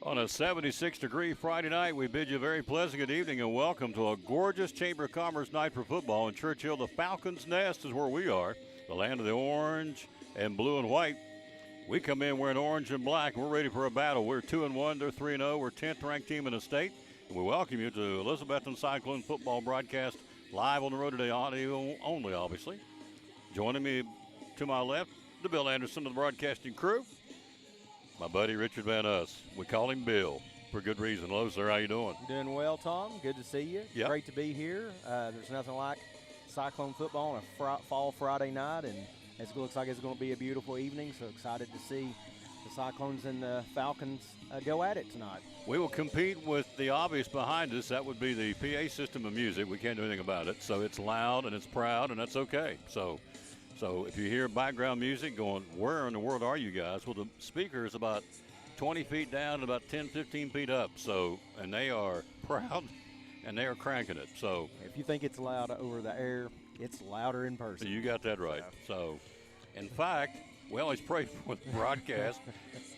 On a 76-degree Friday night, we bid you a very pleasant good evening and welcome to a gorgeous Chamber of Commerce night for football in Churchill. The Falcons' Nest is where we are, the land of the orange and blue and white. We come in wearing orange and black, and we're ready for a battle. We're 2-1, they're 3-0. We're 10th-ranked team in the state. And we welcome you to Elizabethton Cyclone football broadcast live on the road today, audio only, obviously. Joining me to my left, the Bill Anderson of the broadcasting crew. My buddy Richard Van Us. We call him Bill for good reason. Hello, sir. How you doing? Doing well, Tom. Good to see you. Yep. Great to be here. There's nothing like Cyclone football on a fall Friday night, and it looks like it's going to be a beautiful evening, so excited to see the Cyclones and the Falcons go at it tonight. We will compete with the obvious behind us. That would be the PA system of music. We can't do anything about it. So it's loud and it's proud, and that's okay. So if you hear background music going, where in the world are you guys? Well, the speaker is about 20 feet down and about 10, 15 feet up. So, and they are proud and they are cranking it. So if you think it's loud over the air, it's louder in person. You got that right. So, in fact, we always pray for the broadcast.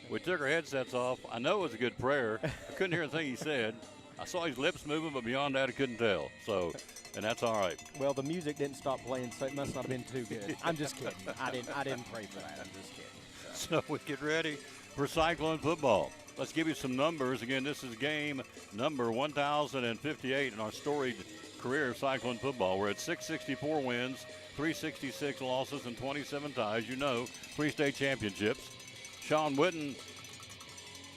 We took our headsets off. I know it was a good prayer. I couldn't hear a thing he said. I saw his lips moving, but beyond that, I couldn't tell. So, and that's all right. Well, the music didn't stop playing, so it must not have been too good. I'm just kidding. I didn't pray for that. I'm just kidding. So we get ready for Cyclone football. Let's give you some numbers. Again, this is game number 1,058 in our storied career of Cyclone football. We're at 664 wins, 366 losses, and 27 ties. You know, 3 state championships. Sean Witten,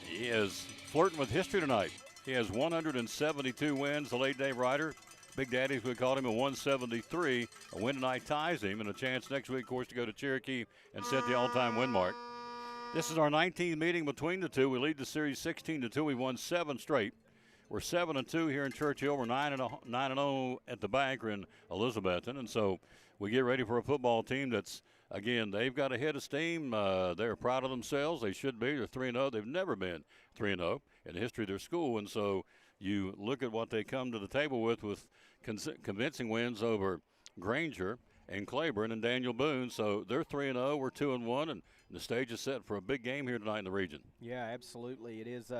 he is flirting with history tonight. He has 172 wins, the late Dave Ryder. Big Daddy's, we called him, at 173. A win tonight ties him, and a chance next week, of course, to go to Cherokee and set the all-time win mark. This is our 19th meeting between the two. We lead the series 16-2. We've won 7 straight. We're 7-2 here in Churchill. We're 9-0 at the bank in Elizabethton, and so we get ready for a football team that's, again, they've got a head of steam. They're proud of themselves. They should be. They're 3-0. They've never been 3-0 in the history of their school, and so you look at what they come to the table with convincing wins over Granger and Claiborne and Daniel Boone. So they're 3-0. We're 2-1, and the stage is set for a big game here tonight in the region. Yeah, absolutely. It is.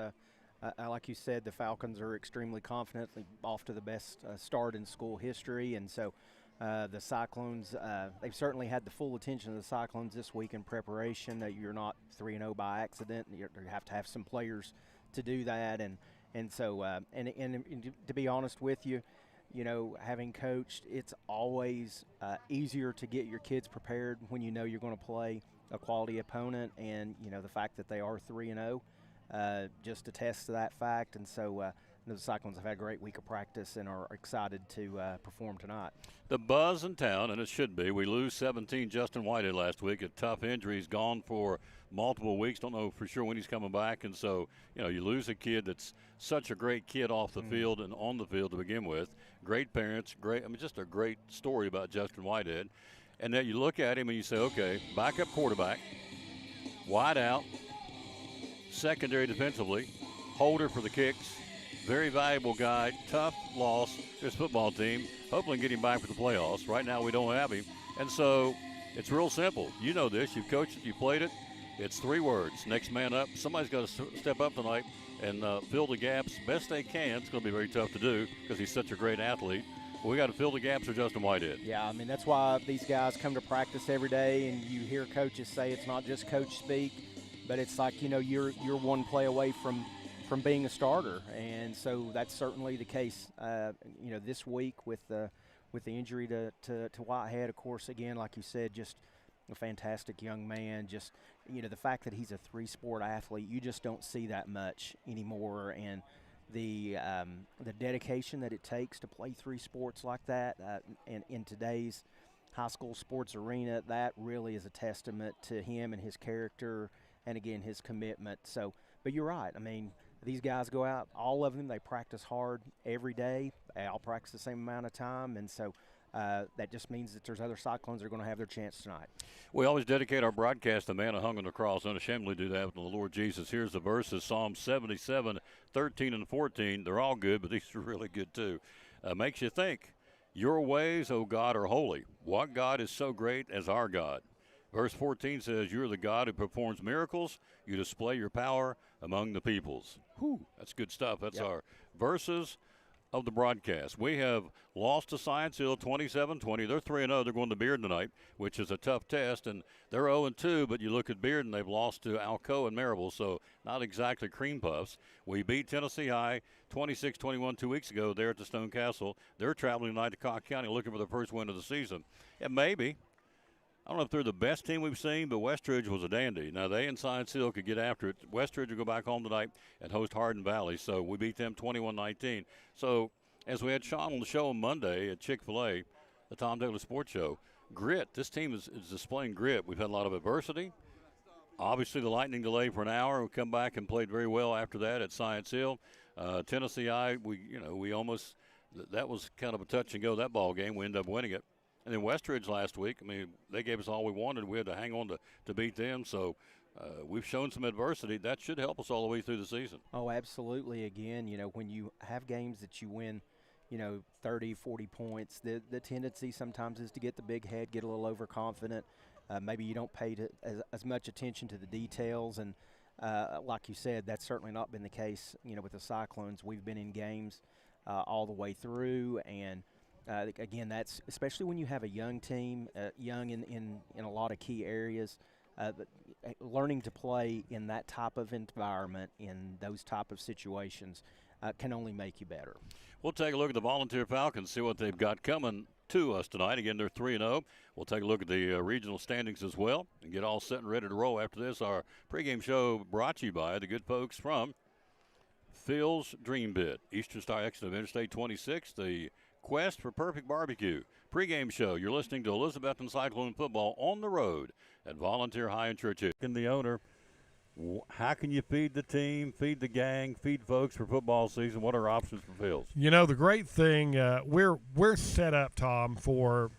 Like you said, the Falcons are extremely confident, off to the best start in school history, and so the Cyclones, they've certainly had the full attention of the Cyclones this week in preparation. You're not 3-0 by accident. You have to have some players to do that, and so to be honest with you, you know, having coached, it's always easier to get your kids prepared when you know you're going to play a quality opponent, and you know the fact that they are 3-0 just attests to that fact. And so the Cyclones have had a great week of practice and are excited to perform tonight. The buzz in town, and it should be, we lose 17 Justin Whitehead last week. A tough injury. He's gone for multiple weeks. Don't know for sure when he's coming back. And so, you know, you lose a kid that's such a great kid off the field and on the field to begin with. Great parents, just a great story about Justin Whitehead. And then you look at him and you say, okay, backup quarterback, wide out, secondary defensively, holder for the kicks, very valuable guy, tough loss to his football team. Hopefully get him back for the playoffs. Right now we don't have him. And so it's real simple. You know this. You've coached it. You played it. It's 3 words. Next man up. Somebody's got to step up tonight and fill the gaps best they can. It's going to be very tough to do because he's such a great athlete. But we got to fill the gaps for Justin Whitehead. Yeah, I mean, that's why these guys come to practice every day, and you hear coaches say it's not just coach speak, but it's like, you know, you're one play away from being a starter. And so that's certainly the case, you know, this week with the injury to Whitehead. Of course, again, like you said, just a fantastic young man. Just, you know, the fact that he's a 3-sport athlete, you just don't see that much anymore. And the dedication that it takes to play 3 sports like that in today's high school sports arena, that really is a testament to him and his character and, again, his commitment. So, but you're right. I mean, these guys go out, all of them, they practice hard every day. They all practice the same amount of time, and so that just means that there's other Cyclones that are going to have their chance tonight. We always dedicate our broadcast to the man who hung on the cross. Unashamedly do that with the Lord Jesus. Here's the verses, Psalm 77, 13 and 14. They're all good, but these are really good too. Makes you think. Your ways, O God, are holy. What God is so great as our God? Verse 14 says, "You are the God who performs miracles. You display your power among the peoples." Whew, that's good stuff. That's our verses of the broadcast. We have lost to Science Hill 27-20. They're 3-0. They're going to Bearden tonight, which is a tough test, and they're 0-2, but you look at Bearden, they've lost to Alcoa and Marable, so not exactly cream puffs. We beat Tennessee High 26-21 2 weeks ago there at the Stone Castle. They're traveling tonight to Cobb County looking for their first win of the season. And maybe, I don't know if they're the best team we've seen, but Westridge was a dandy. Now, they and Science Hill could get after it. Westridge will go back home tonight and host Hardin Valley, so we beat them 21-19. So, as we had Sean on the show on Monday at Chick-fil-A, the Tom Taylor Sports Show, grit. This team is displaying grit. We've had a lot of adversity. Obviously, the lightning delay for an hour. We come back and played very well after that at Science Hill. Tennessee High, we almost that was kind of a touch and go, that ball game. We ended up winning it. And then Westridge last week, I mean, they gave us all we wanted. We had to hang on to beat them. So we've shown some adversity. That should help us all the way through the season. Oh, absolutely. Again, when you have games that you win, 30, 40 points, the tendency sometimes is to get the big head, get a little overconfident. Maybe you don't pay as much attention to the details. And like you said, that's certainly not been the case, with the Cyclones. We've been in games all the way through, and again, that's especially when you have a young team, young in a lot of key areas. But learning to play in that type of environment, in those type of situations, can only make you better. We'll take a look at the Volunteer Falcons, see what they've got coming to us tonight. Again, they're 3-0. We'll take a look at the regional standings as well and get all set and ready to roll after this. Our pregame show brought to you by the good folks from Phil's Dream Pit, Eastern Star exit of Interstate 26, the quest for perfect barbecue. Pregame show. You're listening to Elizabethton Cyclone football on the road at Volunteer High in Churchill. And the owner, how can you feed the team, feed the gang, feed folks for football season? What are options for Phil's? The great thing, we're set up, Tom, for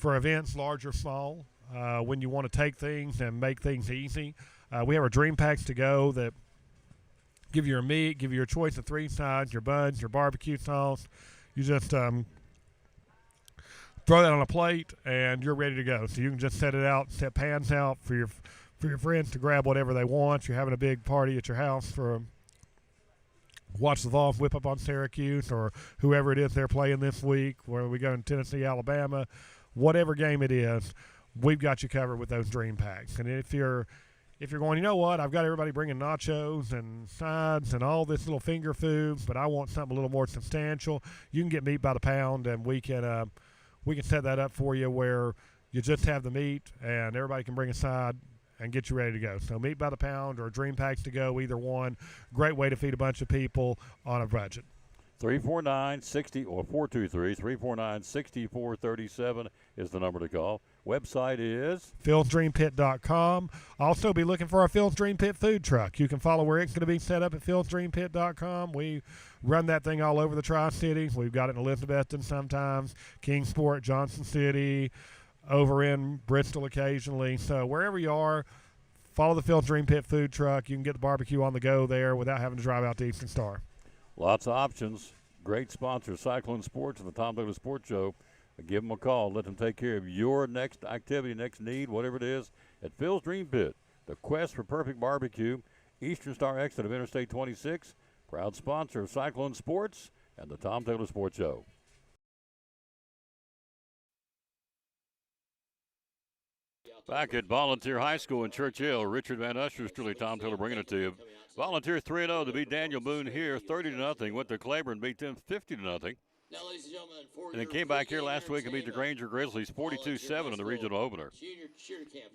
events large or small. When you want to take things and make things easy, we have our dream packs to go that give you your meat, give you your choice of 3 sides, your buns, your barbecue sauce. You just throw that on a plate, and you're ready to go. So you can just set it out, set pans out for your friends to grab whatever they want. You're having a big party at your house for watch the Vols whip up on Syracuse or whoever it is they're playing this week, where we go in Tennessee, Alabama, whatever game it is, we've got you covered with those dream packs. And if you're going, I've got everybody bringing nachos and sides and all this little finger food, but I want something a little more substantial, you can get meat by the pound, and we can set that up for you where you just have the meat and everybody can bring a side and get you ready to go. So meat by the pound or dream packs to go, either one. Great way to feed a bunch of people on a budget. 349-60 or 423-349-6437 is the number to call. Website is philsdreampit.com. Also be looking for our Phil's Dream Pit food truck. You can follow where it's going to be set up at philsdreampit.com. We run that thing all over the Tri-Cities. We've got it in Elizabethton sometimes, Kingsport, Johnson City, over in Bristol occasionally. So wherever you are, follow the Phil's Dream Pit food truck. You can get the barbecue on the go there without having to drive out to Eastern Star. Lots of options. Great sponsor, Cyclone Sports and the Tom Taylor Sports Show. Give them a call. Let them take care of your next activity, next need, whatever it is, at Phil's Dream Pit, the quest for perfect barbecue, Eastern Star exit of Interstate 26, proud sponsor of Cyclone Sports and the Tom Taylor Sports Show. Back at Volunteer High School in Churchill, Richard Van Usher's truly Tom Taylor bringing it to you. Volunteer 3-0 to beat Daniel Boone here, 30-0. Went to Claiborne, beat them 50-0. Now, ladies and gentlemen, And then came back here last week and beat the Granger Grizzlies 42-7 in the regional opener.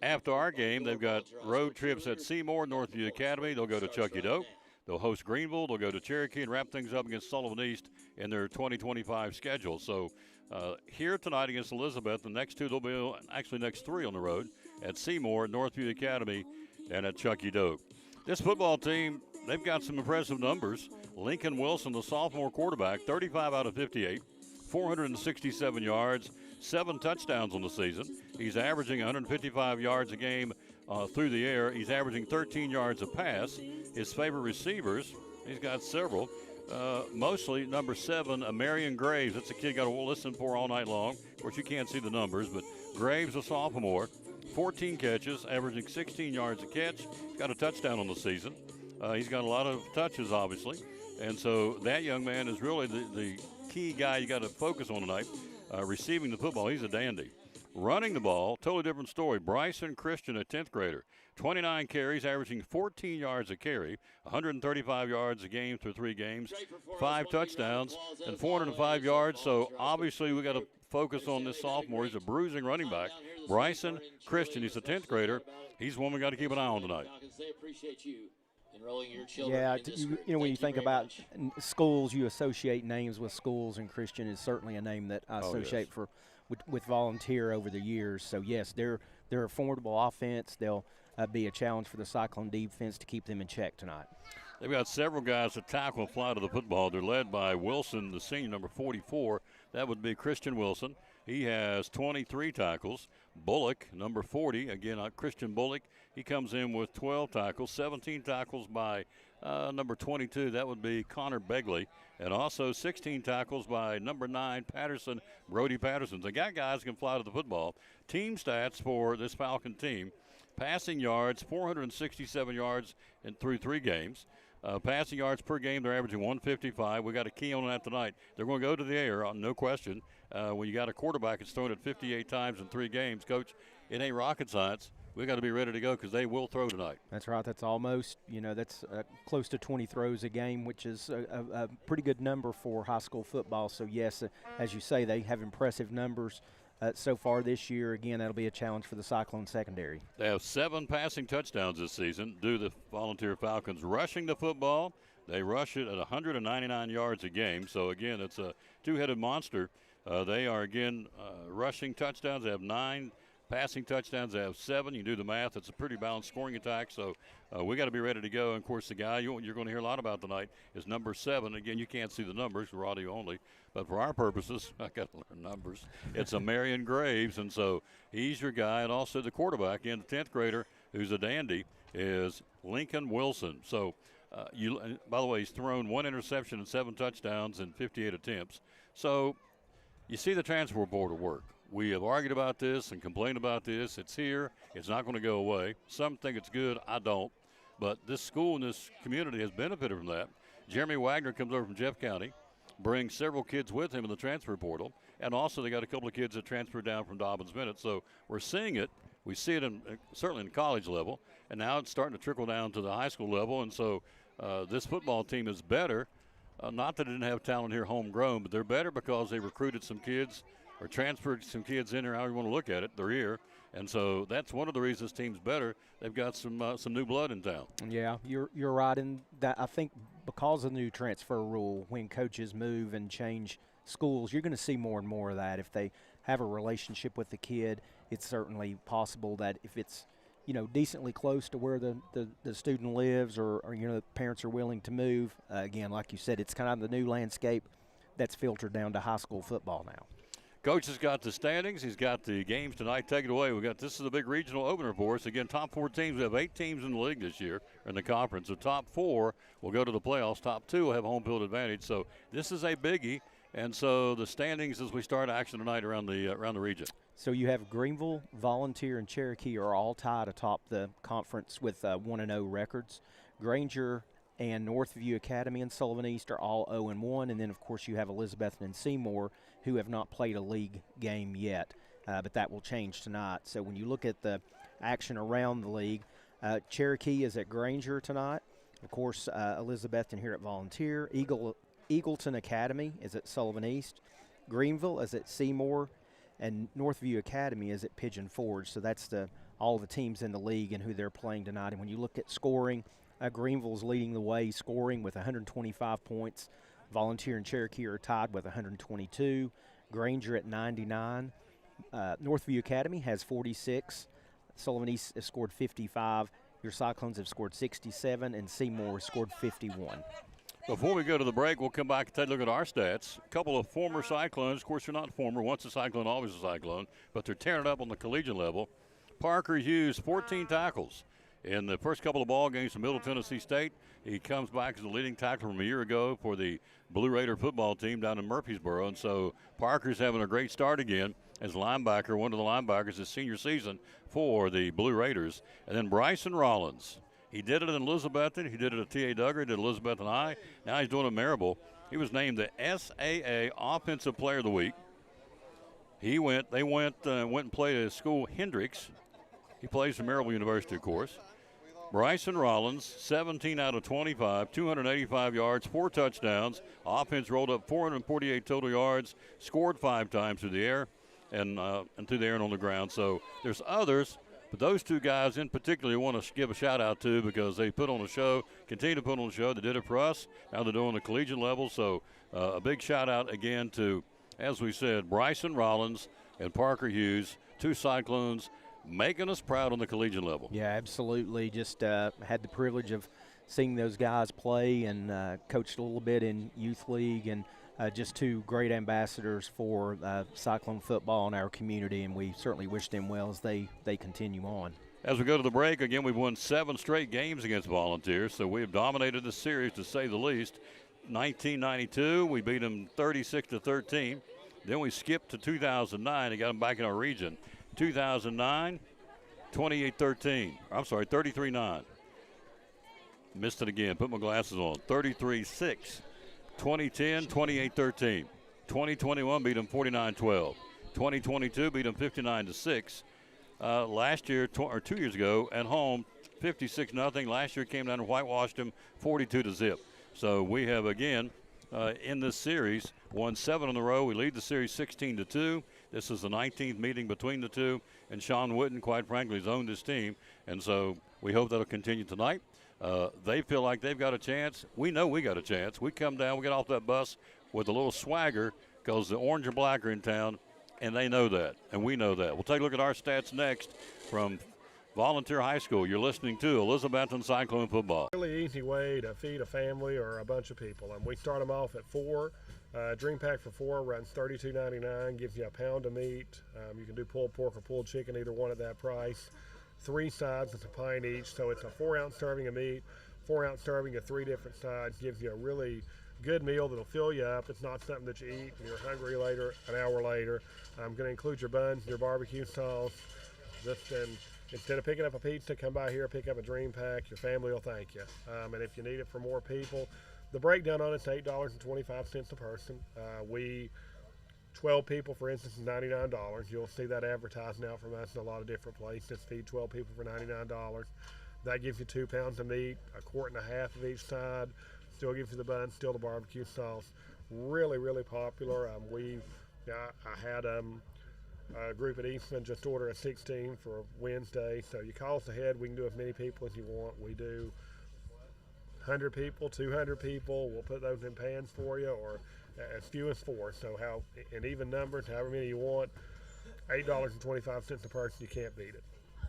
After our game, they've got road trips at Seymour, Northview Academy. They'll go to Chucky Dope. They'll host Greenville. They'll go to Cherokee and wrap things up against Sullivan East in their 2025 schedule. So here tonight against Elizabeth, the next two, they'll be actually next 3 on the road at Seymour, Northview Academy, and at Chucky Dope. This football team, they've got some impressive numbers. Lincoln Wilson, the sophomore quarterback, 35 out of 58, 467 yards, 7 touchdowns on the season. He's averaging 155 yards a game through the air. He's averaging 13 yards a pass. His favorite receivers, he's got several. Mostly number 7, Marion Graves. That's a kid you got to listen for all night long. Of course, you can't see the numbers, but Graves, a sophomore, 14 catches, averaging 16 yards a catch. He's got a touchdown on the season. He's got a lot of touches, obviously. And so that young man is really the key guy you got to focus on tonight. Receiving the football, he's a dandy. Running the ball, totally different story. Bryson Christian, a 10th grader. 29 carries, averaging 14 yards a carry, 135 yards a game through 3 games, 5 touchdowns, and 405 yards. So obviously we got to focus on this sophomore. He's a bruising running back. Bryson Christian, he's a 10th grader. He's one we got to keep an eye on tonight. Yeah, when you think about schools, you associate names with schools, and Christian is certainly a name that I associate with Volunteer over the years. So yes, they're a formidable offense. They'll be a challenge for the Cyclone defense to keep them in check tonight. They've got several guys that tackle and fly to the football. They're led by Wilson, the senior, number 44. That would be Christian Wilson. He has 23 tackles. Bullock, number 40, again, Christian Bullock, he comes in with 12 tackles, 17 tackles by number 22. That would be Connor Begley. And also 16 tackles by number 9, Patterson, Brody Patterson. They got guys who can fly to the football. Team stats for this Falcon team. Passing yards, 467 yards through 3 games. Passing yards per game, they're averaging 155. We got a key on that tonight. They're going to go to the air, no question. When you got a quarterback that's thrown it 58 times in 3 games, Coach, it ain't rocket science. We got to be ready to go because they will throw tonight. That's right. That's almost, that's close to 20 throws a game, which is a pretty good number for high school football. So, yes, as you say, they have impressive numbers so far this year. Again, that'll be a challenge for the Cyclone secondary. They have 7 passing touchdowns this season due to the Volunteer Falcons rushing the football. They rush it at 199 yards a game. So, again, it's a two-headed monster. They are, again, rushing touchdowns. They have 9 passing touchdowns. They have 7. You do the math. It's a pretty balanced scoring attack. So we got to be ready to go. And, of course, the guy you're going to hear a lot about tonight is number 7. Again, you can't see the numbers. We're audio only. But for our purposes, I got to learn numbers. It's a Marion Graves. And so he's your guy. And also the quarterback, the 10th grader, who's a dandy, is Lincoln Wilson. So, by the way, he's thrown 1 interception and 7 touchdowns in 58 attempts. So you see the transfer portal work. We have argued about this and complained about this. It's here. It's not going to go away. Some think it's good. I don't. But this school and this community has benefited from that. Jeremy Wagner comes over from Jeff County, brings several kids with him in the transfer portal, and also they got a couple of kids that transferred down from Dobbins Bennett. So we're seeing it. We see it certainly in college level, and now it's starting to trickle down to the high school level. And so this football team is better. Not that it didn't have talent here homegrown, but they're better because they recruited some kids or transferred some kids in there, however you want to look at it. They're here. And so that's one of the reasons this team's better. They've got some new blood in town. Yeah, you're right. And that, I think because of the new transfer rule, when coaches move and change schools, you're going to see more and more of that. If they have a relationship with the kid, it's certainly possible that if it's, decently close to where the student lives or the parents are willing to move, again, like you said, it's kind of the new landscape that's filtered down to high school football now. Coach has got the standings. He's got the games tonight. Take it away. This is a big regional opener for us. Again, top 4 teams. We have 8 teams in the league this year in the conference. The top 4 will go to the playoffs. Top 2 will have home field advantage. So this is a biggie. And so the standings as we start action tonight around the region. So you have Greenville, Volunteer, and Cherokee are all tied atop the conference with 1-0 records. Granger and Northview Academy and Sullivan East are all 0-1. And then, of course, you have Elizabethton and Seymour, who have not played a league game yet, but that will change tonight. So when you look at the action around the league, Cherokee is at Granger tonight. Of course, Elizabethton here at Volunteer. Eagleton Academy is at Sullivan East. Greenville is at Seymour. And Northview Academy is at Pigeon Forge. So that's all the teams in the league and who they're playing tonight. And when you look at scoring, Greenville's leading the way scoring with 125 points. Volunteer and Cherokee are tied with 122. Granger at 99. Northview Academy has 46. Sullivan East has scored 55. Your Cyclones have scored 67, and Seymour has scored 51. Before we go to the break, we'll come back and take a look at our stats. A couple of former Cyclones. Of course, you're not former. Once a Cyclone, always a Cyclone. But they're tearing it up on the collegiate level. Parker Hughes, 14 tackles in the first couple of ball games from Middle Tennessee State. He comes back as the leading tackler from a year ago for the Blue Raider football team down in Murfreesboro. And so Parker's having a great start again. as linebacker, one of the linebackers his senior season for the Blue Raiders. And then Bryson Rollins. He did it in Elizabethton. He did it at T.A. Duggar. He did Elizabethton High. Now he's doing it at Marable. He was named the SAA Offensive Player of the Week. They went and played at school Hendricks. He plays for Marable University, of course. Bryson Rollins, 17 out of 25, 285 yards, 4 touchdowns. Offense rolled up 448 total yards, scored 5 times through the air and through the air and on the ground. So there's others, but those 2 guys in particular you want to give a shout-out to because they put on a show, continue to put on a show. They did it for us. Now they're doing the collegiate level. So a big shout-out again to, as we said, Bryson Rollins and Parker Hughes, 2 Cyclones, making us proud on the collegiate level. Yeah, absolutely. Just had the privilege of seeing those guys play and coached a little bit in youth league, and just 2 great ambassadors for Cyclone football in our community, and we certainly wish them well as they continue on. As we go to the break, again, we've won 7 straight games against Volunteers, so we have dominated the series to say the least. 1992, we beat them 36-13. Then we skipped to 2009 and got them back in our region. 2009, 28-13. I'm sorry, 33-9. Missed it again. Put my glasses on. 33-6. 2010, 28-13. 2021 beat them 49-12. 2022 beat them 59-6. Last year, 2 years ago, at home, 56-0. Last year came down and whitewashed them 42-0. So we have again in this series won 7 in a row. We lead the series 16-2. This is the 19th meeting between the 2, and Sean Witten, quite frankly, has owned this team, and so we hope that'll continue tonight. They feel like they've got a chance. We know we got a chance. We come down, we get off that bus with a little swagger because the orange and black are in town, and they know that, and we know that. We'll take a look at our stats next from Volunteer High School. You're listening to Elizabethton Cyclone Football. Really easy way to feed a family or a bunch of people. We start them off at 4. Dream pack for 4 runs $32.99, gives you a pound of meat. You can do pulled pork or pulled chicken, either one at that price. 3 sides, it's a pint each, so it's a 4-ounce serving of meat, 4-ounce serving of 3 different sides. Gives you a really good meal that'll fill you up. It's not something that you eat and you're hungry later, an hour later. I'm going to include your buns, your barbecue sauce. Instead of picking up a pizza, come by here, pick up a Dream Pack. Your family will thank you. And if you need it for more people, the breakdown on it's $8.25 a person. 12 people, for instance, is $99. You'll see that advertising out from us in a lot of different places. Feed 12 people for $99. That gives you 2 pounds of meat, 1.5 quarts of each side. Still gives you the bun, still the barbecue sauce. Really, really popular. I had a group at Eastman just order a 16 for Wednesday. So you call us ahead. We can do as many people as you want. We do 100 people, 200 people. We'll put those in pans for you, or as few as 4. So in even numbers, however many you want, $8.25 a person. You can't beat it.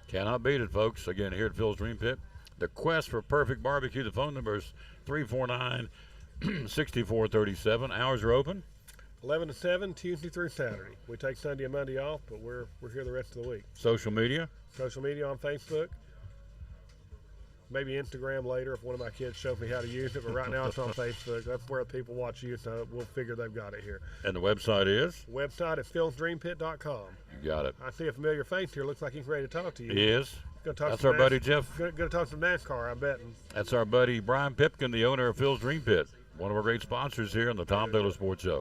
Cannot beat it, folks. Again, here at Phil's Dream Pit, the quest for perfect barbecue. The phone number is 349-6437. Hours are open 11 to 7, Tuesday through Saturday. We take Sunday and Monday off, but we're here the rest of the week. Social media on Facebook. Maybe Instagram later if one of my kids shows me how to use it, but right now it's on Facebook. That's where people watch you, so we'll figure they've got it here. And the website is? Website is philsdreampit.com. You got it. I see a familiar face here. Looks like he's ready to talk to you. He is. That's our buddy Jeff. Going to talk some NASCAR, I'm betting. That's our buddy Brian Pipkin, the owner of Phil's Dream Pit, one of our great sponsors here on the Tom Taylor Sports Show.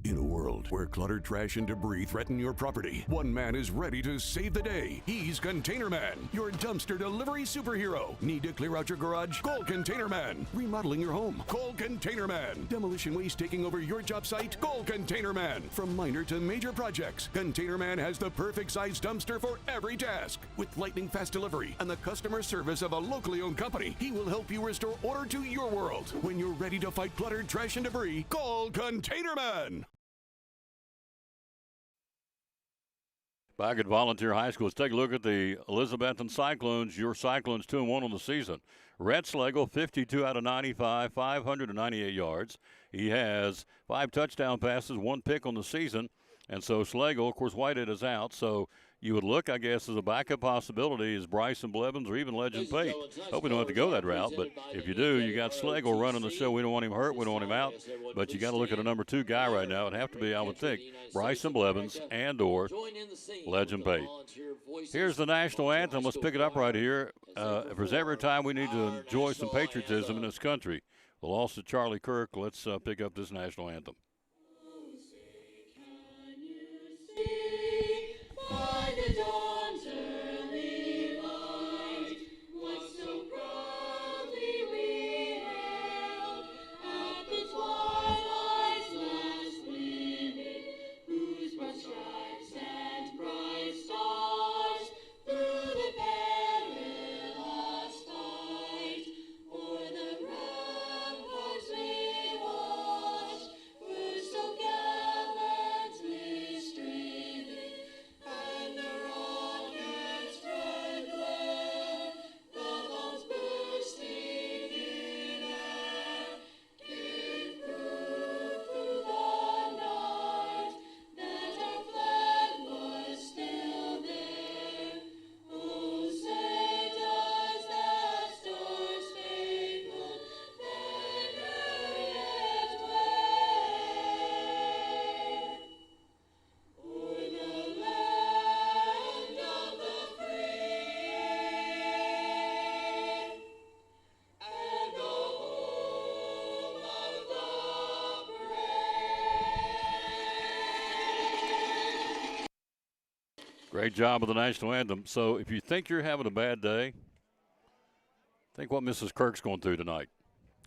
In a world where clutter, trash, and debris threaten your property, one man is ready to save the day. He's Container Man, your dumpster delivery superhero. Need to clear out your garage? Call Container Man. Remodeling your home? Call Container Man. Demolition waste taking over your job site? Call Container Man. From minor to major projects, Container Man has the perfect size dumpster for every task. With lightning fast delivery and the customer service of a locally owned company, he will help you restore order to your world. When you're ready to fight clutter, trash, and debris, call Container Man. Back at Volunteer High School, let's take a look at the Elizabethton Cyclones. Your Cyclones 2-1 on the season. Rhett Slagle, 52 out of 95, 598 yards. He has 5 touchdown passes, 1 pick on the season. And so Slagle, of course, Whitehead is out. So you would look, I guess, as a backup possibility is Bryson Blevins or even Legend Pate. Hope we don't have to go that route, but if you do, you got Slagle running the show. We don't want him hurt. We don't want him out. But you got to look at a number 2 guy right now. It'd have to be, I would think, Bryson Blevins and or Legend Pate. Here's the national anthem. Let's pick it up right here. If there's ever a time we need to enjoy some patriotism in this country, the loss of Charlie Kirk, let's pick up this national anthem. By the dawn's early light, what so proudly we hailed at the twilight's last gleaming, whose broad stripes and bright stars through the perilous fight o'er the ramparts we watched, were so gallantly streaming. And the rocket's red glare, the bombs bursting in air, gave proof through the night that our flag was still there. Oh, say does that star-spangled banner yet wave o'er the land of the free and the home of the brave? Great job of the national anthem. So if you think you're having a bad day, think what Mrs. Kirk's going through tonight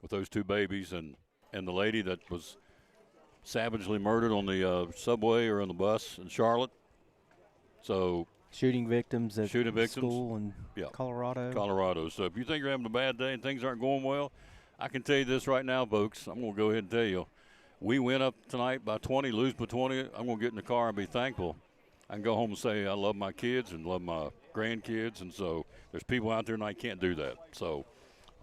with those 2 babies and the lady that was savagely murdered on the subway or on the bus in Charlotte. So Shooting victims at Shooting victims. school in Yeah. Colorado. So if you think you're having a bad day and things aren't going well, I can tell you this right now, folks. I'm going to go ahead and tell you. We win up tonight by 20, lose by 20. I'm going to get in the car and be thankful. I can go home and say I love my kids and love my grandkids. And so there's people out there and I can't do that. So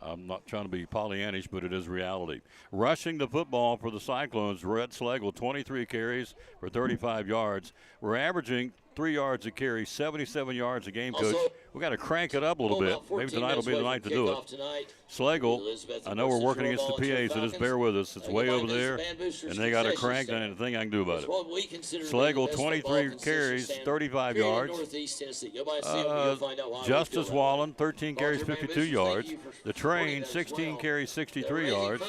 I'm not trying to be Pollyannish, but it is reality. Rushing the football for the Cyclones, Rhett Slagle, 23 carries for 35 yards. We're averaging 3 yards a carry, 77 yards a game, Coach. We got to crank it up a little bit. Maybe tonight will be the night to do it. Slagle, I know we're working against the PA, so just bear with us. It's way over there, and they got to crank. There ain't a thing I can do about it. Slagle, 23 carries, 35 yards. Justice Wallen, 13 carries, 52 yards. The Train, 16 carries, 63 yards.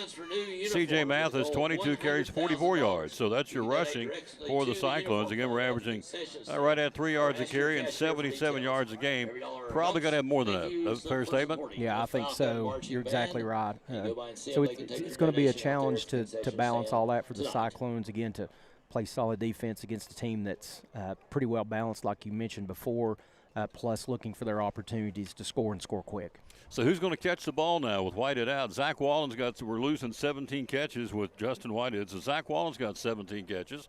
C.J. Mathis, 22 carries, 44 yards. So that's your rushing for the Cyclones. Again, we're averaging right at 3 yards a carry and 77 yards a game. Probably going to have more than that. That's a fair statement? Yeah, I think so. You're exactly right. So it's going to be a challenge to balance all that for the Cyclones, again, to play solid defense against a team that's pretty well balanced, like you mentioned before, plus looking for their opportunities to score and score quick. So who's going to catch the ball now with Whitehead out? Zach Wallen's we're losing 17 catches with Justin Whitehead. So Zach Wallen's got 17 catches.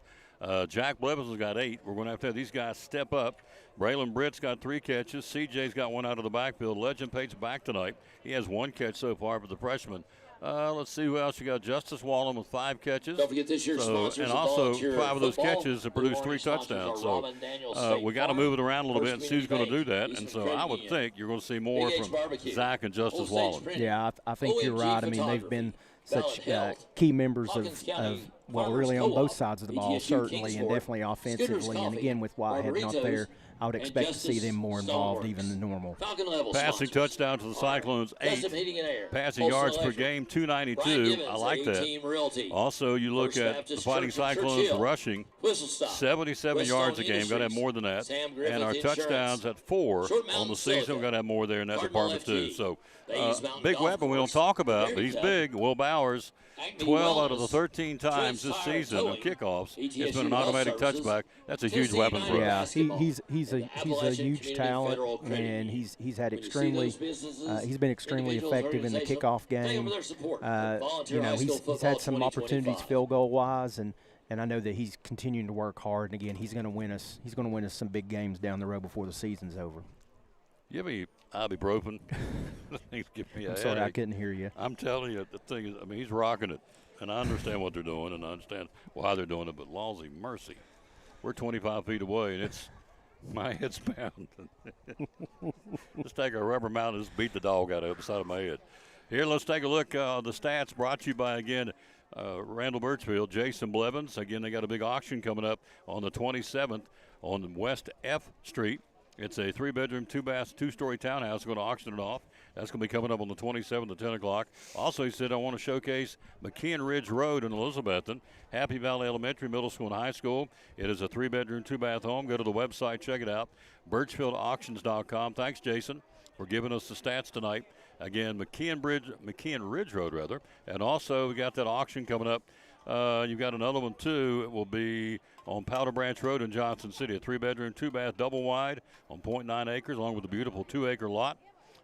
Jack Blevins has got 8. We're going to have these guys step up. Braylon Britt's got 3 catches. CJ's got 1 out of the backfield. Legend Pate's back tonight. He has 1 catch so far for the freshman. Let's see who else you got. Justice Wallen with 5 catches. Don't forget this year's sponsors. And also 5 of those catches have produced 3 touchdowns. So we got to move it around a little bit and see who's going to do that. And so I would think you're going to see more from Zach and Justice Wallen. Yeah, I think you're right. I mean, they've been such key members of really on both sides of the ball, certainly, and definitely offensively. And again, with Whitehead not there, I would expect to see them more involved even than normal. Passing touchdown to the Cyclones, 8. Passing yards per game, 292. I like that. Also, you look at the Fighting Cyclones rushing, 77 yards a game. Got to have more than that. And our touchdowns at 4 on the season. We've got to have more there in that department, too. So, big weapon we don't talk about, but he's big. Will Bowers, 12 out of the 13 times this season on kickoffs, it's been an automatic touchback. That's a huge weapon for us. Yeah, he's a huge talent, and he's been extremely effective in the kickoff game. He's had some opportunities field goal wise, and I know that he's continuing to work hard. And again, he's going to win us some big games down the road before the season's over. Give me ibuprofen. Give me a I'm sorry, headache. I couldn't hear you. I'm telling you, the thing is, I mean, he's rocking it. And I understand what they're doing, and I understand why they're doing it, but lawsy mercy. We're 25 feet away, and My head's pounding. Let's take a rubber mount and just beat the dog out of the side of my head. Here, let's take a look. The stats brought to you by, again, Randall Birchfield, Jason Blevins. Again, they got a big auction coming up on the 27th on West F Street. It's a 3-bedroom, 2-bath, 2-story townhouse. We're going to auction it off. That's going to be coming up on the 27th at 10 o'clock. Also, he said, I want to showcase McKeon Ridge Road in Elizabethton, Happy Valley Elementary, Middle School, and High School. It is a 3-bedroom, 2-bath home. Go to the website, check it out, birchfieldauctions.com. Thanks, Jason, for giving us the stats tonight. Again, McKeon Ridge Road, rather. And also, we got that auction coming up. You've got another one, too. It will be on Powder Branch Road in Johnson City, a 3-bedroom, 2-bath, double wide on 0.9 acres, along with a beautiful 2-acre lot.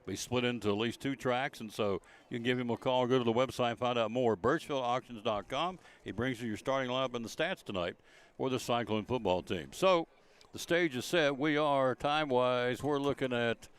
Be split into at least 2 tracks, and so you can give him a call or go to the website and find out more. birchfieldauctions.com. He brings you your starting lineup and the stats tonight for the Cyclone football team. So the stage is set. We are, time-wise, we're looking at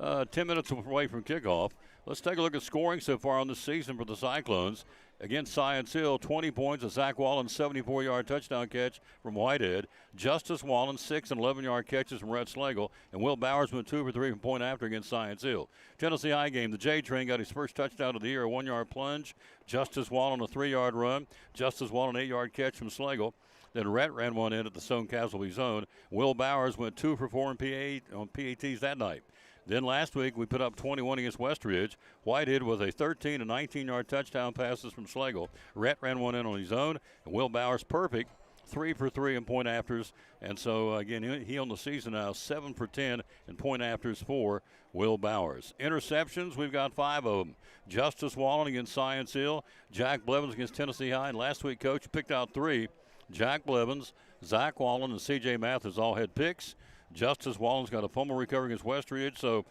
10 minutes away from kickoff. Let's take a look at scoring so far on this season for the Cyclones. Against Science Hill, 20 points, a Zach Wallen 74-yard touchdown catch from Whitehead. Justice Wallen, 6 and 11-yard catches from Rhett Slagle. And Will Bowers went 2 for 3 from point after against Science Hill. Tennessee High game, the J-Train got his first touchdown of the year, a 1-yard plunge. Justice Wallen, a 3-yard run. Justice Wallen, 8-yard catch from Slagle. Then Rhett ran one in at the Stone Casualty zone. Will Bowers went 2 for 4 on PATs that night. Then last week, we put up 21 against Westridge. Whitehead with a 13 and 19-yard touchdown passes from Slagle. Rhett ran one in on his own, and Will Bowers perfect, 3 for 3 in point afters. And so, again, he on the season now, 7 for 10 in point afters for Will Bowers. Interceptions, we've got 5 of them. Justice Wallen against Science Hill. Jack Blevins against Tennessee High. And last week, Coach picked out 3. Jack Blevins, Zach Wallen, and C.J. Mathis all had picks. Justice Wallen's got a fumble recovery against Westridge. So,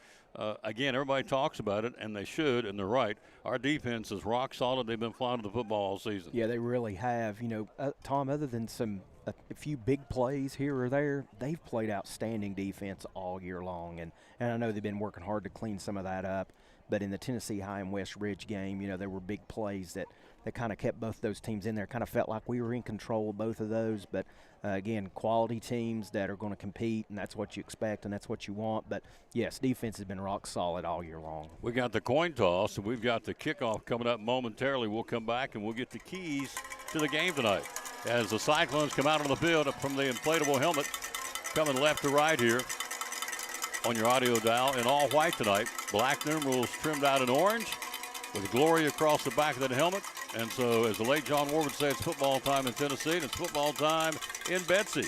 again, everybody talks about it, and they should, and they're right. Our defense is rock solid. They've been flying to the football all season. Yeah, they really have. You know, Tom, other than a few big plays here or there, they've played outstanding defense all year long. And I know they've been working hard to clean some of that up. But in the Tennessee High and West Ridge game, you know, there were big plays that kind of kept both those teams in there. Kind of felt like we were in control of both of those. But, again, quality teams that are going to compete, and that's what you expect and that's what you want. But, yes, defense has been rock solid all year long. We got the coin toss, and we've got the kickoff coming up momentarily. We'll come back, and we'll get the keys to the game tonight as the Cyclones come out on the field from the inflatable helmet, coming left to right here on your audio dial in all white tonight. Black numerals trimmed out in orange with glory across the back of that helmet. And so, as the late John Ward would say, it's football time in Tennessee, and it's football time in Betsy.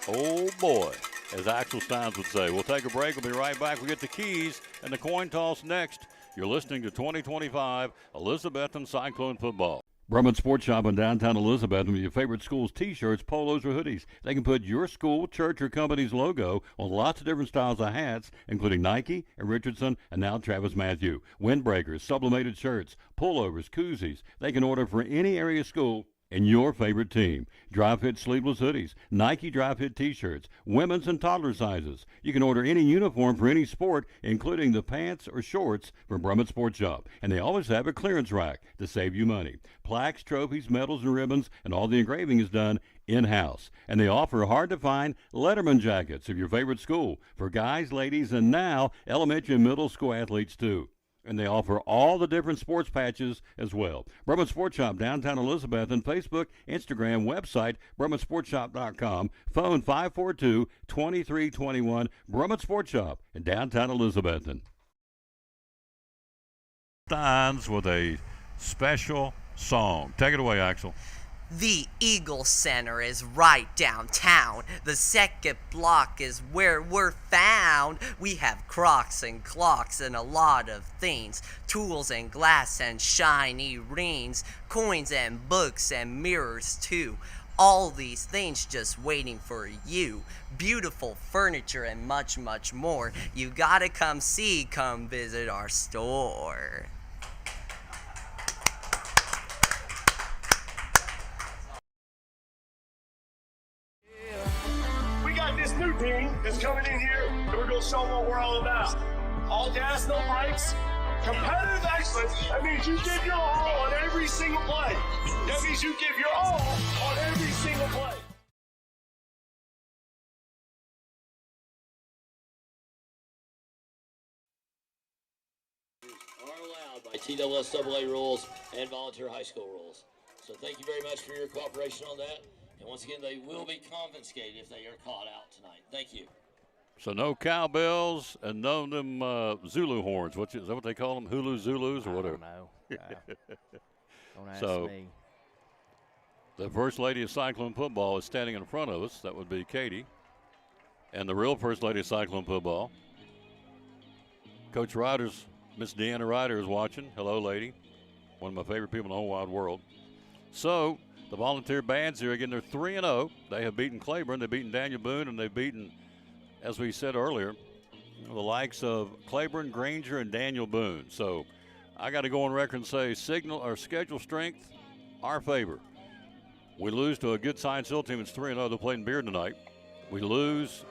Oh, boy, as Axel Steins would say. We'll take a break. We'll be right back. We'll get the keys and the coin toss next. You're listening to 2025 Elizabethton Cyclone Football. Brumman Sports Shop in downtown Elizabethton with your favorite school's T-shirts, polos, or hoodies. They can put your school, church, or company's logo on lots of different styles of hats, including Nike and Richardson and now Travis Matthew. Windbreakers, sublimated shirts, pullovers, koozies. They can order for any area school and your favorite team. Dry fit sleeveless hoodies, Nike dry fit T-shirts, women's and toddler sizes. You can order any uniform for any sport, including the pants or shorts from Brumman Sports Shop. And they always have a clearance rack to save you money. Plaques, trophies, medals, and ribbons, and all the engraving is done in-house. And they offer hard-to-find Letterman jackets of your favorite school for guys, ladies, and now elementary and middle school athletes too. And they offer all the different sports patches as well. Brumman Sports Shop, downtown Elizabethton, Facebook, Instagram, website, BrummanSportsShop.com, phone 542-2321, Brumman Sports Shop in downtown Elizabethton. Steins with a special song. Take it away, Axel. The Eagle Center is right downtown. The second block is where we're found. We have crocs and clocks and a lot of things. Tools and glass and shiny rings. Coins and books and mirrors too. All these things just waiting for you. Beautiful furniture and much, much more. You gotta come visit our store. This new team is coming in here, and we're going to show them what we're all about. All gas, no brakes. Competitive excellence, that means you give your all on every single play. That means you give your all on every single play. are allowed by TSSAA rules and volunteer high school rules. So thank you very much for your cooperation on that. And once again, they will be confiscated if they are caught out tonight. Thank you. So no cowbells and none of them Zulu horns. Is that what they call them? Hulu Zulus or whatever? I don't know. Don't ask So, me. The First Lady of Cyclone Football is standing in front of us. That would be Katie. And the real First Lady of Cyclone Football, Coach Ryder's, Miss Deanna Ryder is watching. Hello, lady. One of my favorite people in the whole wide world. So, the volunteer bands here, again, they're 3-0. They have beaten Claiborne, they've beaten Daniel Boone, and they've beaten, as we said earlier, the likes of Claiborne, Granger, and Daniel Boone. So, I got to go on record and say schedule strength, our favor. We lose to a good Science Hill team. It's 3-0. They're playing Beard tonight. We lose,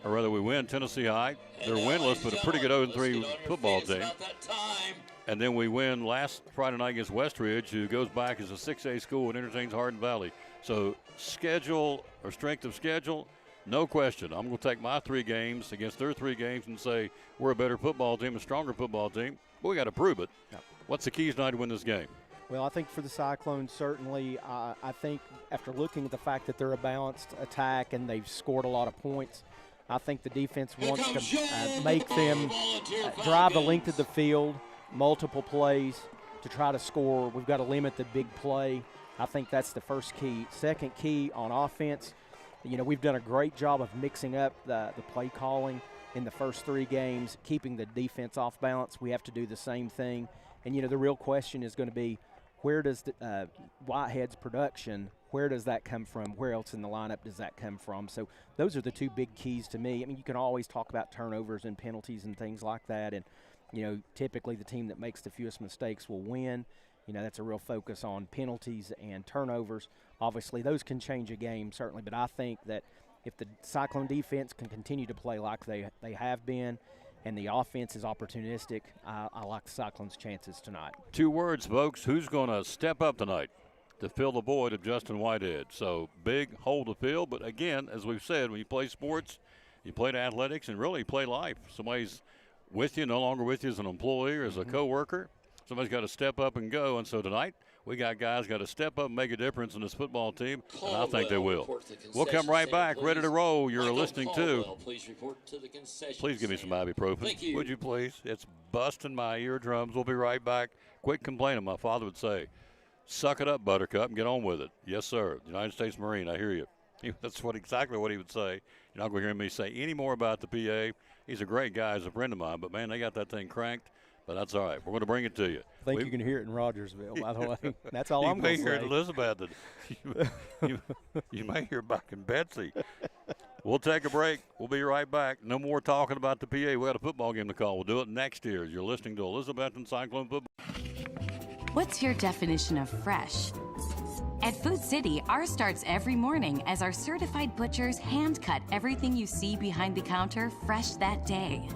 or rather we win Tennessee High. They're winless, but a pretty good 0-3 football team. And then we win last Friday night against Westridge, who goes back as a 6A school and entertains Hardin Valley. So schedule or strength of schedule, no question. I'm going to take my 3 games against their 3 games and say we're a better football team, a stronger football team. But we got to prove it. Yep. What's the keys tonight to win this game? Well, I think for the Cyclones, certainly, I think after looking at the fact that they're a balanced attack and they've scored a lot of points, I think the defense wants to make them drive the length of the field, multiple plays to try to score. We've got to limit the big play. I think that's the first key. Second key on offense, we've done a great job of mixing up the play calling in the first 3 games, keeping the defense off balance. We have to do the same thing. And, the real question is going to be, where does Whitehead's production, where does that come from? Where else in the lineup does that come from? So those are the 2 big keys to me. I mean, you can always talk about turnovers and penalties and things like that. And, typically the team that makes the fewest mistakes will win. That's a real focus on penalties and turnovers. Obviously, those can change a game, certainly. But I think that if the Cyclone defense can continue to play like they have been, and the offense is opportunistic, I like the Cyclones' chances tonight. 2 words, folks. Who's going to step up tonight to fill the void of Justin Whitehead? So big hole to fill. But, again, as we've said, when you play sports, you play athletics, and really play life. Somebody's with you, no longer with you as an employee or as a coworker. Somebody's got to step up and go. And so tonight we got guys got to step up and make a difference in this football team, and I think they will. We'll come right back, ready to roll. You're listening to. Please report to the concession Please give me some ibuprofen. Thank you. Would you please? It's busting my eardrums. We'll be right back. Quit complaining, my father would say. Suck it up, Buttercup, and get on with it. Yes, sir. United States Marine, I hear you. That's exactly what he would say. You're not going to hear me say any more about the PA. He's a great guy. He's a friend of mine. But, man, they got that thing cranked. But that's all right. We're going to bring it to you. I think you can hear it in Rogersville, by the way. That's all I'm going to say. You may hear it in Elizabethton. You may hear back in Betsy. We'll take a break. We'll be right back. No more talking about the PA. We got a football game to call. We'll do it next year. You're listening to Elizabethton Cyclone Football. What's your definition of fresh? At Food City, ours starts every morning as our certified butchers hand cut everything you see behind the counter fresh that day.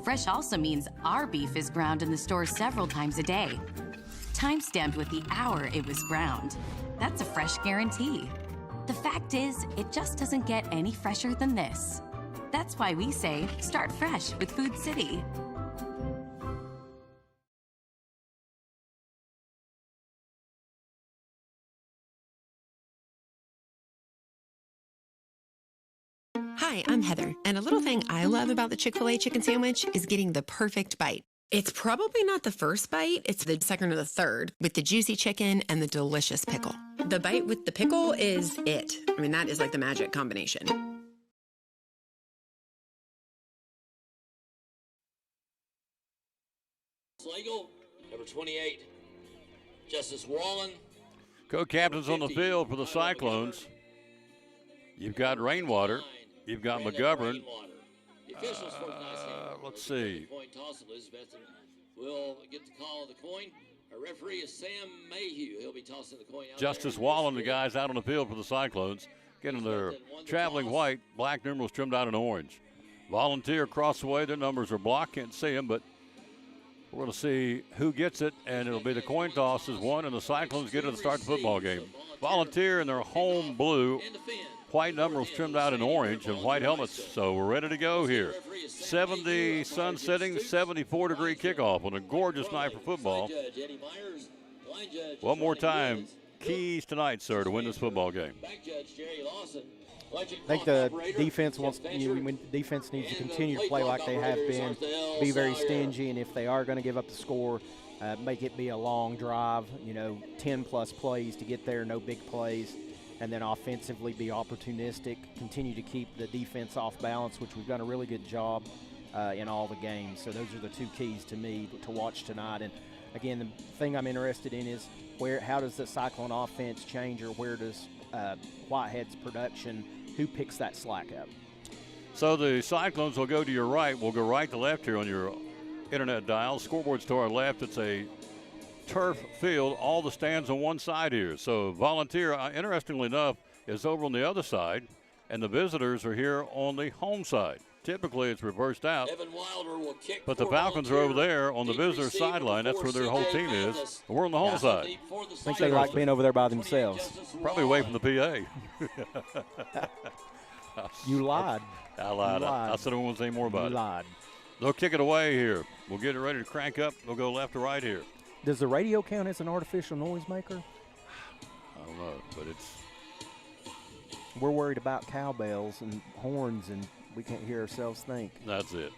Fresh also means our beef is ground in the store several times a day. Time-stamped with the hour it was ground. That's a fresh guarantee. The fact is, it just doesn't get any fresher than this. That's why we say, start fresh with Food City. Hi, I'm Heather, and a little thing I love about the Chick-fil-A chicken sandwich is getting the perfect bite. It's probably not the first bite, it's the second or the third, with the juicy chicken and the delicious pickle. The bite with the pickle is it. I mean, that is like the magic combination. Slagle, number 28, Justice Wallen. Co-captains on the field for the Cyclones. You've got Rainwater. You've got McGovern. Let's see. Coin toss. Elizabethton will get the call of the coin. Our referee is Sam Mayhew. He'll be tossing the coin out. Justice Wallen, the guys out on the field for the Cyclones, getting their traveling white, black numerals trimmed out in orange. Volunteer across the way. Their numbers are blocked. Can't see them, but We're going to see who gets it, and it'll be the coin toss as one, and the Cyclones get it to start the football game. Volunteer in their home blue, white numerals trimmed out in orange, and white helmets. So we're ready to go here. 70 sun setting, 74-degree kickoff on a gorgeous night for football. One more time, keys tonight, sir, to win this football game. I think the defense defense needs to continue to play like they have been, be very stingy, and if they are going to give up the score, make it be a long drive, 10-plus plays to get there, no big plays, and then offensively be opportunistic, continue to keep the defense off balance, which we've done a really good job in all the games. So those are the two keys to me to watch tonight. And again, the thing I'm interested in is how does the Cyclone offense change, or where does Whitehead's production, who picks that slack up? So the Cyclones will go to your right. We'll go right to left here on your internet dial. Scoreboard's to our left. It's a turf field. All the stands on one side here. So Volunteer, interestingly enough, is over on the other side, and the visitors are here on the home side. Typically, it's reversed out. But the Falcons are over there on the visitor sideline. That's where their whole team is. And we're on the home side. I think they like being over there by themselves. Probably away from the PA. You lied. I lied. I said I won't say more about it. You lied. They'll kick it away here. We'll get it ready to crank up. They'll go left to right here. Does the radio count as an artificial noise maker? I don't know, but it's. We're worried about cowbells and horns, and we can't hear ourselves think. That's it.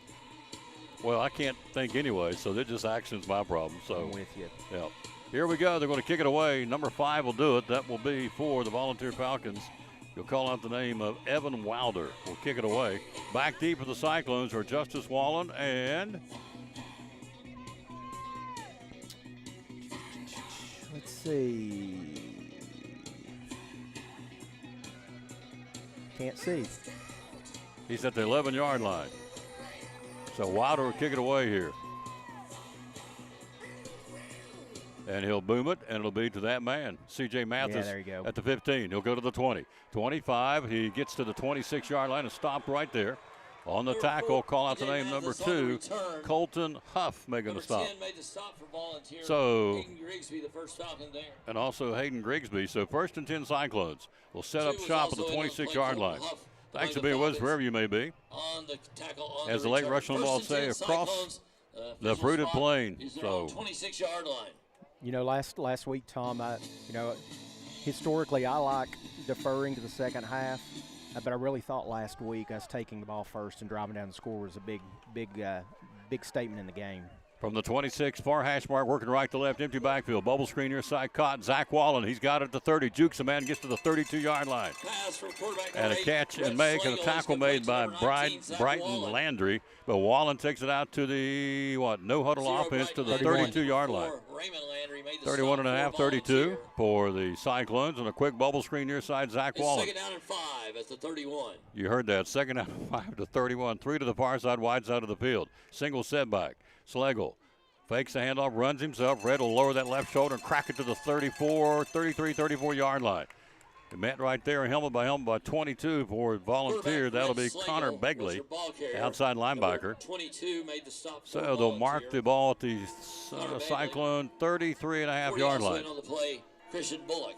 Well, I can't think anyway, so they're just action's my problem. So I'm with you. Yeah. Here we go. They're going to kick it away. Number 5 will do it. That will be for the Volunteer Falcons. You'll call out the name of Evan Wilder. Will kick it away. Back deep for the Cyclones are Justice Wallen and. Let's see. Can't see. He's at the 11-yard line. So Wilder will kick it away here. And he'll boom it, and it'll be to that man, C.J. Mathis, there you go. at the 15. He'll go to the 20. 25, he gets to the 26-yard line and stopped right there. On the tackle, call out the name number 2, Colton Huff making the stop. So, and also Hayden Grigsby. So first and 10 Cyclones will set up shop at the 26-yard line. Thanks for being with us wherever you may be. As the late Russian ball say, across the fruited plain. So 26-yard line. Last week, Tom, historically I like deferring to the second half, but I really thought last week us taking the ball first and driving down the score was a big statement in the game. From the 26, far hash mark, working right to left, empty backfield. Bubble screen near side, caught. Zach Wallen, he's got it at the 30. Jukes a man, gets to the 32-yard line. And a catch and make, and a tackle made by Brighton Landry. But Wallen takes it out to the, no huddle offense to the 32-yard line. 31.5, 32 for the Cyclones. And a quick bubble screen near side, Zach Wallen. Second down and 5 at the 31. You heard that. Second down and 5 to 31. 3 to the far side, wide side of the field. Single setback. Schlegel fakes the handoff, runs himself. Red will lower that left shoulder and crack it to the 34-yard line. It met right there, helmet by 22 for Volunteer. That'll be Connor Begley, outside linebacker. 22 made the stop. So they'll mark the ball at the Cyclone 33.5-yard line.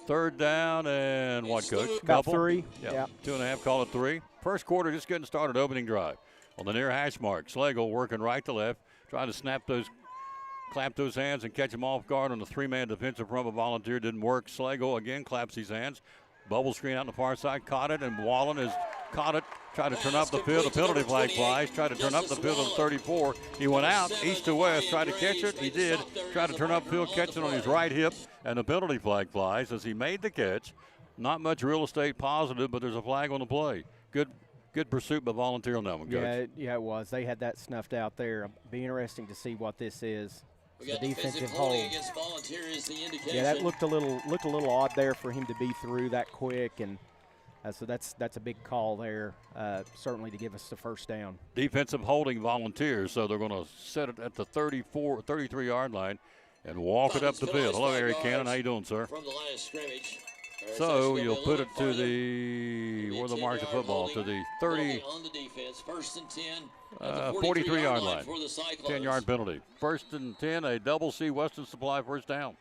Third down and what, Coach? About 3. Yeah. 2.5, call it 3. First quarter just getting started, opening drive. On the near hash mark, Schlegel working right to left, trying to clap those hands and catch him off guard on the 3-man defensive front of Volunteer. Didn't work. Schlegel again claps his hands. Bubble screen out on the far side, caught it, and Wallen has caught it. Tried to turn up the field. The penalty flag flies. Tried to turn up the field on the 34. He went out east to west, tried to catch it. He did. Tried to turn up field, catch it on his right hip, and the penalty flag flies as he made the catch. Not much real estate positive, but there's a flag on the play. Good pursuit by Volunteer on that one, Coach. Yeah, it was. They had that snuffed out there. It'll be interesting to see what this is. We got the defensive hold. hold. Against Volunteer is the indication. Yeah, that looked a little odd there for him to be through that quick, and so that's a big call there, certainly to give us the first down. Defensive holding Volunteers, so they're going to set it at the 33-yard line and walk it up the field. Hello, Eric Cannon. How you doing, sir? From the line of scrimmage. So you'll put it to the, where the mark of football, to the 30, On the defense, 1st and 10. 43-yard line. For the Cyclones. 10-yard penalty. 1st and 10, a double C Western Supply first down.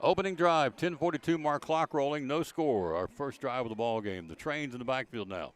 Opening drive, 10:42 mark, clock rolling, no score. Our first drive of the ball game. The Trains in the backfield now.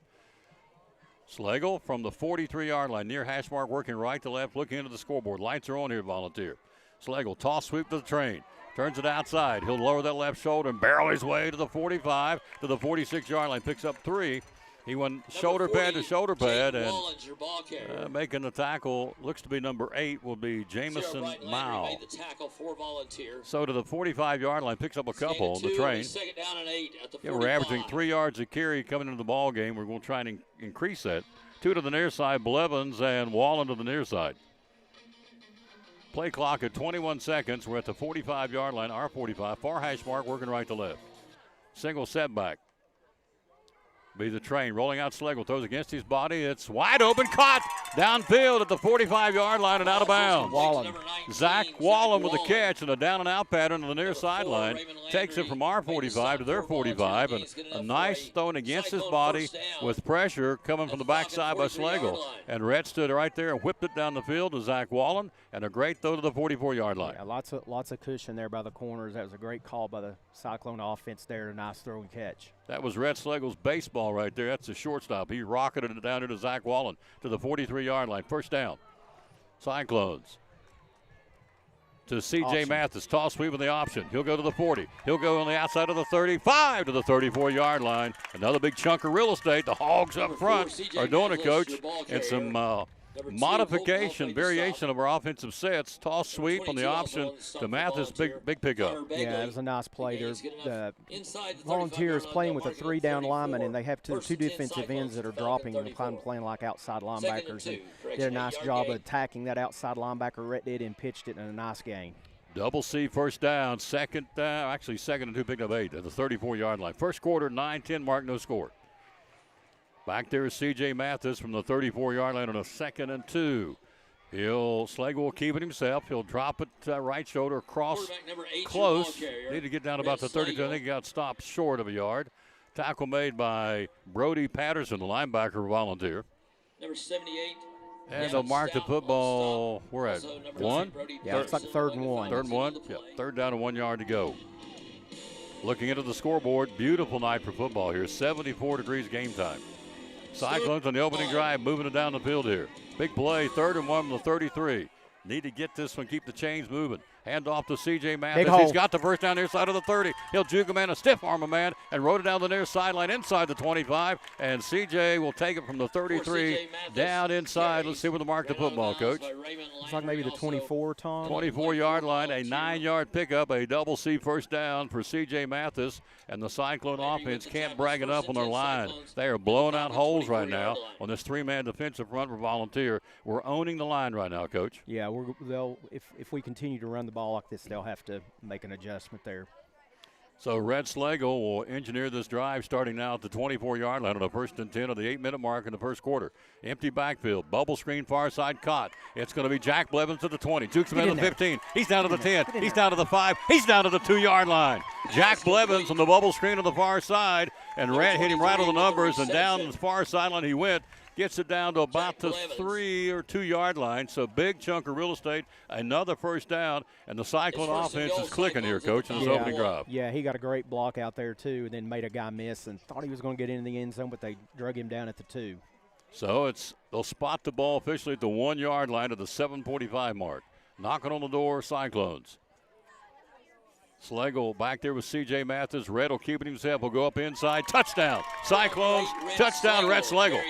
Slagle from the 43-yard line, near hash mark, working right to left, looking into the scoreboard. Lights are on here, Volunteer. Slagle, toss sweep to the Train. Turns it outside. He'll lower that left shoulder and barrel his way to the 45, to the 46-yard line. Picks up 3. He went shoulder pad to shoulder pad, and making the tackle looks to be number 8 will be Jamison Mao. Made the tackle for Volunteer. So to the 45-yard line, picks up a couple on the Train. Second down and 8 at the 45. Yeah, we're averaging 3 yards a carry coming into the ball game. We're going to try and increase that. 2 to the near side, Blevins, and Wallen to the near side. Play clock at 21 seconds. We're at the 45-yard line, our 45. Far hash mark, working right to left. Single setback. Be the Train. Rolling out Slagle. Throws against his body. It's wide open. Caught downfield at the 45-yard line and out of bounds. Wallen. Zach Wallen with the catch and a down and out pattern to the near sideline. Takes it from our 45 to their 45. And a nice throwing against his body with pressure coming from the backside by Slagle. And Rhett stood right there and whipped it down the field to Zach Wallen. And a great throw to the 44-yard line. Yeah, lots of cushion there by the corners. That was a great call by the Cyclone offense there. A nice throw and catch. That was Rhett Slagle's baseball right there. That's the shortstop. He rocketed it down to Zach Wallen to the 43-yard line. First down. Cyclones. To C.J. Mathis. Toss sweep with the option. He'll go to the 40. He'll go on the outside of the 35 to the 34-yard line. Another big chunk of real estate. The Hogs up front are doing it, Coach. And some modification, variation of our offensive sets. Toss sweep on the option to Mathis. Big pickup. Yeah, it was a nice play there. The Volunteers playing with a 3-down lineman, and they have two defensive ends that are dropping and playing like outside linebackers. And did a nice job of attacking that outside linebacker. Rhett did and pitched it in a nice game. Double C first down. Second and 2, picked up 8 at the 34-yard line. First quarter, 9-10 mark, no score. Back there is C.J. Mathis from the 34-yard line on a 2nd and 2. Slagle will keep it himself. He'll drop it right shoulder across close. Need to get down about the 32. I think he got stopped short of a yard. Tackle made by Brody Patterson, the linebacker for Volunteer. Number 78. And they'll mark the football. We're at 1. Yeah, it's like 3rd and 1. 3rd and 1. Yeah, 3rd down and 1 yard to go. Looking into the scoreboard, beautiful night for football here. 74 degrees game time. Cyclones on the opening drive, moving it down the field here. Big play, 3rd and 1 from the 33. Need to get this one, keep the chains moving. Hand off to C.J. Mathis. He's got the first down near side of the 30. He'll juke a man, a stiff arm a man, and rode it down the near sideline inside the 25. And C.J. will take it from the 33 down inside. Let's see where the mark the football, Coach. It's like maybe the 24, Tom. 24-yard line, a 9-yard pickup, a double C first down for C.J. Mathis. And the Cyclone offense can't brag enough on their line. They are blowing out holes right now on this 3-man defensive front for Volunteer. We're owning the line right now, Coach. Yeah, if we continue to run the ball like this, they'll have to make an adjustment there. So Red Slagle will engineer this drive starting now at the 24-yard line on the 1st and 10 of the 8-minute mark in the first quarter. Empty backfield, bubble screen far side caught. It's going to be Jack Blevins to the 20. Jukes him to the 15. He's down to the 10. He's down to the 5. He's down to the 2-yard line. Jack Blevins on the bubble screen on the far side, and Red hit him right on the numbers, and down the far sideline he went. Gets it down to about the 3 or 2-yard line. So big chunk of real estate, another first down, and the Cyclone offense is clicking here, Coach, in this opening drive. Yeah, he got a great block out there, too, and then made a guy miss and thought he was going to get into the end zone, but they drug him down at the 2. So they'll spot the ball officially at the 1-yard line at the 7:45 mark. Knocking on the door, Cyclones. Slagle back there with C.J. Mathis. Red will keep it himself. Will go up inside. Touchdown. Cyclones. Touchdown, Red Slagle.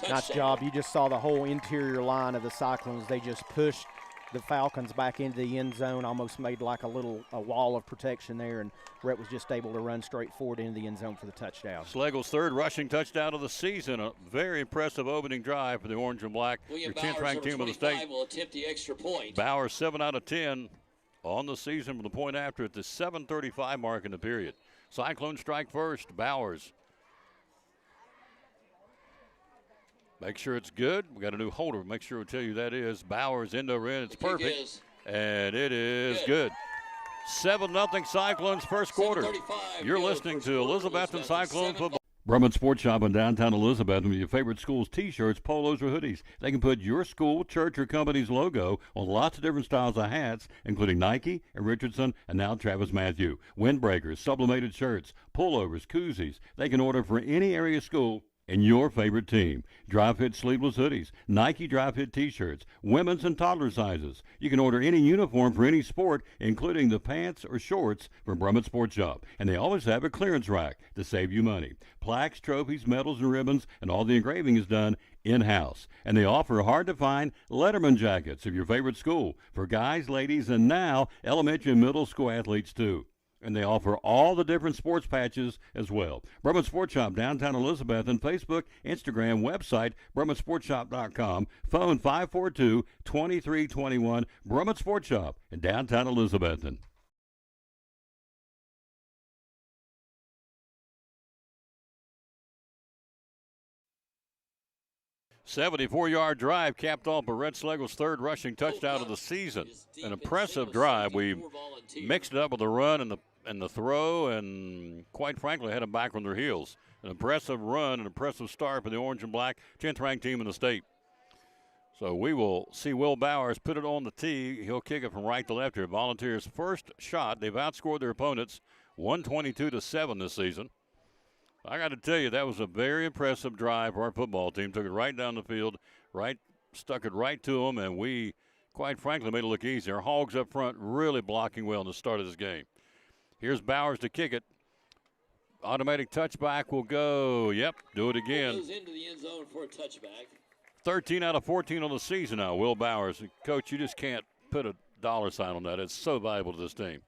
Nice job. You just saw the whole interior line of the Cyclones. They just pushed the Falcons back into the end zone, almost made like a wall of protection there, and Rhett was just able to run straight forward into the end zone for the touchdown. Slagle's 3rd rushing touchdown of the season. A very impressive opening drive for the Orange and Black. Your 10th ranked team of the state. Will attempt the extra point. Bowers 7 out of 10 on the season from the point after at the 7:35 mark in the period. Cyclone strike first. Bowers. Make sure it's good. We got a new holder. Make sure we tell you that is Bowers end over end. It's perfect. And it is good. 7-0 Cyclones first quarter. 7:35 You're to go listening first to quarter. Elizabethton Cyclone Elizabethton football. Brumman Sports Shop in downtown Elizabethton with your favorite school's T-shirts, polos, or hoodies. They can put your school, church, or company's logo on lots of different styles of hats, including Nike and Richardson and now Travis Matthew. Windbreakers, sublimated shirts, pullovers, koozies. They can order for any area school and your favorite team. Dry fit sleeveless hoodies, Nike dry fit t-shirts, women's and toddler sizes. You can order any uniform for any sport, including the pants or shorts from Brumman Sports Shop. And they always have a clearance rack to save you money. Plaques, trophies, medals, and ribbons, and all the engraving is done in-house. And they offer hard-to-find Letterman jackets of your favorite school for guys, ladies, and now elementary and middle school athletes too. And they offer all the different sports patches as well. Brumman Sports Shop, downtown Elizabethton, Facebook, Instagram, website, BrummanSportsShop.com, phone 542-2321, Brumman Sports Shop in downtown Elizabethton. "74-yard drive capped off Brett Schlegel's third rushing touchdown of the season. An impressive drive. We mixed it up with the run and the throw, and quite frankly had them back on their heels. An impressive run, an impressive start for the orange and black, 10th ranked team in the state. So we will see Will Bowers put it on the tee. He'll kick it from right to left here. Volunteers' first shot. They've outscored their opponents 122-7 this season. I got to tell you, that was a very impressive drive for our football team. Took it right down the field, stuck it right to them, and we, quite frankly, made it look easy. Our Hogs up front really blocking well in the start of this game. Here's Bowers to kick it. Automatic touchback will go. Yep, do it again. Goes into the end zone for a touchback. 13 out of 14 on the season now, Will Bowers. Coach, you just can't put a dollar sign on that. It's so valuable to this team.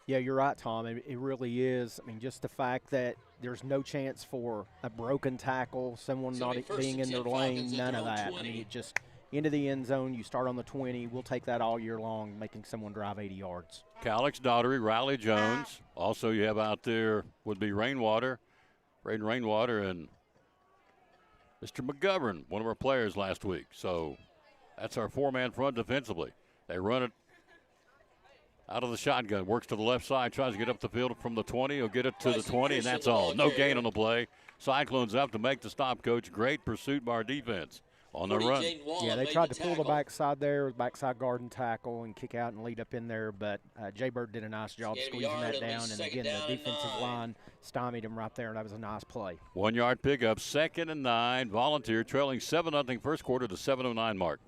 Yeah, you're right, Tom. It really is. I mean, just the fact that there's no chance for a broken tackle, someone not being in their lane, none of that. I mean, it just into the end zone, you start on the 20. We'll take that all year long, making someone drive 80 yards. Calix Daughtery, Riley Jones. Also, you have out there would be Rainwater, Braden Rainwater, and Mr. McGovern, one of our players last week. So that's our four-man front defensively. They run it out of the shotgun, works to the left side, tries to get up the field from the 20. He'll get it to the 20, and that's all. No gain on the play. Cyclones up to make the stop, Coach. Great pursuit by our defense on the run. Yeah, they tried to pull the backside there, backside guard and tackle, and kick out and lead up in there, but Jay Bird did a nice job squeezing that down, and again, the defensive line stymied him right there, and that was a nice play. 1 yard pickup, 2nd and 9. Volunteer trailing 7-0 first quarter to 7:09 mark.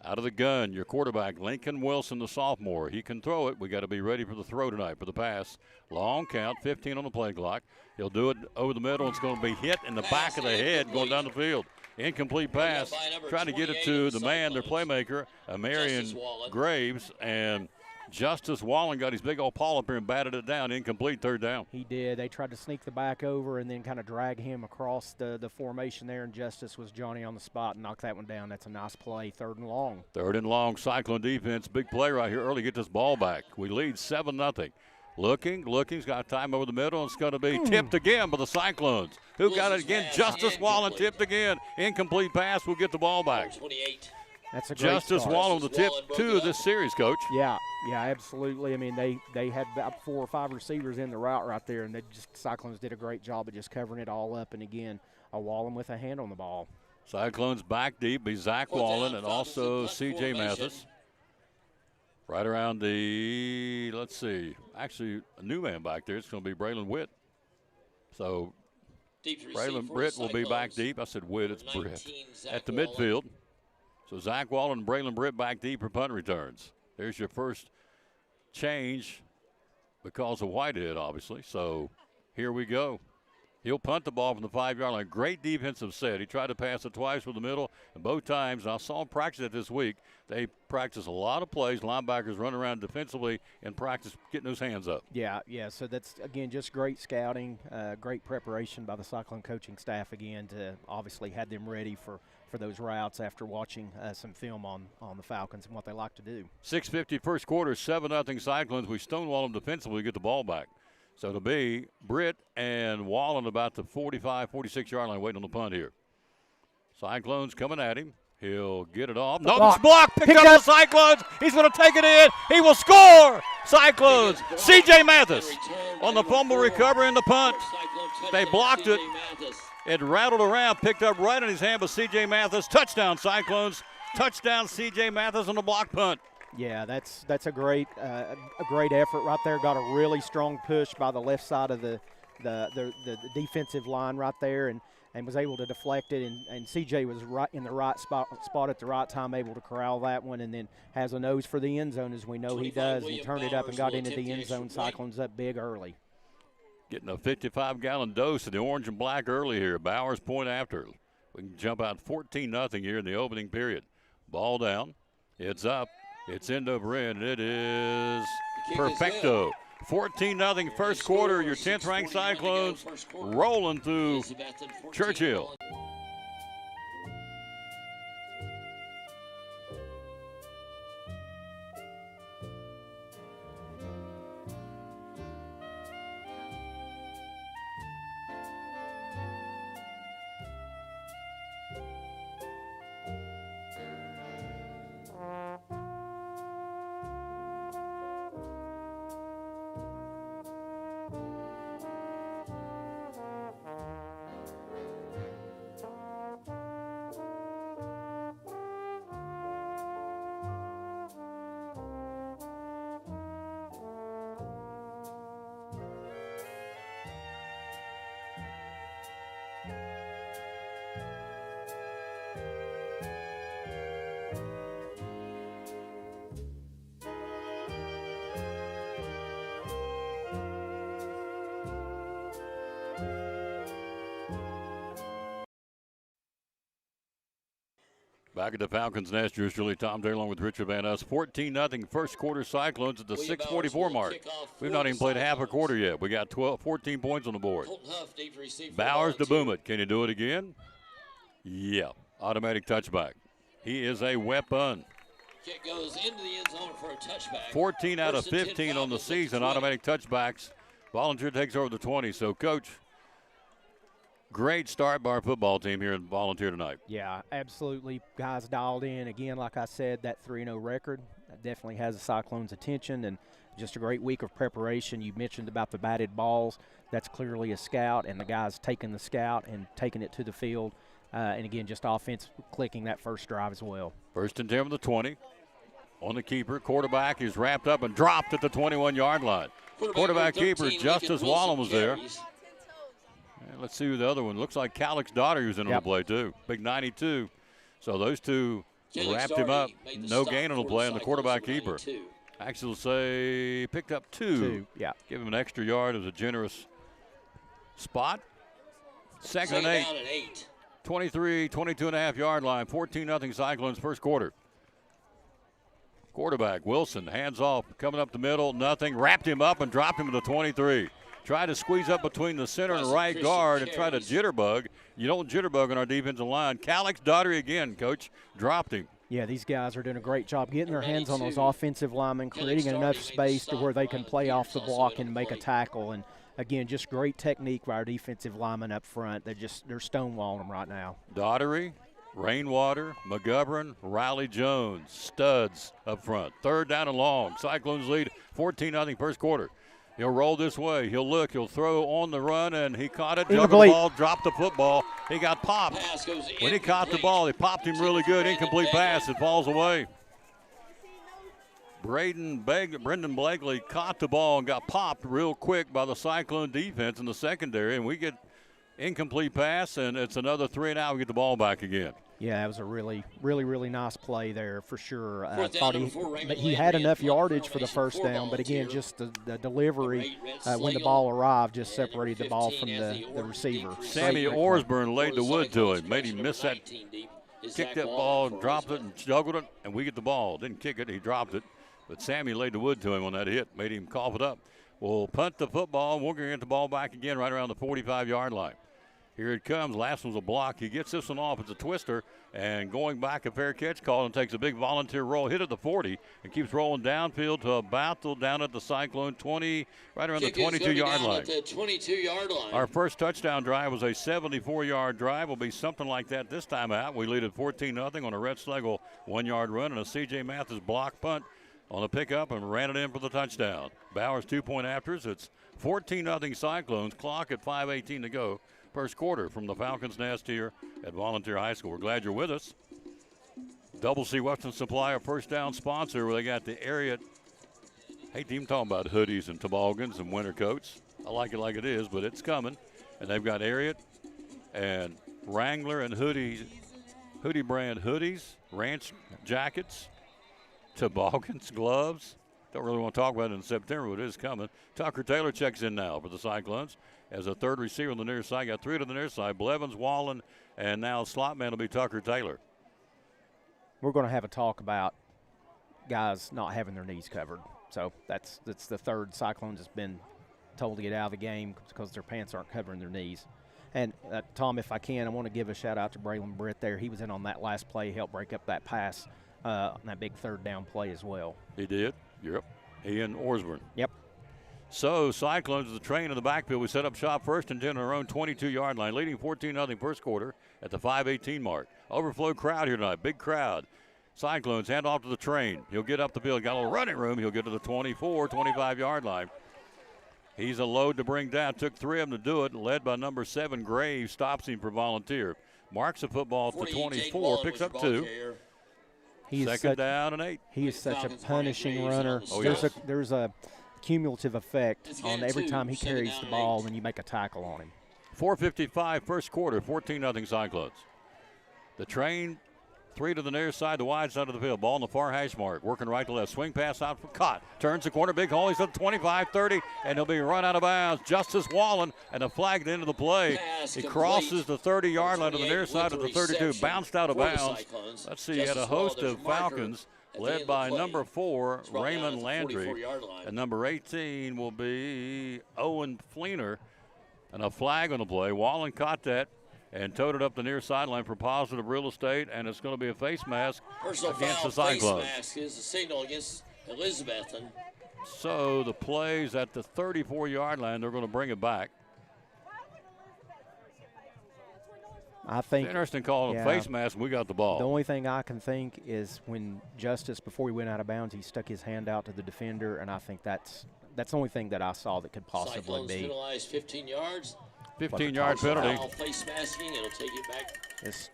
Out of the gun, your quarterback, Lincoln Wilson, the sophomore. He can throw it. We got to be ready for the throw tonight for the pass. Long count, 15 on the play clock. He'll do it over the middle. It's going to be hit in the back of the head going down the field. Incomplete pass. Trying to get it to the man, their playmaker, Marion Graves, and Justice Wallen got his big old paw up here and batted it down. Incomplete, third down. He did. They tried to sneak the back over and then kind of drag him across the formation there, and Justice was Johnny on the spot and knocked that one down. That's a nice play, 3rd and long. 3rd and long, Cyclone defense. Big play right here early. Get this ball back. We lead 7-0. Looking's got time over the middle. It's going to be tipped again by the Cyclones. Who got it again? Justice Wallen tipped again. Incomplete pass. We'll get the ball back. 28. That's a great Justice start. Wallen with the tip 2 of this series, Coach. Yeah, absolutely. I mean, they had about 4 or 5 receivers in the route right there, and Cyclones did a great job of just covering it all up. And again, a Wallen with a hand on the ball. Cyclones back deep be Zach Wallen and also C.J. Mathis. Right around the, let's see, actually a new man back there. It's going to be Braylon Witt. So Braylon Britt will be back deep. I said Witt, it's Britt. At the midfield. So Zach Wallen and Braylon Britt back deep for punt returns. There's your first change because of Whitehead, obviously. So here we go. He'll punt the ball from the 5-yard line. Great defensive set. He tried to pass it twice with the middle, and both times, and I saw him practice it this week, they practice a lot of plays. Linebackers run around defensively and practice getting those hands up. Yeah. So that's, again, just great scouting, great preparation by the Cyclone coaching staff, again, to obviously had them ready for those routes after watching some film on the Falcons and what they like to do. 6:50 first quarter, 7-0 Cyclones. We stonewall them defensively, get the ball back. So it'll be Britt and Wallen about the 45, 46-yard line waiting on the punt here. Cyclones coming at him. He'll get it off. No, it's blocked. Picked up up. the Cyclones. He's going to take it in. He will score. Cyclones. C.J. Mathis on the fumble recovery and the punt. They blocked it. It rattled around, picked up right in his hand by C.J. Mathis. Touchdown, Cyclones. Touchdown, C.J. Mathis on the block punt. Yeah, that's a great effort right there. Got a really strong push by the left side of the defensive line right there, and was able to deflect it. And CJ was right in the right spot at the right time, able to corral that one, and then has a nose for the end zone, as we know he does. And he turned it up and got into the end zone. Cyclones up big early. Getting a 55-gallon dose of the orange and black early here. Bowers point after. We can jump out 14-0 here in the opening period. Ball down. It's up. It's end over end. It is perfecto. 14-0 first quarter. Your 10th-ranked Cyclones rolling through Churchill. Back at the Falcons Nest, yours truly, Tom Taylor, along with Richard Van Us. 14-0 first quarter Cyclones at the 6:44 mark. We've not even played half a quarter yet. We got 14 points on the board. Bowers to boom it. Can he do it again? Yeah. Automatic touchback. He is a weapon. Kick goes into the end zone for a touchback. 14 out of 15 on the season, automatic touchbacks. Volunteer takes over the 20. So, Coach, great start by our football team here in Volunteer tonight. Yeah, absolutely. Guys dialed in. Again, like I said, that 3-0 record definitely has the Cyclones' attention, and just a great week of preparation. You mentioned about the batted balls. That's clearly a scout, and the guys taking the scout and taking it to the field. And, again, just offense clicking that first drive as well. First and 10 from the 20. On the keeper, quarterback is wrapped up and dropped at the 21-yard line. Quarterback keeper, Justice Wallen was there. And let's see who the other one. Looks like Calix Daugherty was in on the play, too. Big 92. So those two wrapped him up. No gain on the play on the quarterback keeper. Actually, will say picked up two. Yeah. Give him an extra yard as a generous spot. Second and 8. 23, 22.5-yard line. 14-0 Cyclones first quarter. Quarterback, Wilson, hands off, coming up the middle, nothing. Wrapped him up and dropped him to the 23. Tried to squeeze up between the center and right guard and try to jitterbug. You don't jitterbug on our defensive line. Calix Daugherty again, Coach, dropped him. Yeah, these guys are doing a great job getting their hands on those offensive linemen, creating enough space to where they can play off the block and make a tackle. And, again, just great technique by our defensive linemen up front. They're stonewalling them right now. Daugherty, Rainwater, McGovern, Riley Jones, studs up front. Third down and long. Cyclones lead 14-0 first quarter. He'll roll this way. He'll look. He'll throw on the run, and he caught it. Juggled the ball, dropped the football. He got popped. When he caught the ball, he popped him really good. Incomplete pass. It falls away. Brendan Blakely caught the ball and got popped real quick by the Cyclone defense in the secondary, and we get incomplete pass, and it's another 3 and out. We get the ball back again. Yeah, that was a really, really, really nice play there for sure. I thought he had enough yardage for the first down, but again, just the delivery when the ball arrived just separated the ball from the receiver. Sammy Orsburn laid the wood to him, made him miss that, kicked that ball, dropped it, and juggled it, and we get the ball. Didn't kick it, he dropped it, but Sammy laid the wood to him on that hit, made him cough it up. We'll punt the football, and we're going to get the ball back again right around the 45-yard line. Here it comes. Last one's a block. He gets this one off. It's a twister. And going back, a fair catch call, and takes a big volunteer roll. Hit at the 40 and keeps rolling downfield to about down at the Cyclone 20, right around the 22-yard line. At the 22-yard line. Our first touchdown drive was a 74-yard drive. Will be something like that this time out. We lead at 14-0 on a Red Schlegel 1-yard run and a C.J. Mathis block punt on a pickup and ran it in for the touchdown. Bowers 2-point afters. It's 14-0 Cyclones. Clock at 5:18 to go. First quarter from the Falcons Nest here at Volunteer High School. We're glad you're with us. Double C Western Supply, a first down sponsor, where they got the area. Hate to even talk about hoodies and toboggans and winter coats. I like it like it is, but it's coming. And they've got Ariat and Wrangler and hoodie brand hoodies, ranch jackets, toboggans, gloves. Don't really want to talk about it in September, but it is coming. Tucker Taylor checks in now for the Cyclones as a third receiver on the near side. Got three to the near side. Blevins, Wallen, and now slot man will be Tucker Taylor. We're going to have a talk about guys not having their knees covered. So that's the third Cyclones has been told to get out of the game because their pants aren't covering their knees. And, Tom, if I can, I want to give a shout-out to Braylon Britt there. He was in on that last play, helped break up that pass on that big third down play as well. He did. Yep. He and Osborne. Yep. So, Cyclones with the train in the backfield. We set up shop first and 10 on our own 22-yard line, leading 14-0 first quarter at the 5:18 mark. Overflow crowd here tonight, big crowd. Cyclones hand off to the train. He'll get up the field, got a little running room. He'll get to the 24, 25-yard line. He's a load to bring down. Took three of them to do it, led by number 7, Graves. Stops him for Volunteer. Marks the football at the 24, picks up 2. Second down and 8. He is such a punishing runner. Oh, there's a cumulative effect on every time he carries the ball when you make a tackle on him. 4:55 first quarter, 14-0 Cyclones. The train, 3 to the near side, the wide side of the field. Ball on the far hash mark, working right to left. Swing pass out for caught. Turns the corner, big hole. He's at the 25, 30, and he'll be run out of bounds. Justice Wallen, and a flag at the end of the play. He crosses the 30-yard line to the near side of the 32, bounced out of bounds. Let's see, he had a host of Falcons led by number 4, Raymond Landry, and number 18 will be Owen Fleener, and a flag on the play. Wallen caught that and towed it up the near sideline for positive real estate, and it's going to be a face mask against the Cyclones. Face mask is a signal against Elizabethton. So the plays at the 34-yard line, they're going to bring it back. I think interesting call on a face mask, and we got the ball. The only thing I can think is when Justice, before he went out of bounds, he stuck his hand out to the defender, and I think that's the only thing that I saw that could possibly Cyclones be. penalized 15 yards. 15-yard penalty. Face masking, it'll take it back. Let's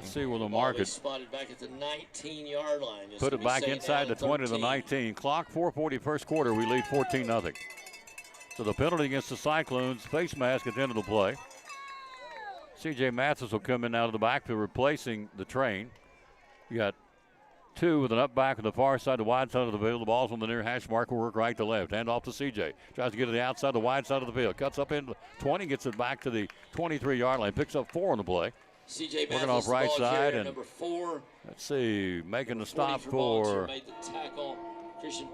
see where the market. Spotted back at the 19-yard line. Put it back inside the 20 to the 19. Clock 4:40 first quarter. We lead 14-0. So the penalty against the Cyclones, face mask at the end of the play. C.J. Mathis will come in out of the backfield replacing the train. You got 2 with an up back on the far side, the wide side of the field. The ball's on the near hash mark. Will work right to left. Hand off to C.J. Tries to get to the outside, the wide side of the field. Cuts up into 20, gets it back to the 23-yard line. Picks up 4 on the play. C.J. Working off right side. And number 4. Let's see, making the stop for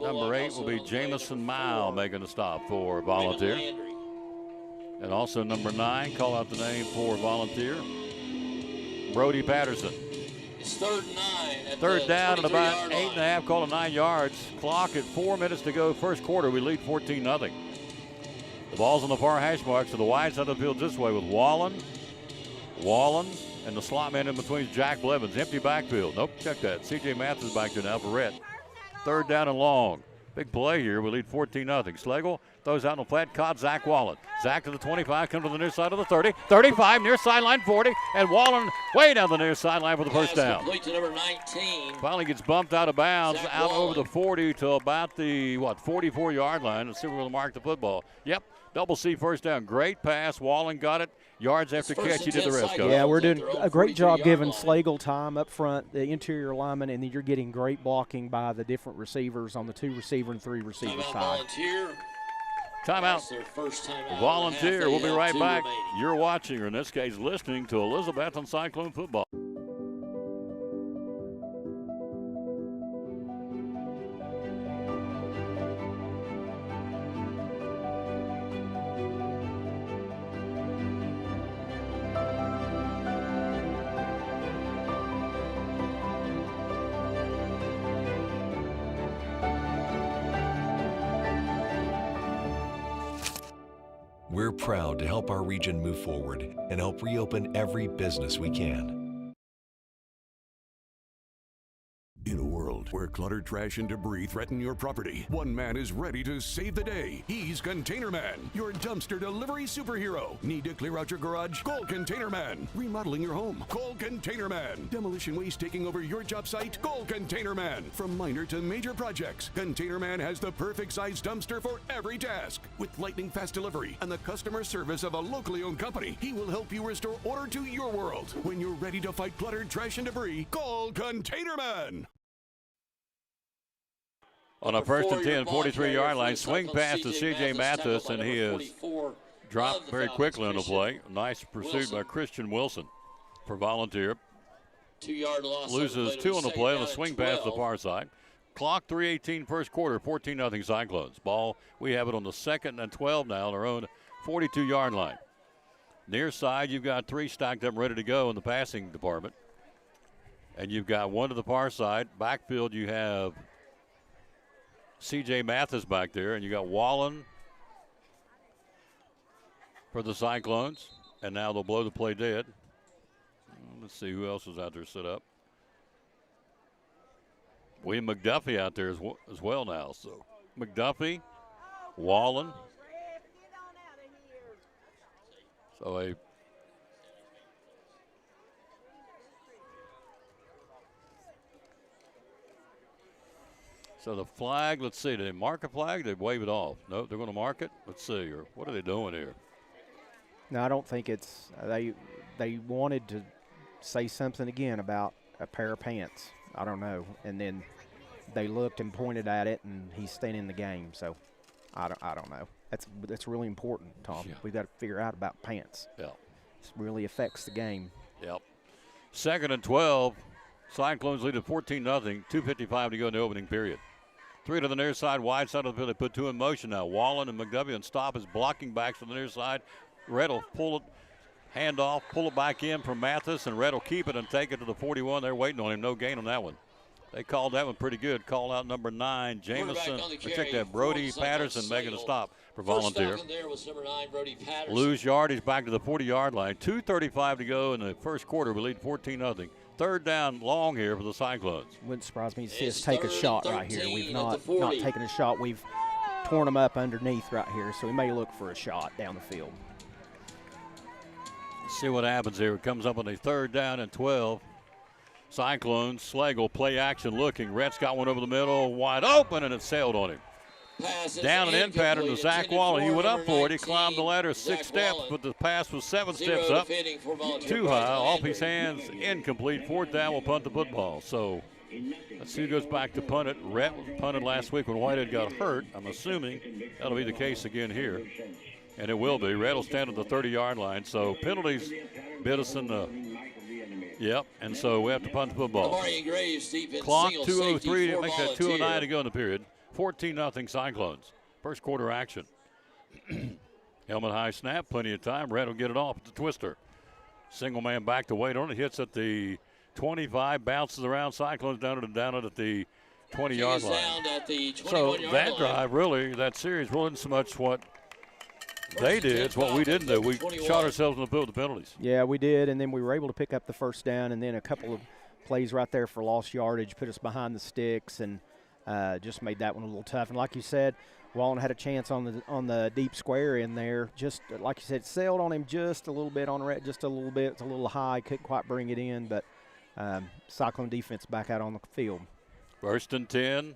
number 8 will be Jamison Mile making the stop for Volunteer. And also number 9, call out the name for Volunteer, Brody Patterson. It's 3rd and 9. Third down at about 8.5, call it 9 yards. Clock at 4 minutes to go first quarter. We lead 14-0. The ball's on the far hash mark, so the wide side of the field this way with Wallen, and the slot man in between is Jack Blevins. Empty backfield. Nope, check that. C.J. Mathis back there now for Rhett. 3rd down and long. Big play here. We lead 14-0. Schlegel throws out in the flat, caught Zach Wallen. Zach to the 25, come to the near side of the 30. 35, near sideline 40, and Wallen way down the near sideline for the first down. Complete to number 19. Finally gets bumped out of bounds, Zach out Wallen. over the 40 to about the, 44-yard line. Let's see if we're going to mark the football. Yep, double C first down. Great pass. Wallen got it. Yards after catch, he did the rest, Coach. Yeah, we're doing a great job giving Schlegel time up front, the interior lineman, and then you're getting great blocking by the different receivers on the 2 receiver and 3 receiver side. Timeout. Volunteer. We'll be right back. You're watching, or in this case, listening to Elizabethton Cyclone football. proud to help our region move forward and help reopen every business we can. In a world where clutter, trash, and debris threaten your property, one man is ready to save the day. He's Container Man, your dumpster delivery superhero. Need to clear out your garage? Call Container Man. Remodeling your home? Call Container Man. Demolition waste taking over your job site? Call Container Man. From minor to major projects, Container Man has the perfect size dumpster for every task. With lightning fast delivery and the customer service of a locally owned company, he will help you restore order to your world. When you're ready to fight clutter, trash, and debris, call Container Man. On a first and 10, 43-yard line, swing pass to C.J. Mathis, and he is dropped very quickly on the play. Nice pursuit by Christian Wilson for Volunteer. 2-yard loss. Loses 2 on the play on the swing pass to the far side. Clock 3:18 first quarter, 14-0 Cyclones. Ball, we have it on the 2nd and 12 now on their own 42-yard line. Near side, you've got 3 stacked up ready to go in the passing department. And you've got 1 to the far side. Backfield, you have C.J. Mathis back there, and you got Wallen for the Cyclones, and now they'll blow the play dead. Let's see who else is out there set up. William McDuffie out there as well now. So McDuffie, Wallen. So So the flag, let's see, did they mark a flag? Did they wave it off? No, they're going to mark it? Let's see. Or what are they doing here? No, I don't think it's they wanted to say something again about a pair of pants. I don't know. And then they looked and pointed at it, and he's staying in the game. So I don't know. That's really important, Tom. Yeah. We've got to figure out about pants. Yeah. This really affects the game. Yep. 2nd and 12. Cyclones lead at 14-0. 2:55 to go in the opening period. 3 to the near side, wide side of the field. They put 2 in motion now. Wallen and McDuffie and Stop is blocking backs to the near side. Red will pull it, hand off, pull it back in from Mathis, and Red will keep it and take it to the 41. They're waiting on him. No gain on that one. They called that one pretty good. Call out number 9, Jamison. Check that, Brody Patterson making a stop for Volunteer. Lose yardage back to the 40-yard line. 2:35 to go in the first quarter. We lead 14-0. 3rd down long here for the Cyclones. Wouldn't surprise me to see us take a shot right here. We've not taken a shot. We've torn them up underneath right here, so we may look for a shot down the field. Let's see what happens here. It comes up on a 3rd down and 12. Cyclones, Slagle, play action looking. Rhett's got one over the middle, wide open, and it sailed on him. Down and in pattern to Zach Wallen. He went up for it. He climbed the ladder 6 steps, but the pass was 7 steps up. Too high, off his hands, incomplete. 4th down, will punt the football. So let's see who goes back to punt it. Rhett was punted last week when Whitehead got hurt. I'm assuming that'll be the case again here. And it will be. Rhett will stand at the 30-yard line. So penalties bit us in the Yep, and so we have to punt the football. Clock 2:03 to make that 2:09 to go in the period. 14-0 Cyclones. First quarter action. Helmet high snap, plenty of time. Red will get it off at the twister. Single man back to wait on it. Hits at the 25, bounces around. Cyclones down it at the 20-yard line. So that drive, really, that series wasn't so much what they did. It's what we didn't do. We shot ourselves in the foot with the penalties. Yeah, we did, and then we were able to pick up the 1st down, and then a couple of plays right there for lost yardage put us behind the sticks and just made that one a little tough. And like you said, Wallen had a chance on the deep square in there. Just like you said, sailed on him just a little bit on Red, just a little bit. It's a little high, couldn't quite bring it in, but Cyclone defense back out on the field. 1st and 10.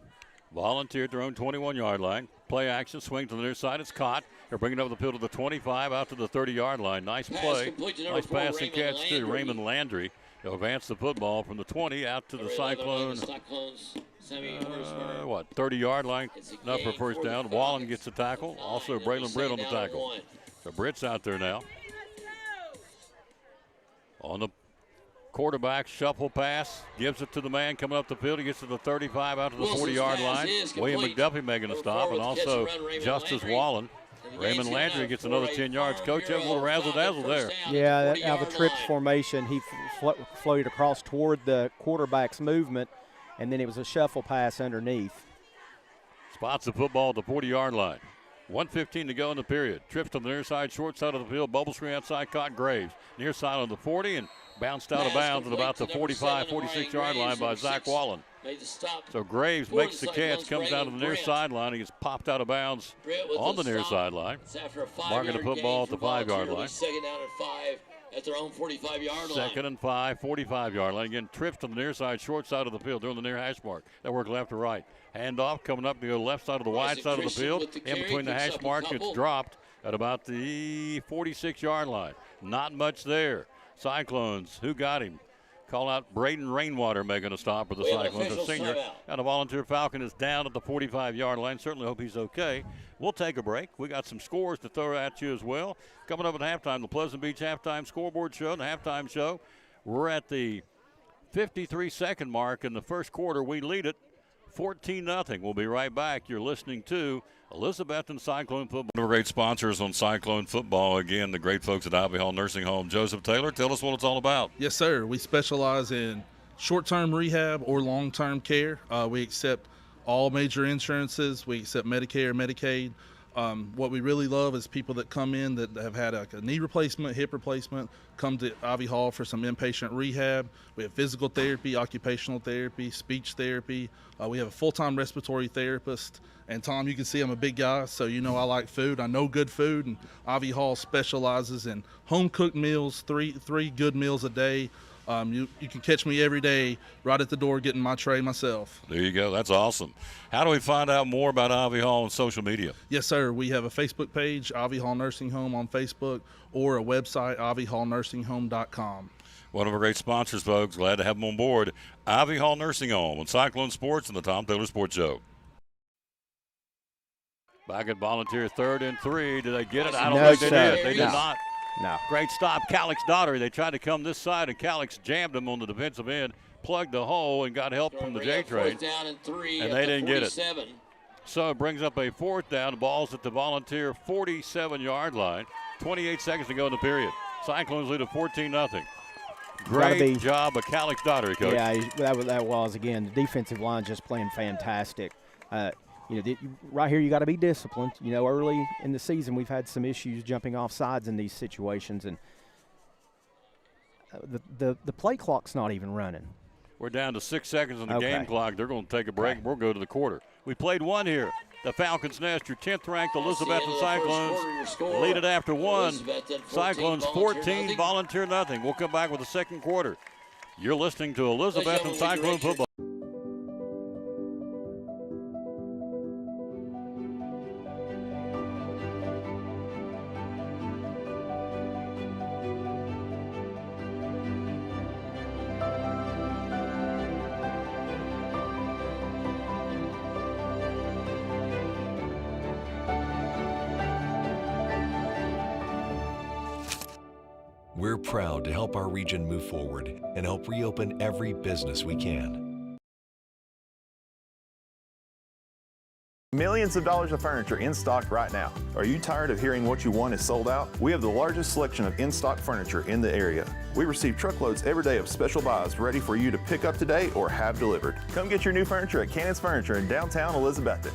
Volunteer at their own 21-yard line. Play action, swing to the near side. It's caught. They're bringing it over the field to the 25, out to the 30-yard line. Nice play. Nice pass and catch to Raymond Landry. They'll advance the football from the 20 out to the Cyclone. 30-yard line. Enough for 1st down. Wallen gets the tackle. Also Braylon Britt on the tackle. So Britt's out there now. On the quarterback, shuffle pass, gives it to the man coming up the field. He gets to the 35, out to the 40-yard line. William McDuffie making a stop, and also Justice Wallen. Raymond Landry gets another 10 yards. Coach, a little razzle-dazzle there. Yeah, out of the trips formation, he floated across toward the quarterback's movement, and then it was a shuffle pass underneath. Spots the football at the 40-yard line. 1:15 to go in the period. Trips to the near side, short side of the field. Bubble screen outside, caught Graves. Near side on the 40 and bounced out of bounds at about the 45, 46-yard line by Zach Wallen. So Graves makes the catch, comes down to the near sideline. He gets popped out of bounds on the near sideline. Marking the football at the 5-yard line. Second down and 5 at their own 45-yard line. Second and 5, 45-yard line. Again, trips to the near side, short side of the field, during the near hash mark. They work left to right. Handoff coming up to the left side of the wide side of the field. In between the hash marks, it's dropped at about the 46-yard line. Not much there. Cyclones, who got him? Call out Braden Rainwater making a stop for the Cyclones, a senior. And a volunteer Falcon is down at the 45-yard line. Certainly hope he's okay. We'll take a break. We got some scores to throw at you as well. Coming up at halftime, the Pleasant Beach halftime scoreboard show, the halftime show. We're at the 53-second mark in the first quarter. We lead it 14-0. We'll be right back. You're listening to Elizabethton Cyclone Football. One of our great sponsors on Cyclone Football. Again, the great folks at Ivy Hall Nursing Home. Joseph Taylor, tell us what it's all about. Yes, sir. We specialize in short-term rehab or long-term care. We accept all major insurances. We accept Medicare, Medicaid. What we really love is people that come in that have had a knee replacement, hip replacement, come to Ivy Hall for some inpatient rehab. We have physical therapy, occupational therapy, speech therapy. We have a full-time respiratory therapist. And Tom, you can see I'm a big guy, so you know I like food. I know good food, and Ivy Hall specializes in home-cooked meals, three good meals a day. You can catch me every day right at the door getting my tray myself. There you go. That's awesome. How do we find out more about Ivy Hall on social media? Yes, sir. We have a Facebook page, Ivy Hall Nursing Home on Facebook, or a website, ivyhallnursing.com. One of our great sponsors, folks. Glad to have them on board. Ivy Hall Nursing Home on Cyclone Sports and the Tom Taylor Sports Show. Back at Volunteer, 3rd and 3. Did they get it? I don't think they did. They did not. No. Great stop. Calix Daugherty. They tried to come this side, and Calix jammed him on the defensive end, plugged the hole, and got help from the J-Train. And they didn't get it. So it brings up a 4th down. The ball's at the Volunteer 47-yard line. 28 seconds to go in the period. Cyclones lead at 14-0. Great job of Calix Daugherty, Coach. Yeah, that was, again, the defensive line just playing fantastic. Right here you got to be disciplined. Early in the season we've had some issues jumping off sides in these situations, and the play clock's not even running. We're down to 6 seconds on the game clock. They're going to take a break. We'll go to the quarter. We played one here. The Falcons Nest, your 10th-ranked Elizabethton Cyclones lead it after one. Cyclones 14, Volunteer nothing. We'll come back with the second quarter. You're listening to Elizabethton Cyclone Football. We're proud to help our region move forward and help reopen every business we can. Millions of dollars of furniture in stock right now. Are you tired of hearing what you want is sold out? We have the largest selection of in-stock furniture in the area. We receive truckloads every day of special buys ready for you to pick up today or have delivered. Come get your new furniture at Cannon's Furniture in downtown Elizabethton.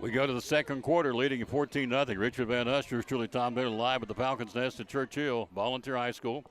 We go to the second quarter, leading at 14-0. Richard Van Huster, truly Tom Taylor, live at the Falcons Nest at Churchill, Volunteer High School.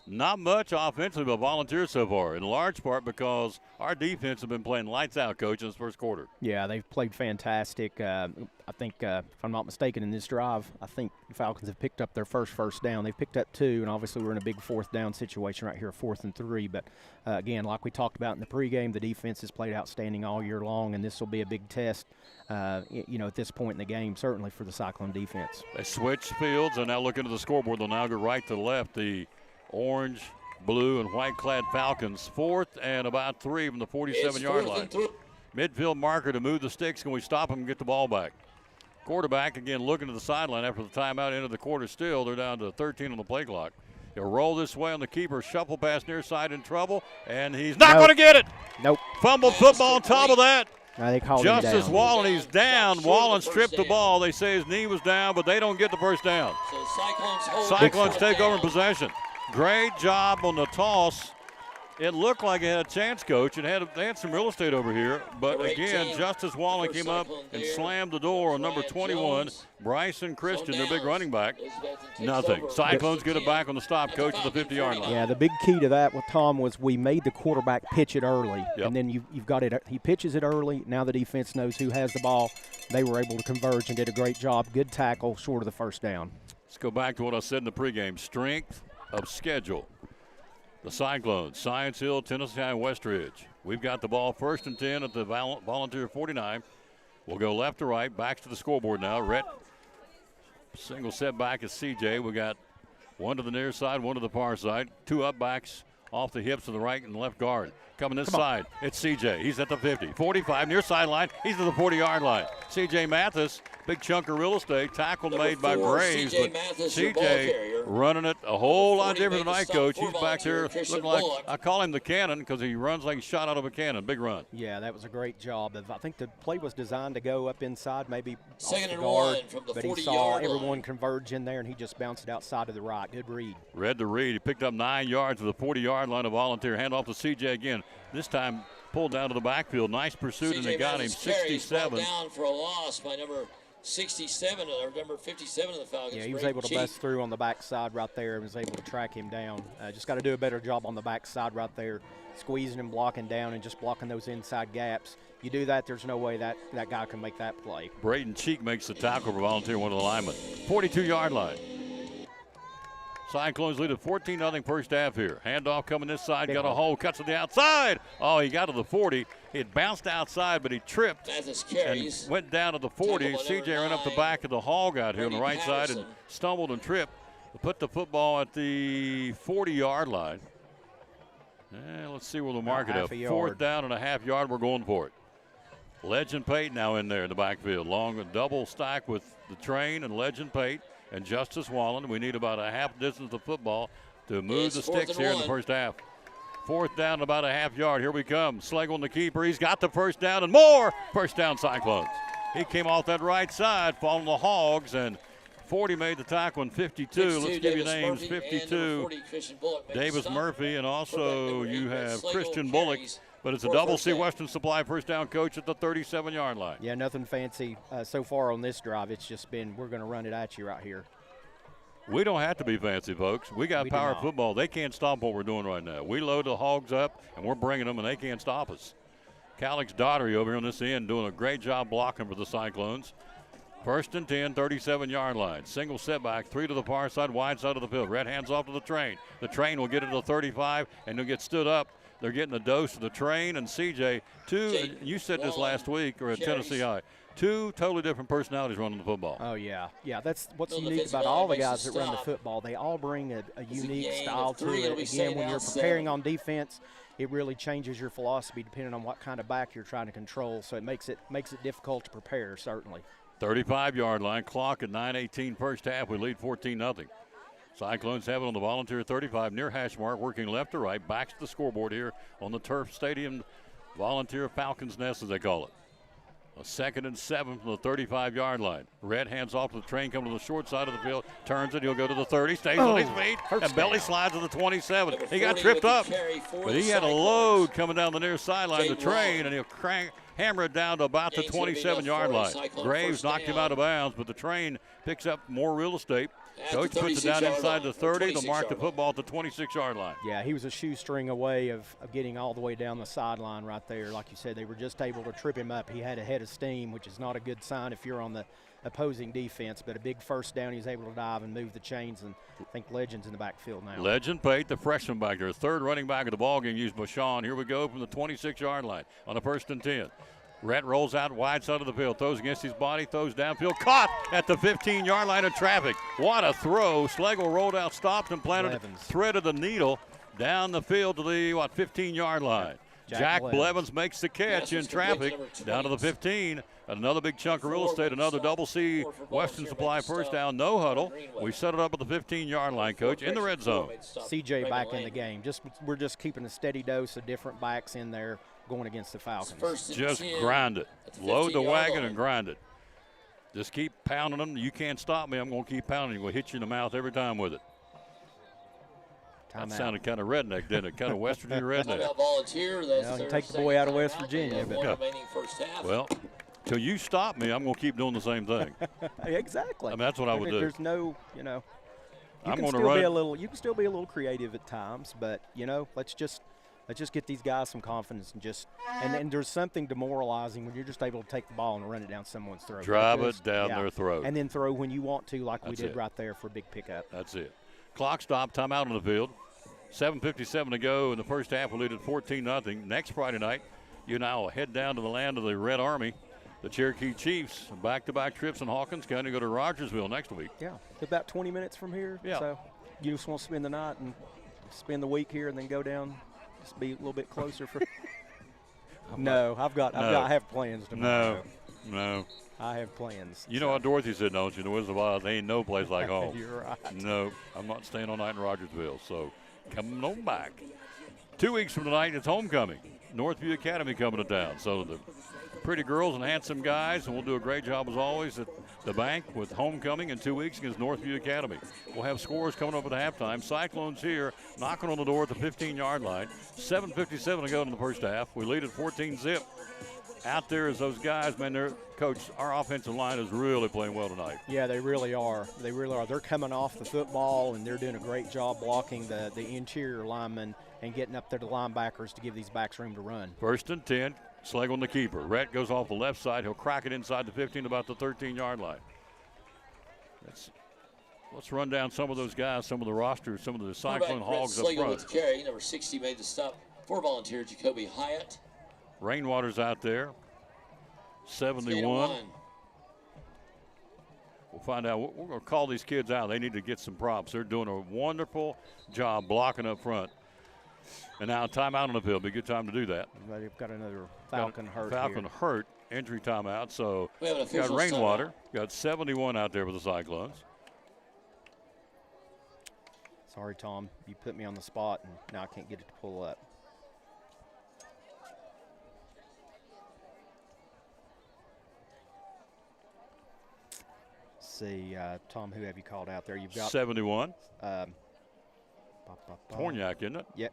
Not much offensively by Volunteer so far, in large part because our defense have been playing lights out, Coach, in this first quarter. Yeah, they've played fantastic. I think, if I'm not mistaken, in this drive, I think the Falcons have picked up their first down. They've picked up 2, and obviously we're in a big 4th down situation right here, 4th and 3. But, again, like we talked about in the pregame, the defense has played outstanding all year long, and this will be a big test, at this point in the game, certainly for the Cyclone defense. They switch fields, and now looking at the scoreboard, they'll now go right to left. The orange, blue, and white-clad Falcons, 4th and about 3 from the 47-yard line. Midfield marker to move the sticks. Can we stop them and get the ball back? Quarterback, again, looking to the sideline after the timeout, into the quarter still. They're down to 13 on the play clock. He'll roll this way on the keeper, shuffle pass near side in trouble, and he's not going to get it. Nope. Fumbled football on top of that. They called Justice him down. Wallen, he's down. Wallen stripped the ball. They say his knee was down, but they don't get the first down. So Cyclones Cyclones take over in possession. Great job on the toss It looked like it had a chance, Coach. They had some real estate over here, but again, Justice Wallen came up and slammed the door on number 21, Bryson Christian, their big running back. Nothing. Cyclones get it back on the stop, Coach, at the 50-yard line. Yeah, the big key to that with Tom was we made the quarterback pitch it early, and then you've got it. He pitches it early. Now the defense knows who has the ball. They were able to converge and did a great job. Good tackle, short of the first down. Let's go back to what I said in the pregame. Strength of schedule. The Cyclones, Science Hill, Tennessee High, Westridge. We've got the ball 1st and 10 at the Volunteer 49. We'll go left to right, backs to the scoreboard now. Rhett, single setback is CJ. We got one to the near side, one to the far side. 2 up backs off the hips of the right and left guard. Coming this side, it's CJ. He's at the 50, 45, near sideline. He's at the 40-yard line. CJ Mathis, big chunk of real estate. Tackle made by Graves, but CJ running it a whole lot different tonight, Coach. He's back there looking like, I call him the cannon because he runs like he shot out of a cannon. Big run. Yeah, that was a great job. I think the play was designed to go up inside, maybe Second off the and guard, 1 from the but he 40-yard saw line. everyone converge in there, and he just bounced it outside to the right. Good read. Read the read. He picked up 9 yards to the 40-yard line of Volunteer. Hand off to CJ again. This time pulled down to the backfield. Nice pursuit, and they got him 67. Down for a loss by number 67 or number 57 of the Falcons. Yeah, he was able to bust through on the backside right there and was able to track him down. Just got to do a better job on the backside right there, squeezing and blocking down and just blocking those inside gaps. You do that, there's no way that guy can make that play. Braden Cheek makes the tackle for Volunteer, one of the linemen. 42-yard line. Cyclones lead at 14-0 first half here. Handoff coming this side, got a hole, cuts to the outside. Oh, he got to the 40. He had bounced outside, but he tripped and went down to the 40. CJ ran up the back of the hog out here on the right side and stumbled and tripped. Put the football at the 40-yard line. And let's see where we'll mark it up. 4th down and a half yard. We're going for it. Legend Pate now in there in the backfield. Long and double stack with the Train and Legend Pate and Justice Wallen. We need about a half distance of football to move the sticks here in the first half. 4th down and about a half yard. Here we come. Slagle the keeper. He's got the first down and more. First down Cyclones. He came off that right side, following the Hogs, and 40 made the tackle in 52. Let's give you names. 52, Davis Murphy, and also you have Christian Bullock. But it's a double C Western Supply first down, Coach, at the 37-yard line. Yeah, nothing fancy so far on this drive. It's just been, we're going to run it at you right here. We don't have to be fancy, folks. We got power football. They can't stop what we're doing right now. We load the Hogs up, and we're bringing them, and they can't stop us. Calix Daughtery over here on this end doing a great job blocking for the Cyclones. 1st and 10, 37-yard line. Single setback, 3 to the far side, wide side of the field. Red hands off to the Train. The Train will get it to the 35, and they'll get stood up. They're getting a dose of the Train and CJ. You said this last week or at Tennessee High. 2 totally different personalities running the football. Oh, yeah. Yeah, that's what's unique about all the guys that run the football. They all bring a unique style to it. Again, when you're preparing on defense, it really changes your philosophy depending on what kind of back you're trying to control. So it makes it difficult to prepare, certainly. 35-yard line, clock at 9:18 first half. We lead 14-0. Cyclones have it on the Volunteer 35 near hash mark, working left to right, back to the scoreboard here on the Turf Stadium Volunteer Falcons Nest, as they call it. A 2nd and 7 from the 35-yard line. Red hands off to the Train, coming to the short side of the field, turns it, he'll go to the 30, stays on his feet, and belly slides to the 27. He got tripped up, but he had a load coming down the near sideline, the Train, and he'll hammer it down to about the 27-yard line. Graves knocked him out of bounds, but the Train picks up more real estate. Coach puts it down inside the 30. They'll mark the football at the 26-yard line. Yeah, he was a shoestring away of getting all the way down the sideline right there. Like you said, they were just able to trip him up. He had a head of steam, which is not a good sign if you're on the opposing defense. But a big first down, he's able to dive and move the chains, and I think Legend's in the backfield now. Legend Pate, the freshman back there, 3rd running back of the ballgame, used Bashan. Here we go from the 26-yard line on the 1st and 10. Rhett rolls out wide side of the field, throws against his body, throws downfield, caught at the 15-yard line of traffic. What a throw. Slagle rolled out, stopped, and planted, threaded the needle down the field to the, 15-yard line. Jack Blevins makes the catch in traffic down to the 15. Another big chunk of real estate, another double C Western Supply first down, no huddle. We set it up at the 15-yard line, Coach, in the red zone. CJ back in the game. We're just keeping a steady dose of different backs in there going against the Falcons. Just grind it. Load the wagon and grind it. Just keep pounding them. You can't stop me. I'm going to keep pounding you. We'll hit you in the mouth every time with it. That sounded kind of redneck, didn't it? Kind of West Virginia redneck. Timeout volunteer. That's Well, you their take the second boy out of timeout. West They Virginia, have but- one Yeah. remaining first half. Well, till you stop me, I'm going to keep doing the same thing. Exactly. I mean, that's what I would do. There's no, you know, I'm can gonna still run be it- a little. You can still be a little creative at times, but you know, let's just get these guys some confidence and there's something demoralizing when you're just able to take the ball and run it down someone's throat. Drive Just- it down their throat. and then throw when you want to, like we That's did it. right there for a big pickup. That's it. Clock stop, timeout on the field. 7:57 to go in the first half. We lead at 14-0. Next Friday night, you now head down to the land of the Red Army. The Cherokee Chiefs, back-to-back trips in Hawkins County, go to Rogersville next week. Yeah, about 20 minutes from here. Yeah. So you just want to spend the night and spend the week here, and then go down, just be a little bit closer for. No, I have plans tomorrow. No. I have plans. You know what Dorothy said, don't you? The Wizard of Oz, ain't no place like home. You're right. No, I'm not staying all night in Rogersville, so come on back. 2 weeks from tonight, it's homecoming. Northview Academy coming to town. So the pretty girls and handsome guys, and we'll do a great job as always at the bank with homecoming in 2 weeks against Northview Academy. We'll have scores coming up at halftime. Cyclones here knocking on the door at the 15-yard line. 7:57 to go in the first half. We lead at 14-zip. Out there is those guys, man. Coach, our offensive line is really playing well tonight. Yeah, they really are. They really are. They're coming off the football, and they're doing a great job blocking the interior linemen and getting up there to linebackers to give these backs room to run. 1st and 10. Slag on the keeper. Rhett goes off the left side. He'll crack it inside the 15, about the 13-yard line. Let's run down some of those guys, some of the rosters, some of the Cyclone Hogs up front. With carry, number 60 made the stop for volunteer Jacoby Hyatt. Rainwater's out there. 71. We'll find out. We're going to call these kids out. They need to get some props. They're doing a wonderful job blocking up front. And now timeout on the field. Be a good time to do that. They've got another Falcon hurt Falcon here. hurt. Injury timeout. So We have an got official Rainwater. Got 71 out there with the Cyclones. Sorry, Tom. You put me on the spot, and now I can't get it to pull up. See, Tom, who have you called out there? You've got 71. Horniak, isn't it? Yeah,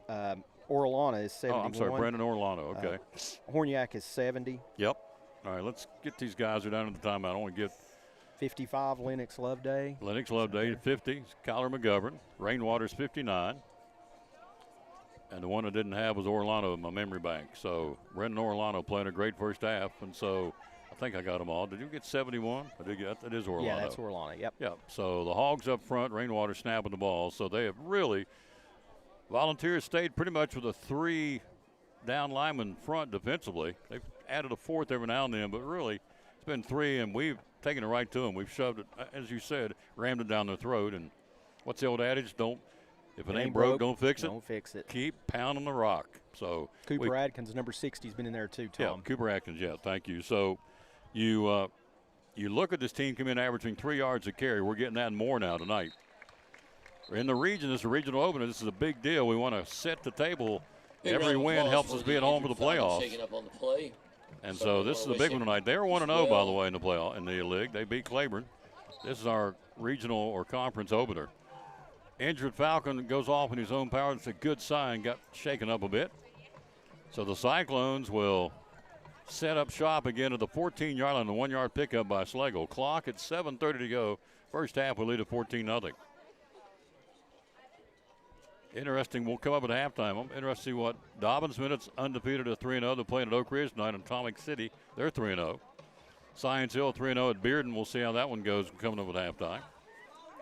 Orlana is 71. Oh, I'm sorry, Brandon Orlano. Okay. Horniak is 70. Yep. All right, let's get these guys who are down at the timeout. I want to get 55, Lennox Loveday. Lennox Loveday, 50. Kyler McGovern. Rainwater's 59. And the one I didn't have was Orlano in my memory bank. So Brendan Orlano playing a great first half, and so I think I got them all. Did you get 71? I did get that. Is Orlano. Yeah, that's Orlano. Yep. Yep. So the Hogs up front, Rainwater snapping the ball. So they have really, Volunteers stayed pretty much with a 3 down lineman front defensively. They've added a 4th every now and then, but really it's been 3, and we've taken it right to them. We've shoved it, as you said, rammed it down their throat. And what's the old adage? If it ain't broke, don't fix it. Don't fix it. Keep pounding the rock. So Cooper Adkins, number 60, has been in there too, Tom. Yeah, Cooper Atkins, yeah, thank you. So you look at this team come in averaging 3 yards a carry. We're getting that and more now tonight. In the region, this is a regional opener. This is a big deal. We want to set the table. Every win helps us be at home for the playoffs. Taking up on the play. And so this is a big one tonight. They are 1-0, by the way, in the playoff in the league. They beat Claiborne. This is our regional or conference opener. Injured Falcon goes off in his own power. It's a good sign. Got shaken up a bit. So the Cyclones will set up shop again at the 14-yard line. The 1-yard pickup by Schlegel. Clock at 7:30 to go. First half, we lead at 14-0. Interesting. We'll come up at halftime. I'm interested to see what Dobbins minutes undefeated at 3-0. They're playing at Oak Ridge tonight in Atomic City. They're 3-0. Science Hill 3-0 at Bearden. We'll see how that one goes coming up at halftime.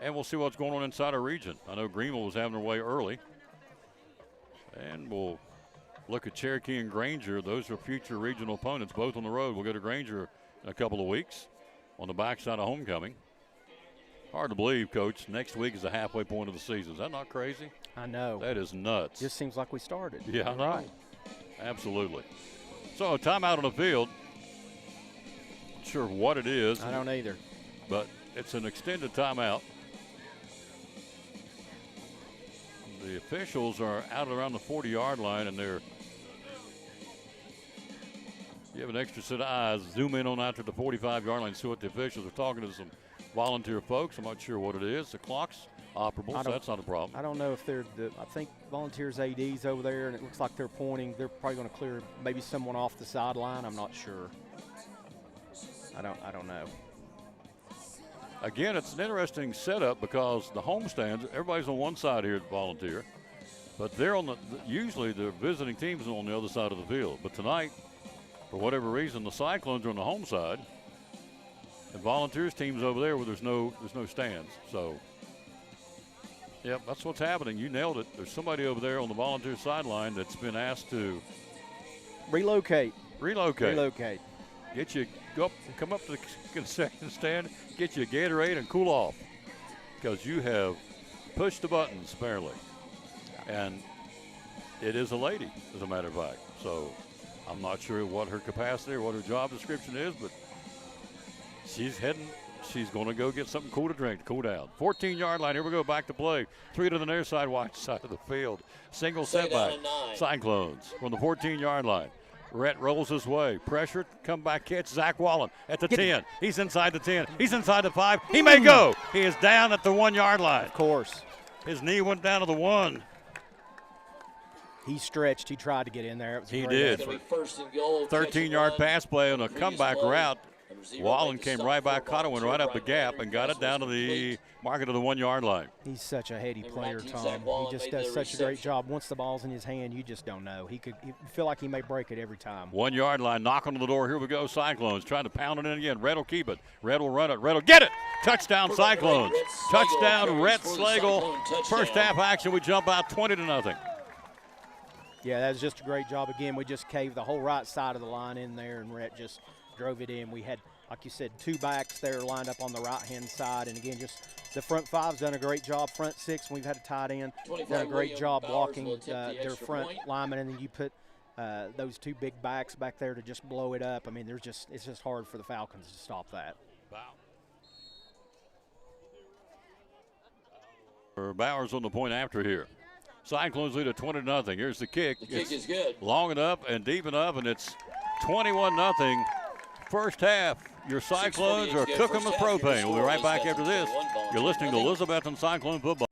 And we'll see what's going on inside our region. I know Greenville was having their way early. And we'll look at Cherokee and Granger. Those are future regional opponents, both on the road. We'll go to Granger in a couple of weeks on the backside of homecoming. Hard to believe, Coach. Next week is the halfway point of the season. Is that not crazy? I know. That is nuts. Just seems like we started. Yeah, I know. Absolutely. So a timeout on the field. Not sure what it is. I don't either. But it's an extended timeout. The officials are out around the 40-yard line, and you have an extra set of eyes. Zoom in on out to the 45-yard line, see what the officials are talking to some volunteer folks. I'm not sure what it is. The clock's operable, so that's not a problem. I don't know if they're I think volunteers ADs over there, and it looks like they're pointing. They're probably going to clear maybe someone off the sideline. I'm not sure. I don't know. Again, it's an interesting setup because the home stands, everybody's on one side here at Volunteer, but they're on usually the visiting teams are on the other side of the field. But tonight, for whatever reason, the Cyclones are on the home side, and Volunteers team's over there where there's no stands. So, yep, that's what's happening. You nailed it. There's somebody over there on the Volunteer sideline that's been asked to relocate. Get you come up to the concession stand, get you a Gatorade and cool off, because you have pushed the buttons apparently, and it is a lady, as a matter of fact. So I'm not sure what her capacity or what her job description is, but she's going to go get something cool to drink to cool down. 14-yard line. Here we go. Back to play. 3 to the near side, wide side of the field. Single setback. Cyclones from the 14-yard line. Rhett rolls his way. Pressure. Come back catch. Zach Wallen at the 10. He's inside the 10. He's inside the 5. He may go. He is down at the 1-yard line. Of course. His knee went down to the 1. He stretched. He tried to get in there. It was he did. 13-yard pass play on a comeback route. Wallen came right back, caught it, went right up the gap, and got it down to the marker to the 1-yard line. He's such a heady player, Tom. He just does such a great job. Once the ball's in his hand, you just don't know. You feel like he may break it every time. 1-yard line, knock on the door. Here we go, Cyclones trying to pound it in again. Red will keep it. Red will run it. Red will get it. Touchdown, Cyclones. Touchdown, Rhett Slagle. First half action, we jump out 20-0. Yeah, that was just a great job. Again, we just caved the whole right side of the line in there, and Rhett just drove it in. We had, like you said, 2 backs there lined up on the right-hand side. And, again, just the front 5's done a great job. Front 6, we've had a tight end, done a great job blocking their front linemen. And then you put those 2 big backs back there to just blow it up. I mean, it's just hard for the Falcons to stop that. Bowers on the point after here. Cyclones lead at 20-0. Here's the kick. The kick is good. Long enough and deep enough, and it's 21-0. First half, your Cyclones are cooking with propane. We'll be right back after this. You're listening to Elizabethton Cyclone Football.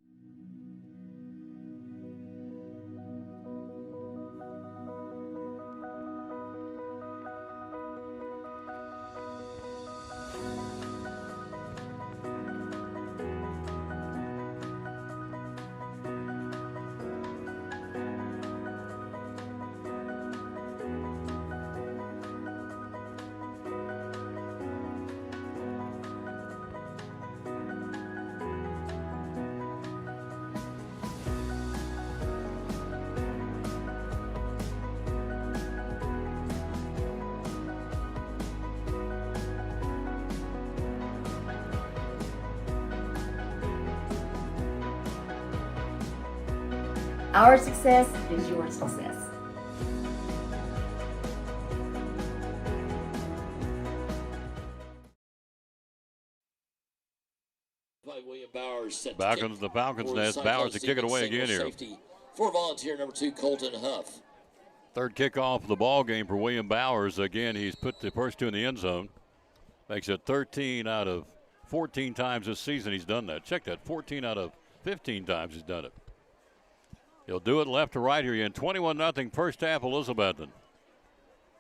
Our success is your success. Back into the Falcons' nest. Bowers to kick it away again here. For volunteer number 2, Colton Huff. Third kickoff of the ball game for William Bowers. Again, he's put the first 2 in the end zone. Makes it 13 out of 14 times this season he's done that. Check that, 14 out of 15 times he's done it. He'll do it left to right here again. 21-0 first half, Elizabethton.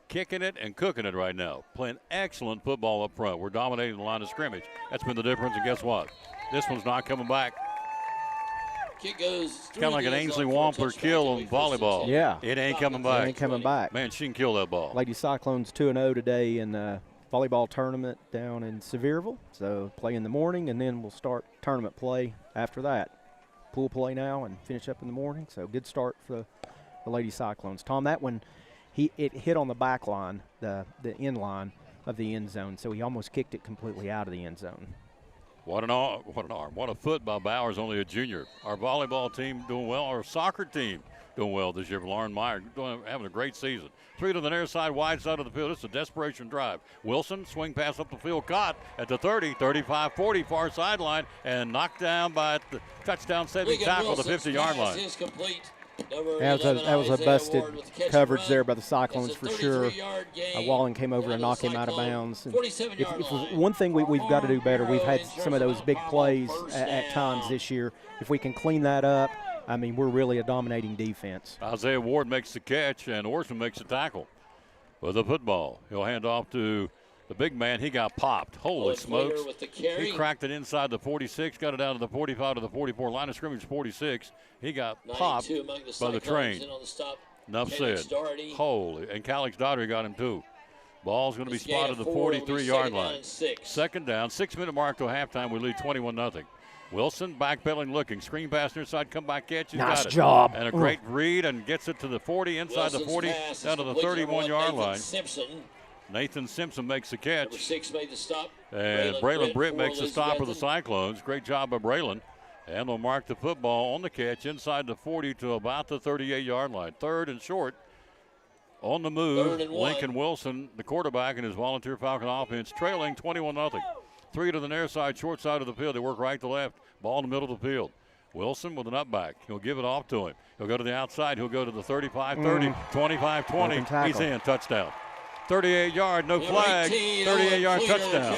Kicking it and cooking it right now. Playing excellent football up front. We're dominating the line of scrimmage. That's been the difference, and guess what? This one's not coming back. Kick goes kind of like an Ainsley Wampler kill on volleyball. Yeah. It ain't coming back. It ain't coming back. Man, she can kill that ball. Lady Cyclones 2-0 today in the volleyball tournament down in Sevierville. So play in the morning, and then we'll start tournament play after that. Pool play now and finish up in the morning. So good start for the Lady Cyclones. Tom, that one, it hit on the back line, the end line of the end zone. So he almost kicked it completely out of the end zone. What an arm. What a foot by Bowers, only a junior. Our volleyball team doing well. Our soccer team doing well this year. Lauren Meyer having a great season. 3 to the near side, wide side of the field. It's a desperation drive. Wilson, swing pass up the field, caught at the 30, 35, 40, far sideline, and knocked down by the touchdown saving tackle at the 50-yard line. Is complete That was a busted coverage there by the Cyclones for sure. Wallen came over and knocked him out of bounds. And if one thing we've got to do better, we've had some of those big plays at times this year. If we can clean that up, I mean, we're really a dominating defense. Isaiah Ward makes the catch, and Orson makes the tackle with the football. He'll hand off to the big man. He got popped. Holy smokes. He cracked it inside the 46, got it out of the 45 to the 44. Line of scrimmage 46. He got popped by the train. Enough said. Holy. And Calix Daugherty got him too. Ball's going to be spotted at the 43-yard line. Second down, 6-minute mark till halftime. We lead 21-0. Wilson backpedaling, looking. Screen pass near side, comeback catch. He's nice got it. job. And a great read and gets it to the 40, inside the 40, down to the 31-yard line. Nathan Simpson makes the catch. Number 6 made the stop. And Braylon Britt makes the stop for the Cyclones. Great job by Braylon. And they'll mark the football on the catch inside the 40 to about the 38-yard line. Third and short. On the move, Lincoln Wilson, the quarterback, and his Volunteer Falcon offense trailing 21-0. 3 to the near side, short side of the field. They work right to left. Ball in the middle of the field. Wilson with an up back. He'll give it off to him. He'll go to the outside. He'll go to the 35-30, 25-20. He's in. Touchdown. 38-yard, no flag. 38-yard touchdown.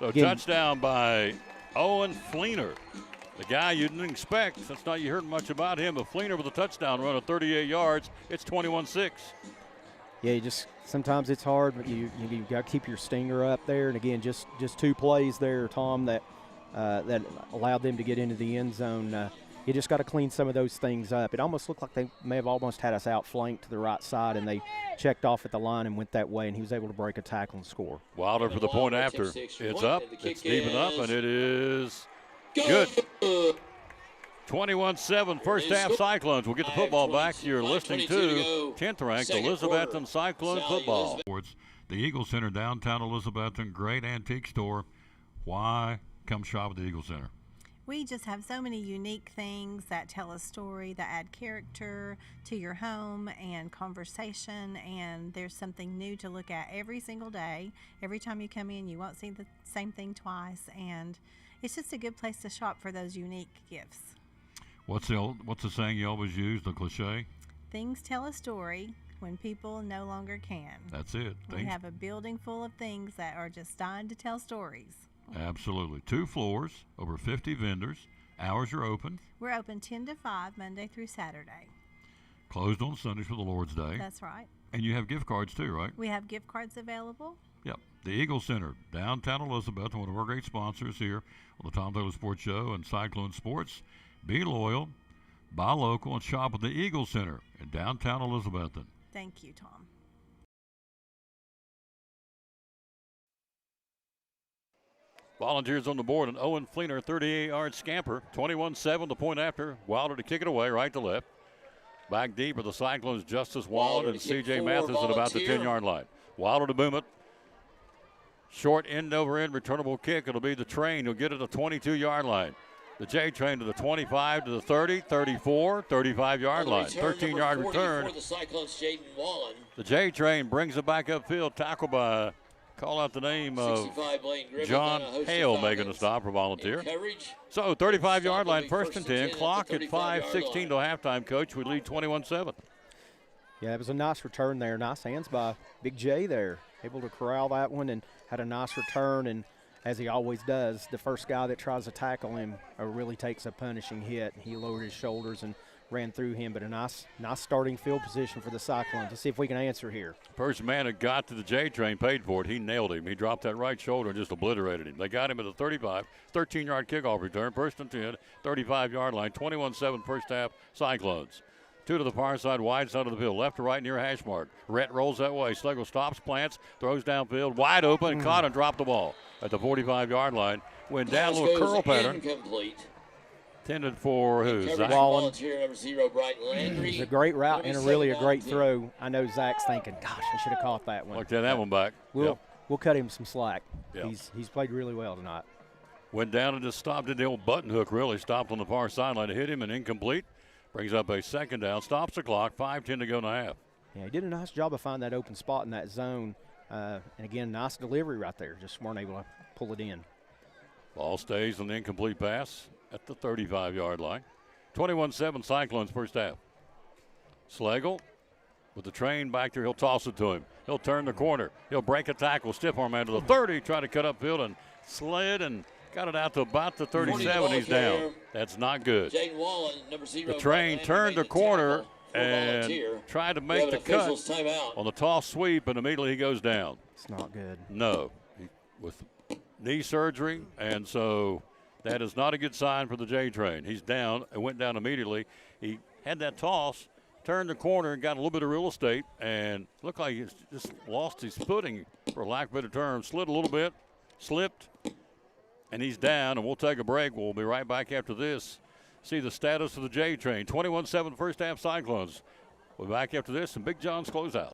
So touchdown by Owen Fleener. The guy you didn't expect. That's not you heard much about him, but Fleener with a touchdown run of 38 yards. It's 21-6. Yeah, you just sometimes it's hard, but you got to keep your stinger up there. And again, just 2 plays there, Tom, that allowed them to get into the end zone. You just got to clean some of those things up. It almost looked like they may have almost had us outflanked to the right side, and they checked off at the line and went that way, and he was able to break a tackle and score. Wilder for the point after. It's up, it's deep enough, and it is good. 21-7, first half Cyclones. We'll get the football back. You're listening to 10th ranked Elizabethton Cyclone football. The Eagle Center, downtown Elizabethton, great antique store. Why come shop at the Eagle Center? We just have so many unique things that tell a story, that add character to your home and conversation, and there's something new to look at every single day. Every time you come in, you won't see the same thing twice, and it's just a good place to shop for those unique gifts. What's the saying you always use, the cliche? Things tell a story when people no longer can. That's it. We have a building full of things that are just dying to tell stories. Absolutely. 2 floors, over 50 vendors. Hours are open. We're open 10 to 5, Monday through Saturday. Closed on Sundays for the Lord's Day. That's right. And you have gift cards too, right? We have gift cards available. Yep. The Eagle Center, downtown Elizabeth, one of our great sponsors here on the Tom Taylor Sports Show and Cyclone Sports. Be loyal, buy local, and shop at the Eagle Center in downtown Elizabethton. Thank you, Tom. Volunteers on the board, and Owen Fleener, 38-yard scamper, 21-7, the point after. Wilder to kick it away, right to left. Back deep are the Cyclones, Justice Wallen and C.J. Mathis at about the 10-yard line. Wilder to boom it. Short end-over-end returnable kick. It'll be the train. He'll get it to the 22-yard line. The J train to the 25, to the 30, 34, 35-yard line. 13-yard return. The J train brings it back upfield. Tackle by, call out the name of John Hale making the stop for Volunteer. So 35-yard line, first and 10. Clock at 5:16 till halftime, Coach. We lead 21-7. Yeah, it was a nice return there. Nice hands by Big J there. Able to corral that one and had a nice return. And as he always does, the first guy that tries to tackle him really takes a punishing hit. He lowered his shoulders and ran through him, but a nice starting field position for the Cyclones. Let's see if we can answer here. First man that got to the J train paid for it. He nailed him. He dropped that right shoulder and just obliterated him. They got him at the 35, 13-yard kickoff return, first and 10, 35-yard line, 21-7 first half Cyclones. 2 to the far side, wide side of the field, left to right near hash mark. Rhett rolls that way. Sluggo stops, plants, throws downfield, wide open, caught and dropped the ball at the 45-yard line. Went down, a little curl pattern. Incomplete. Intended for who? Zach Wallen. Landry. It's a great route and really a great throw. I know Zach's thinking, gosh, I should have caught that one. Look at that one back. We'll cut him some slack. Yep. He's played really well tonight. Went down and just stopped at the old button hook, really. Stopped on the far sideline to hit him and incomplete. Brings up a second down, stops the clock, 5:10 to go in the half. Yeah, he did a nice job of finding that open spot in that zone. And again, nice delivery right there. Just weren't able to pull it in. Ball stays on the incomplete pass at the 35-yard line. 21-7 Cyclones first half. Slagle with the train back there. He'll toss it to him. He'll turn the corner. He'll break a tackle. Stiff arm man to the 30. Try to cut upfield and slid and got it out to about the 37. He's down. That's not good. Jaden Wallen, number 0. The train turned the corner and tried to make the cut on the toss sweep, and immediately he goes down. It's not good. No. With knee surgery, and so that is not a good sign for the J train. He's down and went down immediately. He had that toss, turned the corner and got a little bit of real estate, and looked like he just lost his footing, for lack of a better term. Slid a little bit, slipped, and he's down, and we'll take a break. We'll be right back after this. See the status of the J train. 21-7 first half Cyclones. We'll be back after this, and Big John's closeout.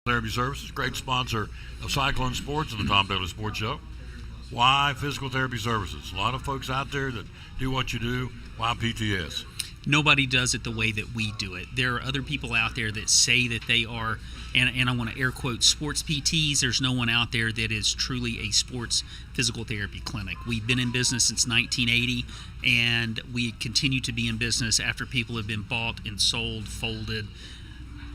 Therapy Services, great sponsor of Cyclone Sports and the Tom Taylor Sports Show. Why Physical Therapy Services? A lot of folks out there that do what you do. Why PTS? Nobody does it the way that we do it. There are other people out there that say that they are, and I want to air quote, sports PTs. There's no one out there that is truly a sports physical therapy clinic. We've been in business since 1980, and we continue to be in business after people have been bought and sold, folded.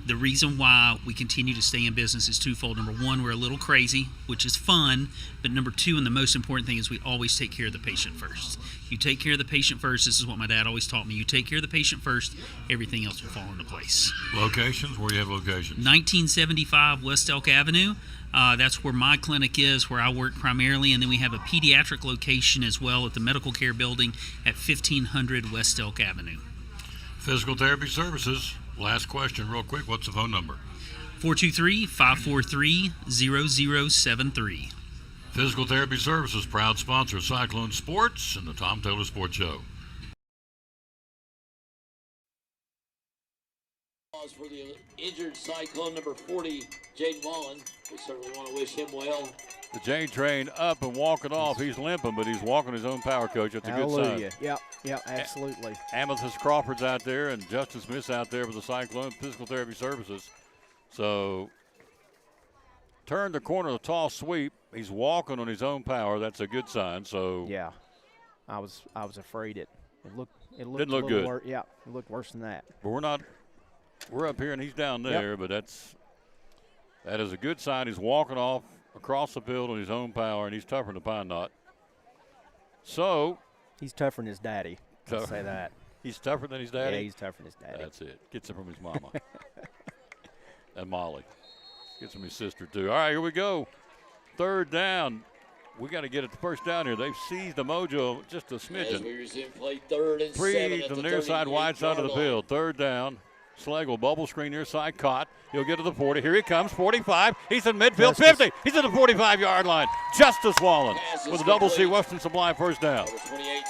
The reason why we continue to stay in business is twofold. Number one, we're a little crazy, which is fun. But number two, and the most important thing, is we always take care of the patient first. You take care of the patient first. This is what my dad always taught me. You take care of the patient first, everything else will fall into place. Locations? Where do you have locations? 1975 West Elk Avenue. That's where my clinic is, where I work primarily. And then we have a pediatric location as well at the Medical Care Building at 1500 West Elk Avenue. Physical Therapy Services. Last question, real quick. What's the phone number? 423-543-0073. Physical Therapy Services, proud sponsor of Cyclone Sports and the Tom Taylor Sports Show. For the injured Cyclone, number 40, Jaden Wallen. We certainly want to wish him well. The J train up and walking off. He's limping, but he's walking his own power, Coach. That's a good sign. Yep, absolutely. Amethyst Crawford's out there and Justin Smith's out there with the Cyclone Physical Therapy Services. So, turn the corner, the tall sweep. He's walking on his own power. That's a good sign. So yeah, I was afraid it looked didn't look good. It looked worse than that. But we're up here and he's down there. Yep. But that is a good sign. He's walking off across the field on his own power, and he's tougher than a pine knot. So he's tougher than his daddy. I'll say that. He's tougher than his daddy? Yeah, he's tougher than his daddy. That's it. Gets it from his mama. And Molly. Gets from his sister, too. All right, here we go. Third down. We got to get it the first down here. They've seized the mojo just a smidgen. As we resume play, 3rd and 7 Three at to the the near side, wide side of the 38-yard field. Third down. Slagle, bubble screen near side, caught. He'll get to the 40. Here he comes, 45. He's in midfield, 50. He's at the 45-yard line. Justice Wallen with a double C Western Supply first down.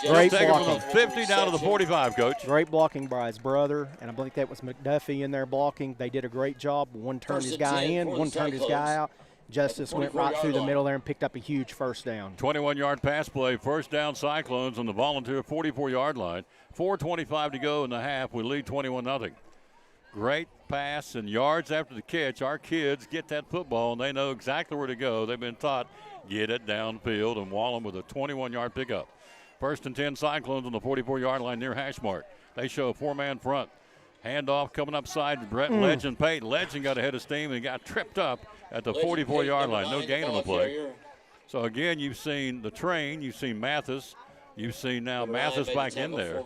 Great take blocking. It from the 50 down to the 45, Coach. Great blocking by his brother, and I believe that was McDuffie in there blocking. They did a great job. One turned his guy in, one turned his guy out. Justice went right through the middle there and picked up a huge first down. 21-yard pass play, first down Cyclones on the volunteer 44-yard line. 4:25 to go in the half. We lead 21-0. Great pass and yards after the catch. Our kids get that football, and they know exactly where to go. They've been taught, get it downfield, and Wallen with a 21-yard pickup. First and 10 Cyclones on the 44-yard line near hash mark. They show a four-man front. Handoff coming upside to Brett Legend Payton. Legend got ahead of steam and got tripped up at the 44-yard line. No gain on the play. So, again, you've seen the train. You've seen Mathis. You've seen now Mathis back in there.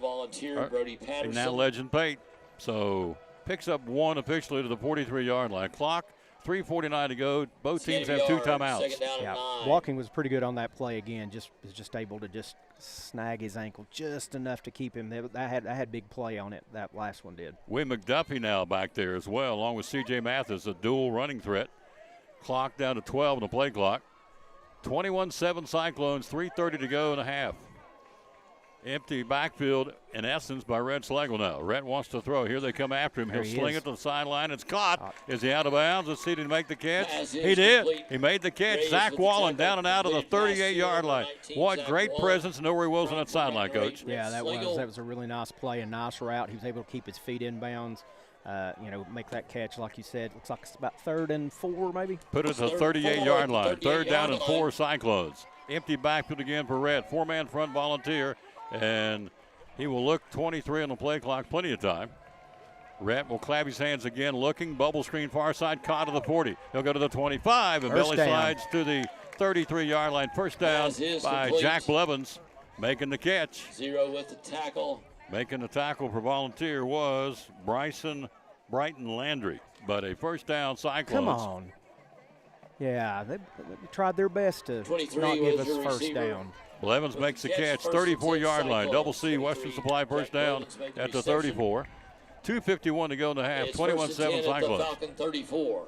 And now Legend Payton. So, picks up one officially to the 43-yard line. Clock, 3:49 to go. Both teams have 2 timeouts. Yeah, Walking was pretty good on that play again. Was just able to just snag his ankle just enough to keep him. I had big play on it. That last one did. Will McDuffie now back there as well, along with C.J. Mathis, a dual running threat. Clock down to 12 on the play clock. 21-7 Cyclones, 3:30 to go in the half. Empty backfield, in essence, by Rhett Slagle now. Rhett wants to throw. Here they come after him. He'll sling it to the sideline. It's caught. Is he out of bounds? Let's see, did he make the catch? He did. He made the catch. Zach Wallen down and out of the 38-yard line. What great presence and know where he was on that sideline, Coach. Yeah, that was a really nice play and nice route. He was able to keep his feet in bounds. Make that catch, like you said. Looks like it's about 3rd and 4, maybe. Put it to the 38-yard line. 3rd down and 4 Cyclones. Empty backfield again for Rhett. 4-man front Volunteer. And he will look 23 on the play clock, plenty of time. Rhett will clap his hands again, looking. Bubble screen far side, caught to the 40. He'll go to the 25 and belly slides to the 33-yard line. First down by complete. Jack Blevins, making the catch. 0 with the tackle. Making the tackle for Volunteer was Brighton Landry. But a first down Cyclones. Come on. Yeah, they tried their best to not give us first down. Blevins makes the catch, 34-yard line. Double C, Western Supply first down at the 34. 2:51 to go in the half, 21-7 Cyclones. Falcon 34.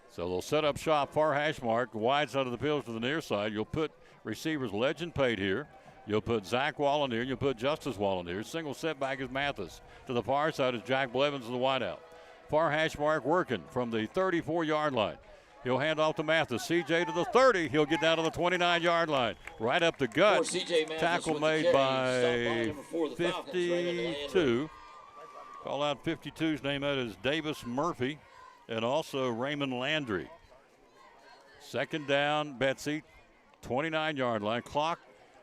So they'll set up shop, far hash mark, wide side of the field to the near side. You'll put receivers Legend Pate here. You'll put Zach Wallen here. You'll put Justice Wallen here. Single setback is Mathis. To the far side is Jack Blevins of the wideout. Far hash mark working from the 34-yard line. He'll hand off to Mathis. CJ to the 30. He'll get down to the 29-yard line. Right up the gut. Tackle made by 52. Call out 52's name. That is Davis Murphy and also Raymond Landry. Second down, Betsy. 29-yard line. Clock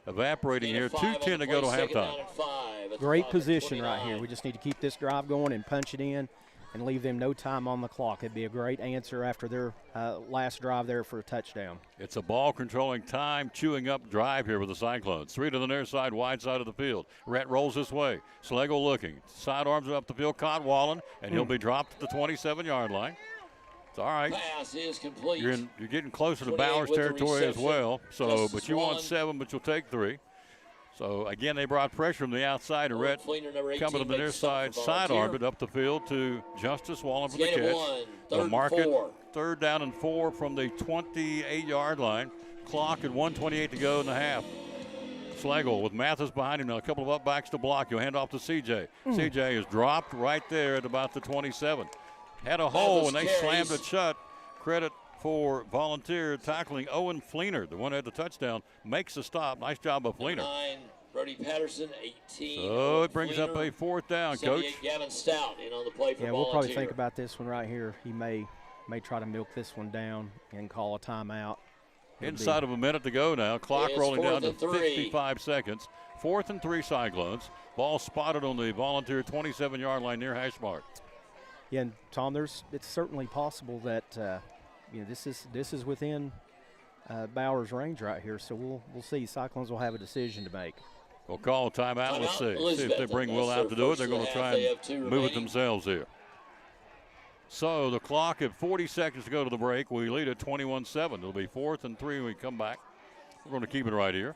evaporating here. 2:10 to go to halftime. Great position right here. We just need to keep this drive going and punch it in and leave them no time on the clock. It'd be a great answer after their last drive there for a touchdown. It's a ball-controlling, time-chewing up drive here with the Cyclones. 3 to the near side, wide side of the field. Rhett rolls this way. Slagle looking. Sidearms up the field, caught Wallen, and he'll be dropped at the 27-yard line. It's all right. Pass is complete. You're getting closer to Bowers territory as well. So, but you want 7, but you'll take 3. So, again, they brought pressure from the outside, and Rhett coming to the near side, sidearmed it up the field to Justice Wallen for the catch. They'll mark it 3rd down and 4 from the 28-yard line. Clock at 1:28 to go in the half. Slagle with Mathis behind him now, a couple of upbacks to block. He'll hand off to CJ. CJ is dropped right there at about the 27. Had a hole, and they slammed it shut. Credit for Volunteer tackling Owen Fleener, the one who had the touchdown, makes the stop. Nice job of Fleener. 9, Brody Patterson, 18. So it brings up a 4th down, Coach. Gavin Stout in on the play for Yeah, we'll probably think about this one right here. He may try to milk this one down and call a timeout. Inside of a minute to go now. Clock rolling down to 55 seconds. 4th and 3 Cyclones. Ball spotted on the Volunteer 27-yard line near hash mark. Yeah, and Tom, it's certainly possible that this is within Bowers' range right here. So we'll see. Cyclones will have a decision to make. We'll call a timeout. Let's see if they bring Will out to do it. They're going to try and move it themselves here. So the clock at 40 seconds to go to the break. We lead at 21-7. It'll be 4th and 3 when we come back. We're going to keep it right here.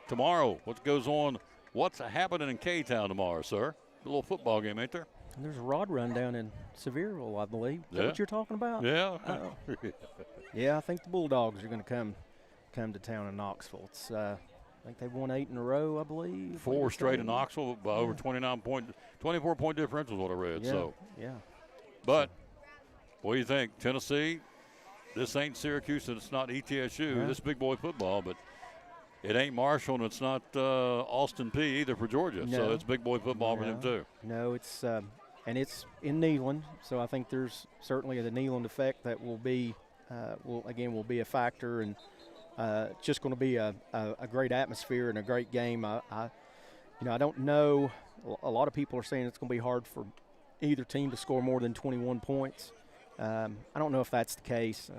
Tomorrow, what goes on? What's happening in K-Town tomorrow, sir? A little football game, ain't there? And there's a rod run down in Sevierville, I believe. Is that what you're talking about? Yeah. Yeah, I think the Bulldogs are going to come to town in Knoxville. It's I think they've won 8 in a row, I believe. 4 straight in Knoxville by over 24-point differential is what I read. Yeah, so, yeah. But what do you think? Tennessee, this ain't Syracuse and it's not ETSU. Yeah. This big boy football, but it ain't Marshall and it's not Austin P either for Georgia. No. So it's big boy football for them too. No, it's and it's in Neyland, so I think there's certainly the Neyland effect that will be will be a factor, and it's just going to be a great atmosphere and a great game. I don't know. A lot of people are saying it's going to be hard for either team to score more than 21 points. I don't know if that's the case.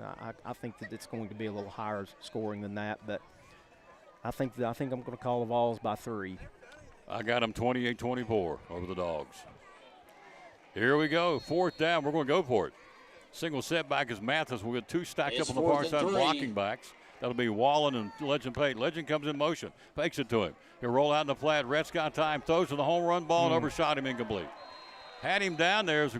I think that it's going to be a little higher scoring than that, but I think I'm going to call the Vols by 3. I got them 28-24 over the Dogs. Here we go. 4th down. We're going to go for it. Single setback is Mathis. We'll get 2 stacked up on the far side, blocking backs. That'll be Wallen and Legend Pate. Legend comes in motion, fakes it to him. He'll roll out in the flat. Rhett's got time, throws to the home run ball and overshot him, incomplete. Had him down there as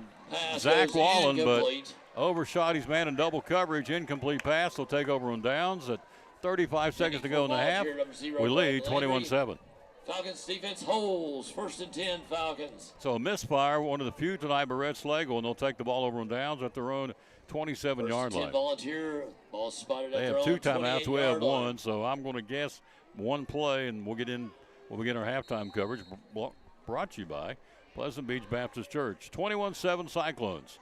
Zach Wallen, but Overshot his man in double coverage. Incomplete pass. They'll take over on downs at 35 seconds to go in the half. We lead 21-7. Falcons defense holds. 1st and 10, Falcons. So a misfire, one of the few tonight by Red Slagle, and they'll take the ball over on downs at their own 27-yard line. Volunteer. Ball spotted at They their have 2 own timeouts. We have 28-yard line. 1, so I'm going to guess one play, and we'll begin our halftime coverage. Brought to you by Pleasant Beach Baptist Church. 21-7 Cyclones.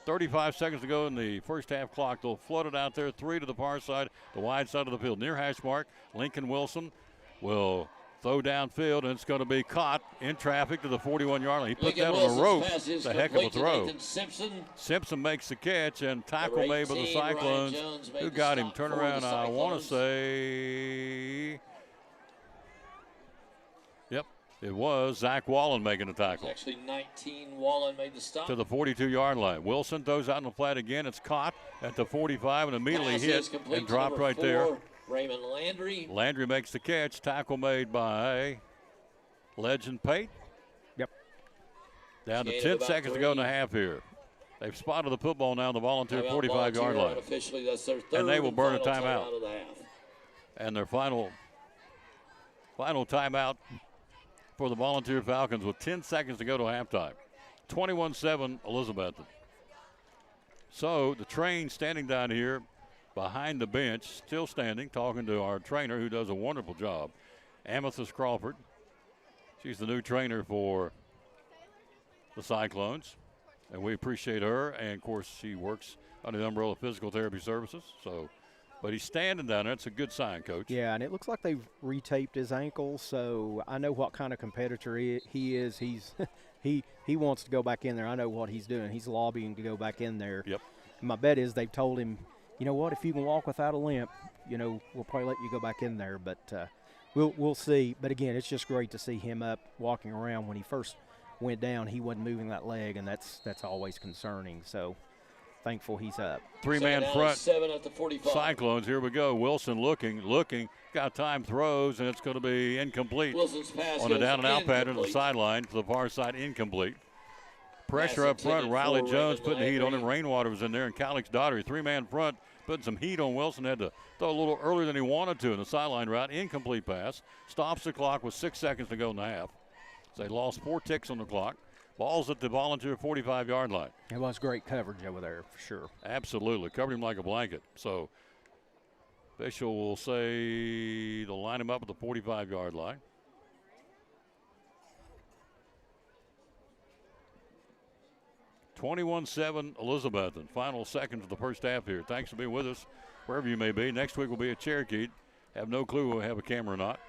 35 seconds to go in the first half clock. They'll float it out there, 3 to the far side, the wide side of the field. Near hash mark, Lincoln Wilson will throw downfield, and it's going to be caught in traffic to the 41-yard line. He put that on a rope. It's a heck of a throw. Simpson makes the catch, and tackle made by the Cyclones. Who got him? Turn around, I want to say. Yep, it was Zach Wallen making the tackle. It's actually 19. Wallen made the stop. To the 42-yard line. Wilson throws out in the flat again. It's caught at the 45 and immediately hit and dropped right there. Raymond Landry. Landry makes the catch. Tackle made by Legend Pate. Yep. Down to 10 seconds to go in the half here. They've spotted the football now on the Volunteer 45-yard line. Officially, that's their third and they will burn a final timeout. of the half. And their final timeout for the Volunteer Falcons with 10 seconds to go to halftime. 21-7 Elizabethton. So the train standing down here behind the bench, still standing, talking to our trainer who does a wonderful job, Amethyst Crawford. She's the new trainer for the Cyclones, and we appreciate her. And, of course, she works under the umbrella of Physical Therapy Services. So, but he's standing down there. It's a good sign, Coach. Yeah, and it looks like they've retaped his ankle, so I know what kind of competitor he is. He's he wants to go back in there. I know what he's doing. He's lobbying to go back in there. Yep. And my bet is they've told him, you know what, if you can walk without a limp, we'll probably let you go back in there. But we'll see. But, again, it's just great to see him up walking around. When he first went down, he wasn't moving that leg, and that's always concerning. So thankful he's up. 3-man front. 7 at the 45. Cyclones, here we go. Wilson looking, got time, throws, and it's going to be incomplete. Wilson's pass on the down and out incomplete. pattern to the sideline to the far side, incomplete. Pressure up front. Riley Jones putting the heat on him. Rainwater was in there, and Calix Daugherty, 3-man front, putting some heat on Wilson. Had to throw a little earlier than he wanted to in the sideline route. Incomplete pass. Stops the clock with 6 seconds to go in the half. So they lost 4 ticks on the clock. Ball's at the Volunteer 45-yard line. It was great coverage over there for sure. Absolutely. Covered him like a blanket. So official will say they'll line him up at the 45-yard line. (21-7) Elizabethton. Final seconds of the first half here. Thanks for being with us wherever you may be. Next week we'll be at Cherokee. Have no clue we'll have a camera or not.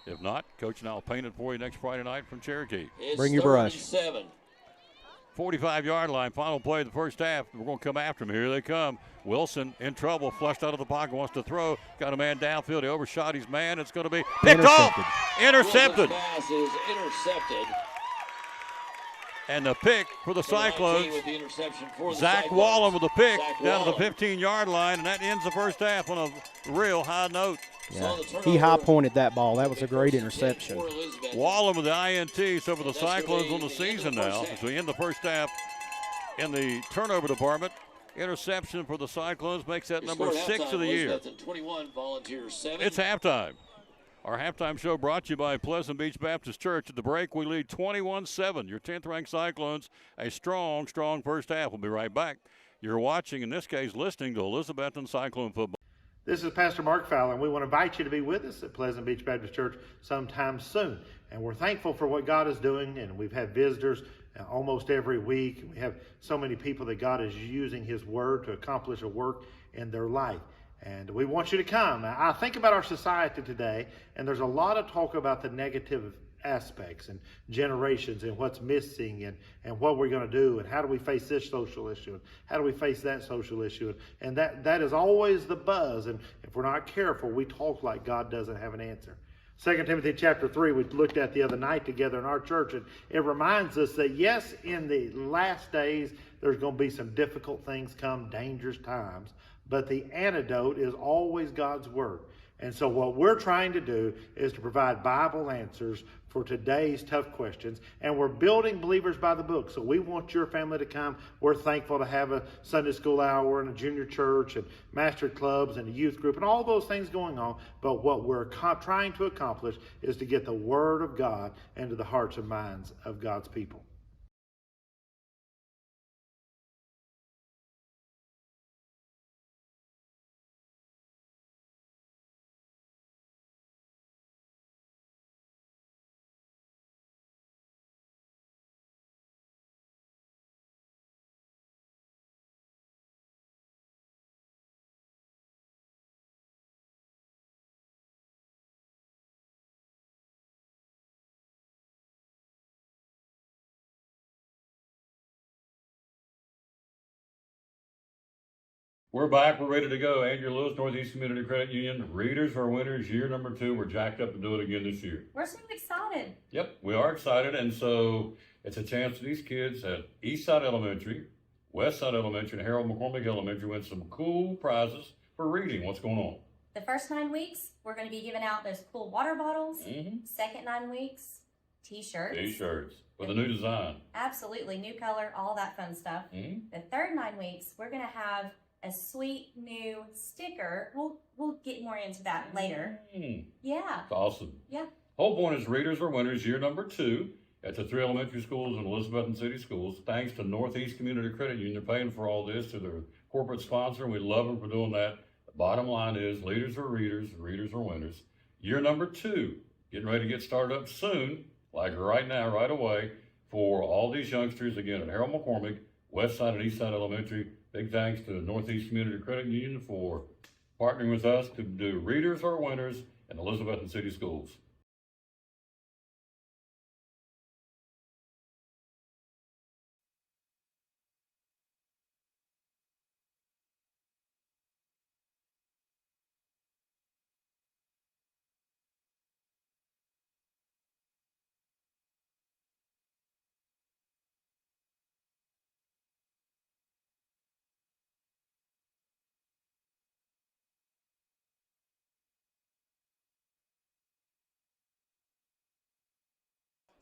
If not, Coach and I will paint it for you next Friday night from Cherokee. Bring your brush. 45-yard line, final play of the first half. We're going to come after them. Here they come. Wilson in trouble, flushed out of the pocket, wants to throw. Got a man downfield. He overshot his man. It's going to be picked off. Intercepted. Pass is intercepted. And the pick for the Cyclones. With the interception for the Zach Cyclones. Wallen with the pick down to the Wallen. 15-yard line, and that ends the first half on a real high note. Yeah. He high-pointed that ball. That was a great interception. Wallen with the INT. So for the Cyclones on the season now, as we end the first half in the turnover department, interception for the Cyclones makes that number 6 of the year. 21, Volunteers 7. It's halftime. Our halftime show brought to you by Pleasant Beach Baptist Church. At the break, we lead 21-7. Your 10th-ranked Cyclones, a strong, strong first half. We'll be right back. You're watching, in this case, listening to Elizabethton Cyclone football. This is Pastor Mark Fowler, and we want to invite you to be with us at Pleasant Beach Baptist Church sometime soon. And we're thankful for what God is doing, and we've had visitors almost every week. We have so many people that God is using His Word to accomplish a work in their life. And we want you to come. I think about our society today, and there's a lot of talk about the negative aspects and generations and what's missing and what we're going to do and how do we face this social issue and how do we face that social issue. And that is always the buzz. And if we're not careful, we talk like God doesn't have an answer. 2 Timothy chapter 3 we looked at the other night together in our church, and it reminds us that yes, in the last days there's going to be some difficult things come, dangerous times, but the antidote is always God's Word. And so what we're trying to do is to provide Bible answers for today's tough questions, and we're building believers by the book. So we want your family to come. We're thankful to have a Sunday school hour and a junior church and master clubs and a youth group and all those things going on. But what we're trying to accomplish is to get the Word of God into the hearts and minds of God's people. We're back. We're ready to go. Andrew Lewis, Northeast Community Credit Union. Readers are winners. Year number 2. We're jacked up to do it again this year. We're so excited. Yep, we are excited. And so it's a chance for these kids at Eastside Elementary, Westside Elementary, and Harold McCormick Elementary win some cool prizes for reading. What's going on? The first 9 weeks, we're going to be giving out those cool water bottles. Second 9 weeks, T-shirts. T-shirts with a new design. Absolutely. New color, all that fun stuff. The third 9 weeks, we're going to have a sweet new sticker. We'll get more into that later. Yeah. That's awesome. Yeah. Whole point is readers are winners. Year number 2 at the 3 elementary schools and Elizabethton City Schools. Thanks to Northeast Community Credit Union. They're paying for all this to their corporate sponsor, and we love them for doing that. The bottom line is leaders are readers, readers are winners. Year number 2, getting ready to get started up soon, like right now, right away, for all these youngsters, again, at Harold McCormick, Westside and Eastside Elementary. Big thanks to Northeast Community Credit Union for partnering with us to do Readers are Winners in Elizabethton City Schools.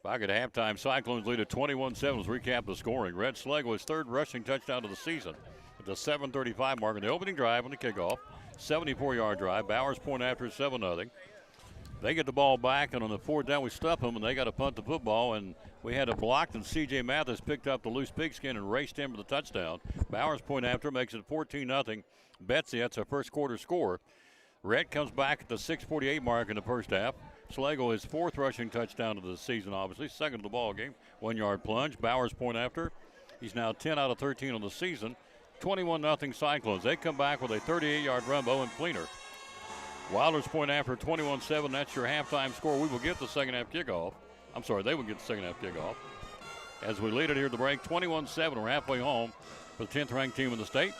Back at halftime, Cyclones lead at 21-7. Let's recap the scoring. Red Slego his 3rd rushing touchdown of the season at the 7:35 mark in the opening drive on the kickoff. 74-yard drive. Bowers point after 7-0. They get the ball back, and on the 4th down, we stuff them, and they got to punt the football, and we had it blocked, and C.J. Mathis picked up the loose pigskin and raced in for the touchdown. Bowers point after makes it 14-0. Betsy, that's our first quarter score. Red comes back at the 6:48 mark in the first half. Slego his 4th rushing touchdown of the season, obviously. 2nd of the ball game. 1-yard plunge. Bowers point after. He's now 10 out of 13 on the season. 21-0 Cyclones. They come back with a 38-yard run. Owen Fleener. Wilders point after 21-7. That's your halftime score. We will get the second half kickoff. I'm sorry, they will get the second half kickoff. As we lead it here at the break, 21-7. We're halfway home for the 10th ranked team in the state.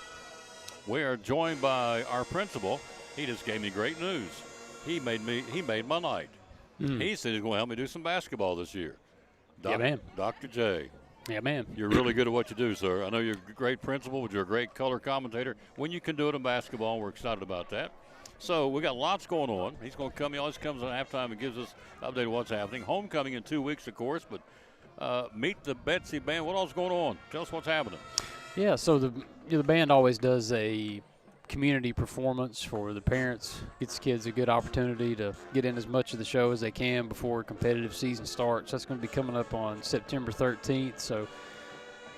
We are joined by our principal. He just gave me great news. He made my night. He said he's going to help me do some basketball this year. Yeah, man. Dr. J. Yeah, man. You're really good at what you do, sir. I know you're a great principal, but you're a great color commentator. When you can do it in basketball, we're excited about that. So we got lots going on. He's going to come. He always comes at halftime and gives us an update of what's happening. Homecoming in 2 weeks, of course, but meet the Betsy Band. What else is going on? Tell us what's happening. Yeah, so the band always does a community performance for the parents, gets kids a good opportunity to get in as much of the show as they can before competitive season starts. That's going to be coming up on September 13th. So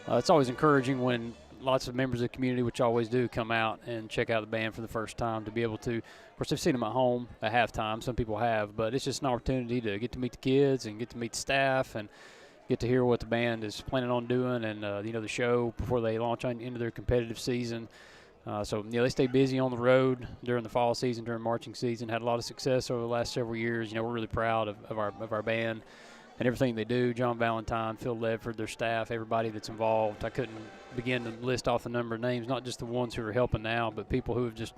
it's always encouraging when lots of members of the community, which always do, come out and check out the band for the first time to be able to. Of course, they've seen them at home at halftime. Some people have, but it's just an opportunity to get to meet the kids and get to meet the staff and get to hear what the band is planning on doing and, the show before they launch into their competitive season. So they stay busy on the road during the fall season, during marching season. Had a lot of success over the last several years. We're really proud of our band and everything they do. John Valentine, Phil Ledford, their staff, everybody that's involved. I couldn't begin to list off the number of names, not just the ones who are helping now, but people who have just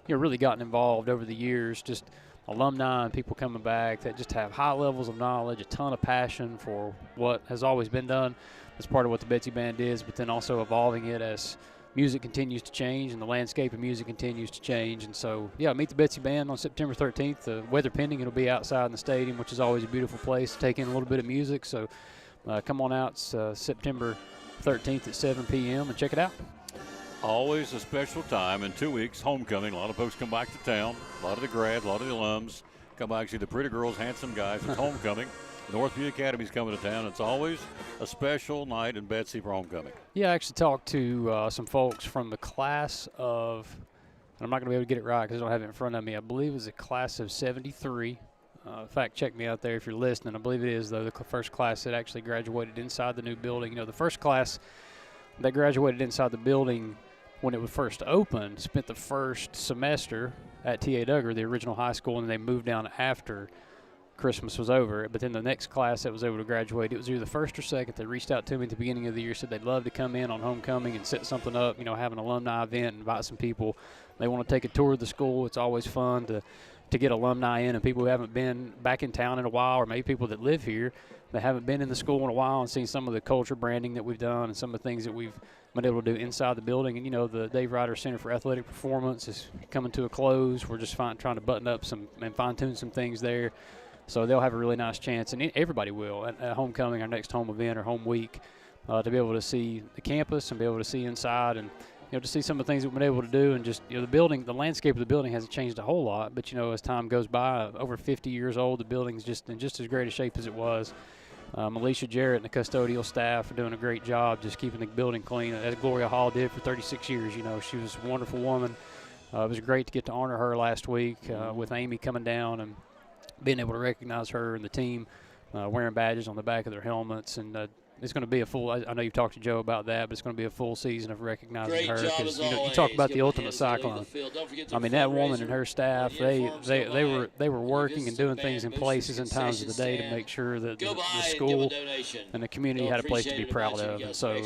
really gotten involved over the years. Just alumni and people coming back that just have high levels of knowledge, a ton of passion for what has always been done. That's part of what the Betsy Band is, but then also evolving it as music continues to change and the landscape of music continues to change. And so, yeah, Meet the Betsy Band on September 13th. Weather pending, it'll be outside in the stadium, which is always a beautiful place to take in a little bit of music. So come on out. It's September 13th at 7 p.m. and check it out. Always a special time in 2 weeks, homecoming. A lot of folks come back to town. A lot of the grads, a lot of the alums come back, see the pretty girls, handsome guys. It's homecoming. Northview Academy's coming to town. It's always a special night in Betsy for homecoming. Yeah, I actually talked to some folks from the class of, and I'm not going to be able to get it right because I don't have it in front of me. I believe it was a class of 73. In fact, check me out there if you're listening. I believe it is, though, the first class that actually graduated inside the new building. You know, the first class that graduated inside the building when it was first opened spent the first semester at T.A. Duggar, the original high school, and they moved down after Christmas was over. But then the next class that was able to graduate, it was either the first or second. They reached out to me at the beginning of the year, said they'd love to come in on homecoming and set something up, you know, have an alumni event, invite some people. They want to take a tour of the school. It's always fun to get alumni in and people who haven't been back in town in a while, or maybe people that live here that haven't been in the school in a while and seen some of the culture branding that we've done and some of the things that we've been able to do inside the building. And, you know, the Dave Ryder Center for Athletic Performance is coming to a close. We're just trying to button up some and fine-tune some things there. So they'll have a really nice chance, and everybody will, at homecoming, our next home event or home week, to be able to see the campus and be able to see inside and, you know, to see some of the things that we've been able to do. And just, you know, the building, the landscape of the building hasn't changed a whole lot, but, you know, as time goes by, over 50 years old, the building's just in just as great a shape as it was. Alicia Jarrett and the custodial staff are doing a great job just keeping the building clean, as Gloria Hall did for 36 years. You know, she was a wonderful woman. It was great to get to honor her last week with Amy coming down and being able to recognize her and the team wearing badges on the back of their helmets. And it's going to be a full, I know you've talked to Joe about that, but it's going to be a full season of recognizing her. Because, you know, you talk about the ultimate cyclone. I mean, that woman and her staff, they were working and doing things in places and times of the day to make sure that the school and the community had a place to be proud of. And so,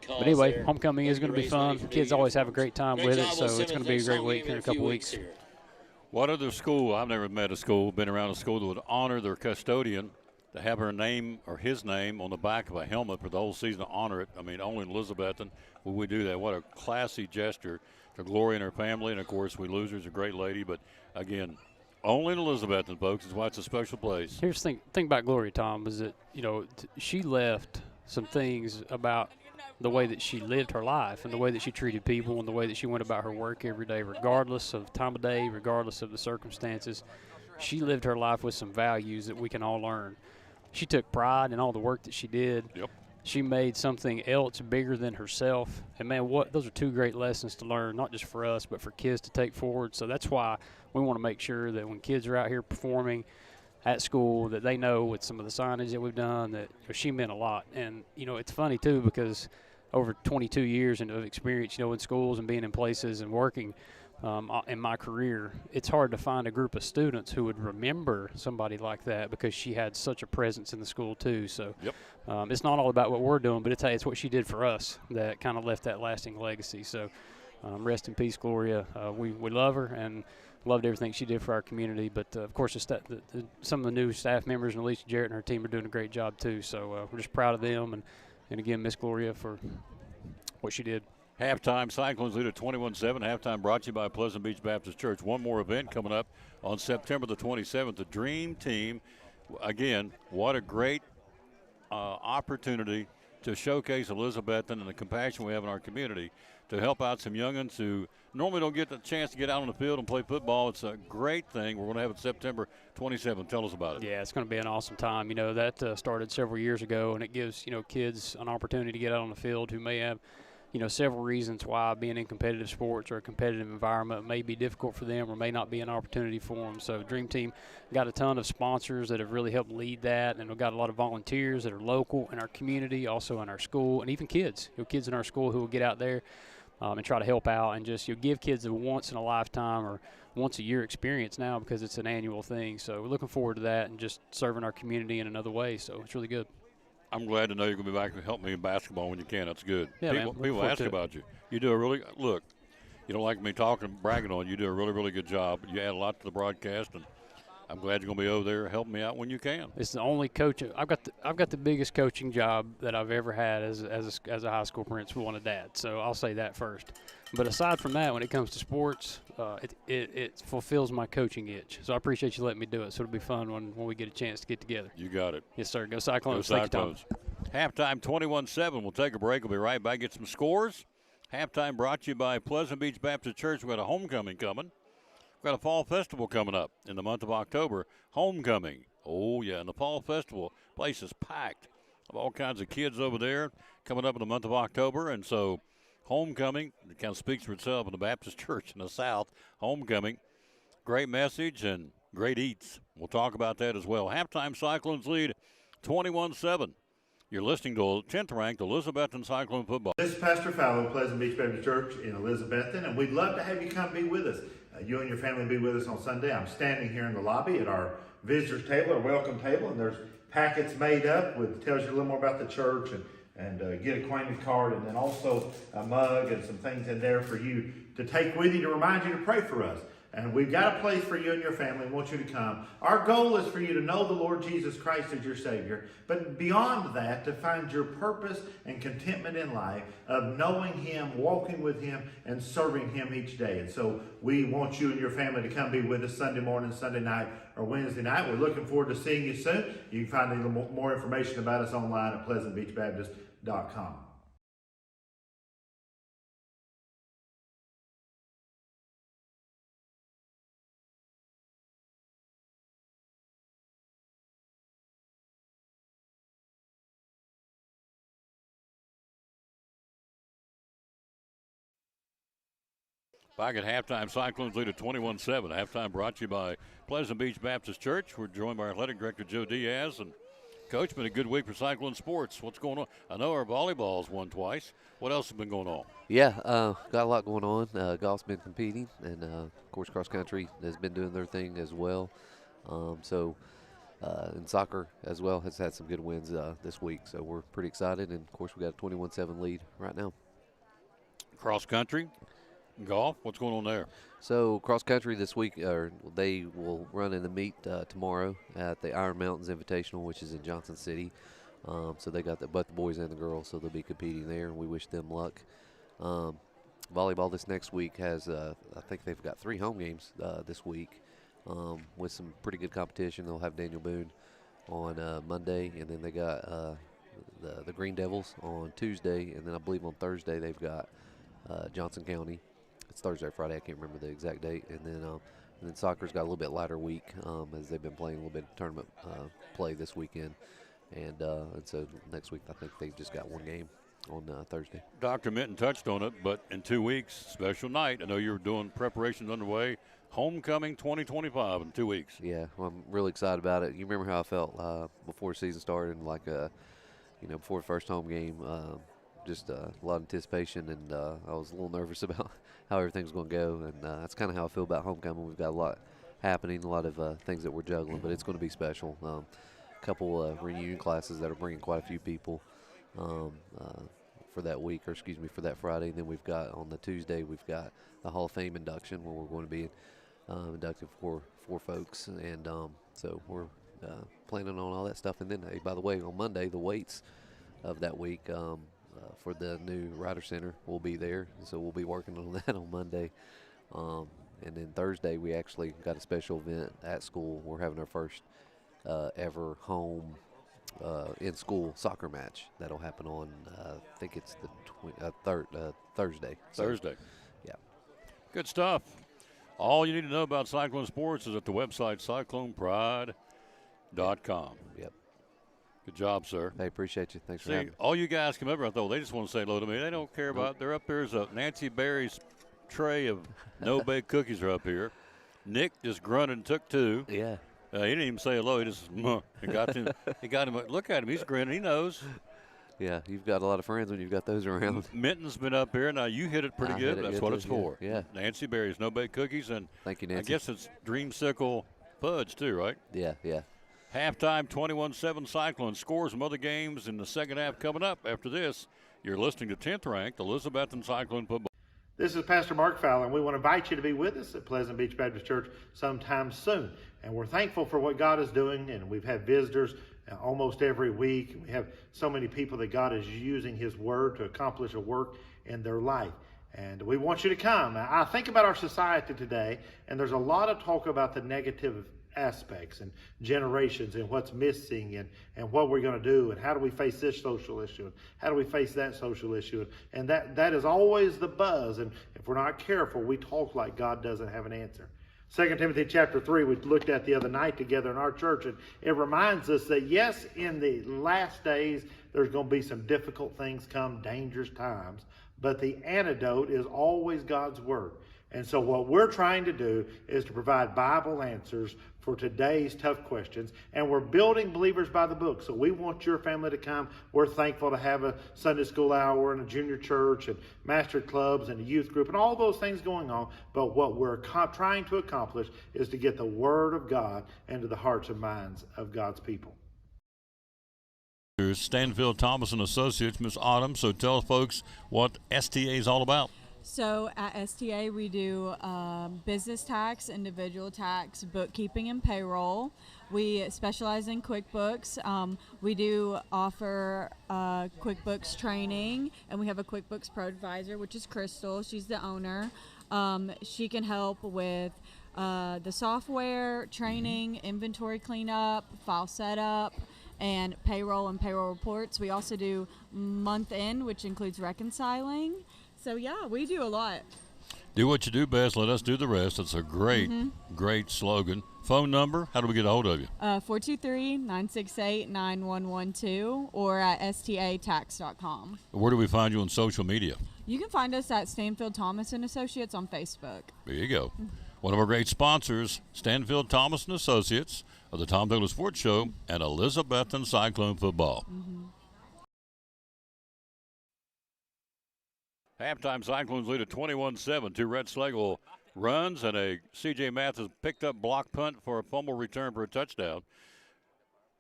but anyway, homecoming is going to be fun. Kids always have a great time with it, so it's going to be a great week in a couple weeks. What other school, I've never met a school, been around a school that would honor their custodian, to have her name or his name on the back of a helmet for the whole season to honor it. I mean, only in Elizabethton will we do that. What a classy gesture to Gloria and her family. And, of course, we lose her. She's a great lady. But, again, only in Elizabethton, folks, is why it's a special place. Here's the thing about Gloria, Tom, is that, you know, she left some things about the way that she lived her life and the way that she treated people and the way that she went about her work every day, regardless of time of day, regardless of the circumstances. She lived her life with some values that we can all learn. She took pride in all the work that she did. Yep. She made something else bigger than herself. And, man, those are two great lessons to learn, not just for us, but for kids to take forward. So that's why we want to make sure that when kids are out here performing at school, that they know with some of the signage that we've done that she meant a lot. And, you know, it's funny, too, because over 22 years of experience, you know, in schools and being in places and working in my career, it's hard to find a group of students who would remember somebody like that because she had such a presence in the school too. So it's not all about what we're doing, but it's what she did for us that kind of left that lasting legacy. So rest in peace, Gloria. We love her and loved everything she did for our community. But, of course, some of the new staff members and Alicia Jarrett and her team are doing a great job too. So we're just proud of them. And again, Miss Gloria for what she did. Halftime, Cyclones lead at 21-7. Halftime brought to you by Pleasant Beach Baptist Church. One more event coming up on September the 27th. The Dream Team. Again, what a great opportunity to showcase Elizabethton and the compassion we have in our community to help out some young'uns who normally don't get the chance to get out on the field and play football. It's a great thing. We're going to have it September 27th. Tell us about it. Yeah, it's going to be an awesome time. You know, that started several years ago, and it gives, you know, kids an opportunity to get out on the field who may have, you know, several reasons why being in competitive sports or a competitive environment may be difficult for them or may not be an opportunity for them. So Dream Team got a ton of sponsors that have really helped lead that, and we've got a lot of volunteers that are local in our community, also in our school, and even kids. You know, kids in our school who will get out there and try to help out and just give kids a once-in-a-lifetime or once-a-year experience now because it's an annual thing. So we're looking forward to that and just serving our community in another way. So it's really good. I'm glad to know you're going to be back to help me in basketball when you can. That's good. Yeah, people ask about you. You do a really – look, you don't like me talking, bragging on you. You do a really, really good job. You add a lot to the broadcast, and I'm glad you're going to be over there helping me out when you can. It's the only coaching. I've got the biggest coaching job that I've ever had as a high school principal and a dad. So I'll say that first. But aside from that, when it comes to sports, it fulfills my coaching itch. So I appreciate you letting me do it. So it'll be fun when we get a chance to get together. You got it. Yes, sir. Go Cyclones. Go Thank you, Tom. Cyclones. Halftime 21-7. We'll take a break. We'll be right back. Get some scores. Halftime brought to you by Pleasant Beach Baptist Church. We've got a homecoming coming. We've got a fall festival coming up in the month of October. Homecoming. Oh, yeah, and the fall festival place is packed. Of all kinds of kids over there coming up in the month of October. And so homecoming, it kind of speaks for itself in the Baptist Church in the South. Homecoming, great message and great eats. We'll talk about that as well. Halftime, Cyclones lead 21-7. You're listening to 10th-ranked Elizabethton Cyclone football. This is Pastor Fowler, Pleasant Beach Baptist Church in Elizabethton, and we'd love to have you come be with us. You and your family be with us on Sunday. I'm standing here in the lobby at our visitors table, our welcome table, and there's packets made up with tells you a little more about the church and get acquainted card, and then also a mug and some things in there for you to take with you to remind you to pray for us. And we've got a place for you and your family. We want you to come. Our goal is for you to know the Lord Jesus Christ as your Savior. But beyond that, to find your purpose and contentment in life of knowing Him, walking with Him, and serving Him each day. And so we want you and your family to come be with us Sunday morning, Sunday night, or Wednesday night. We're looking forward to seeing you soon. You can find a little more information about us online at pleasantbeachbaptist.com. Back at halftime, Cyclones lead at 21-7. Halftime brought to you by Pleasant Beach Baptist Church. We're joined by our athletic director, Joe Diaz. And, Coach, been a good week for Cyclone sports. What's going on? I know our volleyball's won twice. What else has been going on? Yeah, got a lot going on. Golf's been competing, and, of course, cross-country has been doing their thing as well. And soccer as well has had some good wins this week. So we're pretty excited. And, of course, we got a 21-7 lead right now. Cross-country? Golf, what's going on there? So cross country this week, they will run in the meet tomorrow at the Iron Mountains Invitational, which is in Johnson City. So they got both the boys and the girls, so they'll be competing there, and we wish them luck. Volleyball this next week has, I think they've got 3 home games this week with some pretty good competition. They'll have Daniel Boone on Monday, and then they got the Green Devils on Tuesday, and then I believe on Thursday they've got Johnson County. It's Thursday or Friday, I can't remember the exact date. And then soccer's got a little bit lighter week as they've been playing a little bit of tournament play this weekend. And so next week I think they've just got 1 game on Thursday. Dr. Minton touched on it, but in 2 weeks, special night. I know you're doing preparations underway. Homecoming 2025 in 2 weeks. Yeah, well, I'm really excited about it. You remember how I felt before the season started, before the first home game. Just a lot of anticipation, and I was a little nervous about how everything's going to go, and that's kind of how I feel about homecoming. We've got a lot happening, a lot of things that we're juggling, but it's going to be special. A couple reunion classes that are bringing quite a few people for that week, for that Friday. And then we've got on the Tuesday, we've got the Hall of Fame induction where we're going to be inducting four folks, and so we're planning on all that stuff. And then, hey, by the way, on Monday, the weights of that week for the new Rider Center will be there, so we'll be working on that on Monday. And then Thursday, we actually got a special event at school. We're having our first ever home in-school soccer match. That'll happen on, I think it's the Thursday. Thursday. Yeah. Good stuff. All you need to know about Cyclone Sports is at the website cyclonepride.com. Yep. Good job, sir. I appreciate you. Thanks for having me. All you guys come over, I thought they just want to say hello to me. They don't care about. They're up there as a Nancy Berry's tray of no-bake cookies are up here. Nick just grunted and took 2. Yeah. He didn't even say hello. He just got him. He got him. Look at him. He's grinning. He knows. Yeah, you've got a lot of friends when you've got those around. Minton's been up here. Now, you hit it pretty good. That's what it's for. Yeah. Nancy Berry's no-bake cookies. And thank you, Nancy. I guess it's Dreamsicle fudge, too, right? Yeah. Halftime, 21-7 Cyclone. Scores some other games in the second half coming up. After this, you're listening to 10th-ranked Elizabethton Cyclone football. This is Pastor Mark Fowler, and we want to invite you to be with us at Pleasant Beach Baptist Church sometime soon. And we're thankful for what God is doing, and we've had visitors almost every week. We have so many people that God is using His Word to accomplish a work in their life. And we want you to come. I think about our society today, and there's a lot of talk about the negative aspects and generations and what's missing and what we're going to do and how do we face this social issue and how do we face that social issue. And that is always the buzz. And if we're not careful, we talk like God doesn't have an answer. 2 Timothy chapter 3 we looked at the other night together in our church, and it reminds us that yes, in the last days there's going to be some difficult things come, dangerous times, but the antidote is always God's Word. And so what we're trying to do is to provide Bible answers for today's tough questions. And we're building Believers by the Book. So we want your family to come. We're thankful to have a Sunday school hour and a junior church and master clubs and a youth group and all those things going on. But what we're trying to accomplish is to get the Word of God into the hearts and minds of God's people. Stanfield Thomas and Associates, Miss Autumn. So tell folks what STA is all about. So at STA we do business tax, individual tax, bookkeeping, and payroll. We specialize in QuickBooks. We do offer QuickBooks training, and we have a QuickBooks Pro Advisor, which is Crystal. She's the owner. She can help with the software, training, inventory cleanup, file setup, and payroll reports. We also do month end, which includes reconciling. So, yeah, we do a lot. Do what you do best. Let us do the rest. That's a great, great slogan. Phone number, how do we get a hold of you? 423-968-9112 or at statax.com. Where do we find you on social media? You can find us at Stanfield Thomas and Associates on Facebook. There you go. One of our great sponsors, Stanfield Thomas and Associates of the Tom Douglas Sports Show and Elizabethton Cyclone Football. Halftime Cyclones lead at 21-7. Two Rhett Slagle runs and a C.J. Mathis picked up block punt for a fumble return for a touchdown.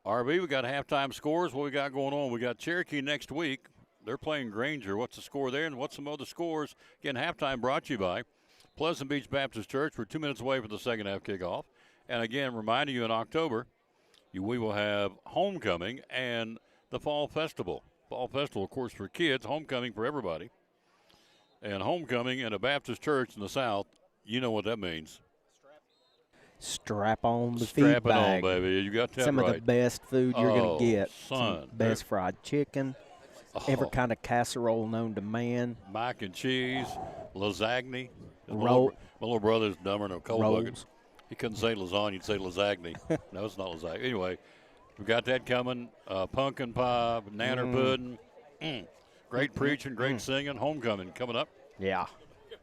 RB, we got halftime scores. What we got going on? We got Cherokee next week. They're playing Granger. What's the score there and what's some other scores? Again, halftime brought to you by Pleasant Beach Baptist Church. We're 2 minutes away from the second half kickoff. And again, reminding you in October, we will have homecoming and the Fall Festival. Fall Festival, of course, for kids, homecoming for everybody. And homecoming in a Baptist church in the South, you know what that means. Strap on the Strap feed bag. it on, baby. You got that Some right. of the best food you're going to get. Son. Best fried chicken, every kind of casserole known to man. Mac and cheese, lasagna. Roll. My little brother's dumber than a cold Rolls. bucket. He couldn't say lasagna, he'd say lasagna. No, it's not lasagna. Anyway, we got that coming. Pumpkin pie, nanner pudding. Great preaching, great singing. Homecoming coming up. Yeah.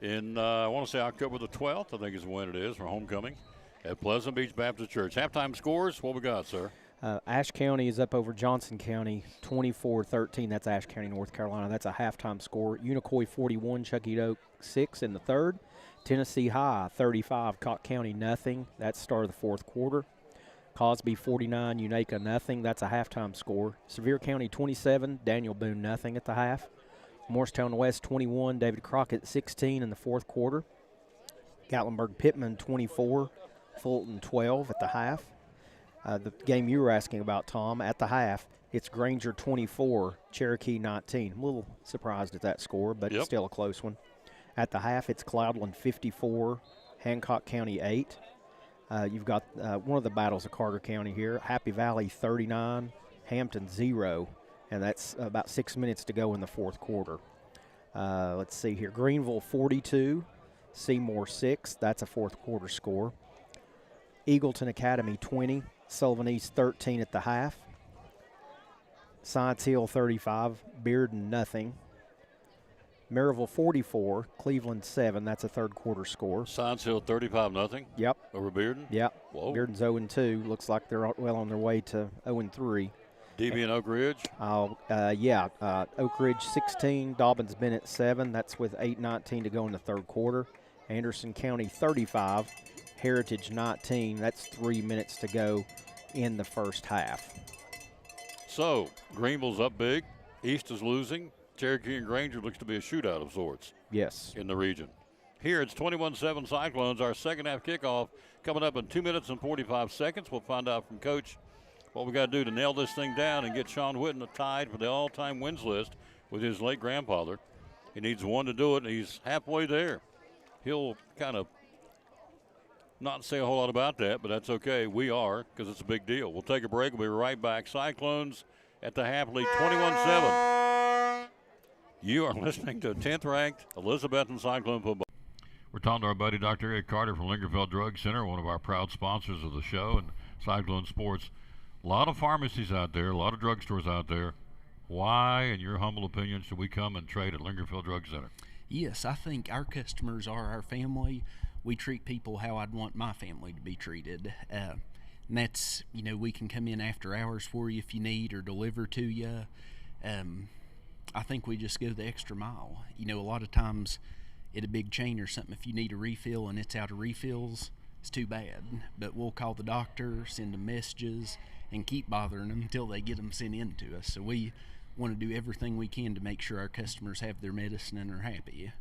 In, I want to say October the 12th, I think is when it is for homecoming at Pleasant Beach Baptist Church. Halftime scores, what we got, sir? Ashe County is up over Johnson County 24-13. That's Ashe County, North Carolina. That's a halftime score. Unicoi 41, Chuckey Oak 6 in the third. Tennessee High 35, Cott County nothing. That's the start of the fourth quarter. Cosby 49, Unaka nothing. That's a halftime score. Sevier County 27, Daniel Boone nothing at the half. Morristown West 21, David Crockett 16 in the fourth quarter. Gatlinburg Pittman 24, Fulton 12 at the half. The game you were asking about, Tom, at the half, it's Granger 24, Cherokee 19. I'm a little surprised at that score, but it's still a close one. At the half, it's Cloudland 54, Hancock County 8. You've got one of the battles of Carter County here. Happy Valley 39, Hampton 0, and that's about 6 minutes to go in the fourth quarter. Let's see here. Greenville 42, Seymour 6. That's a fourth quarter score. Eagleton Academy 20, Sullivan East 13 at the half. Science Hill 35, Bearden nothing. Maryville 44, Cleveland 7. That's a third quarter score. Science Hill 35-0. Yep. Over Bearden? Yep. Whoa. Bearden's 0-2. Looks like they're well on their way to 0-3. DB and Oak Ridge? Oak Ridge 16, Dobbins Bennett 7. That's with 8:19 to go in the third quarter. Anderson County 35, Heritage 19. That's 3 minutes to go in the first half. So, Greenville's up big. East is losing. Cherokee and Granger looks to be a shootout of sorts. Yes. In the region. Here it's 21-7 Cyclones. Our second half kickoff coming up in 2 minutes and 45 seconds. We'll find out from Coach what we got to do to nail this thing down and get Sean Whitten tied for the all-time wins list with his late grandfather. He needs one to do it, and he's halfway there. He'll kind of not say a whole lot about that, but that's okay. We are, because it's a big deal. We'll take a break. We'll be right back. Cyclones at the half lead, 21-7. You are listening to 10th-ranked Elizabethton Cyclone football. We're talking to our buddy Dr. Eric Carter from Lingerfeld Drug Center, one of our proud sponsors of the show and Cyclone Sports. A lot of pharmacies out there, a lot of drugstores out there. Why, in your humble opinion, should we come and trade at Lingerfeld Drug Center? Yes, I think our customers are our family. We treat people how I'd want my family to be treated. And that's, we can come in after hours for you if you need or deliver to you. I think we just go the extra mile. A lot of times at a big chain or something, if you need a refill and it's out of refills, it's too bad. But we'll call the doctor, send them messages, and keep bothering them until they get them sent in to us. So we want to do everything we can to make sure our customers have their medicine and are happy.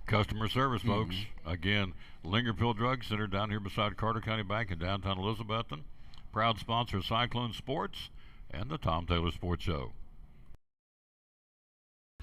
Customer service, folks. Again, Lingerfeld Drug Center down here beside Carter County Bank in downtown Elizabethton. Proud sponsor of Cyclone Sports and the Tom Taylor Sports Show.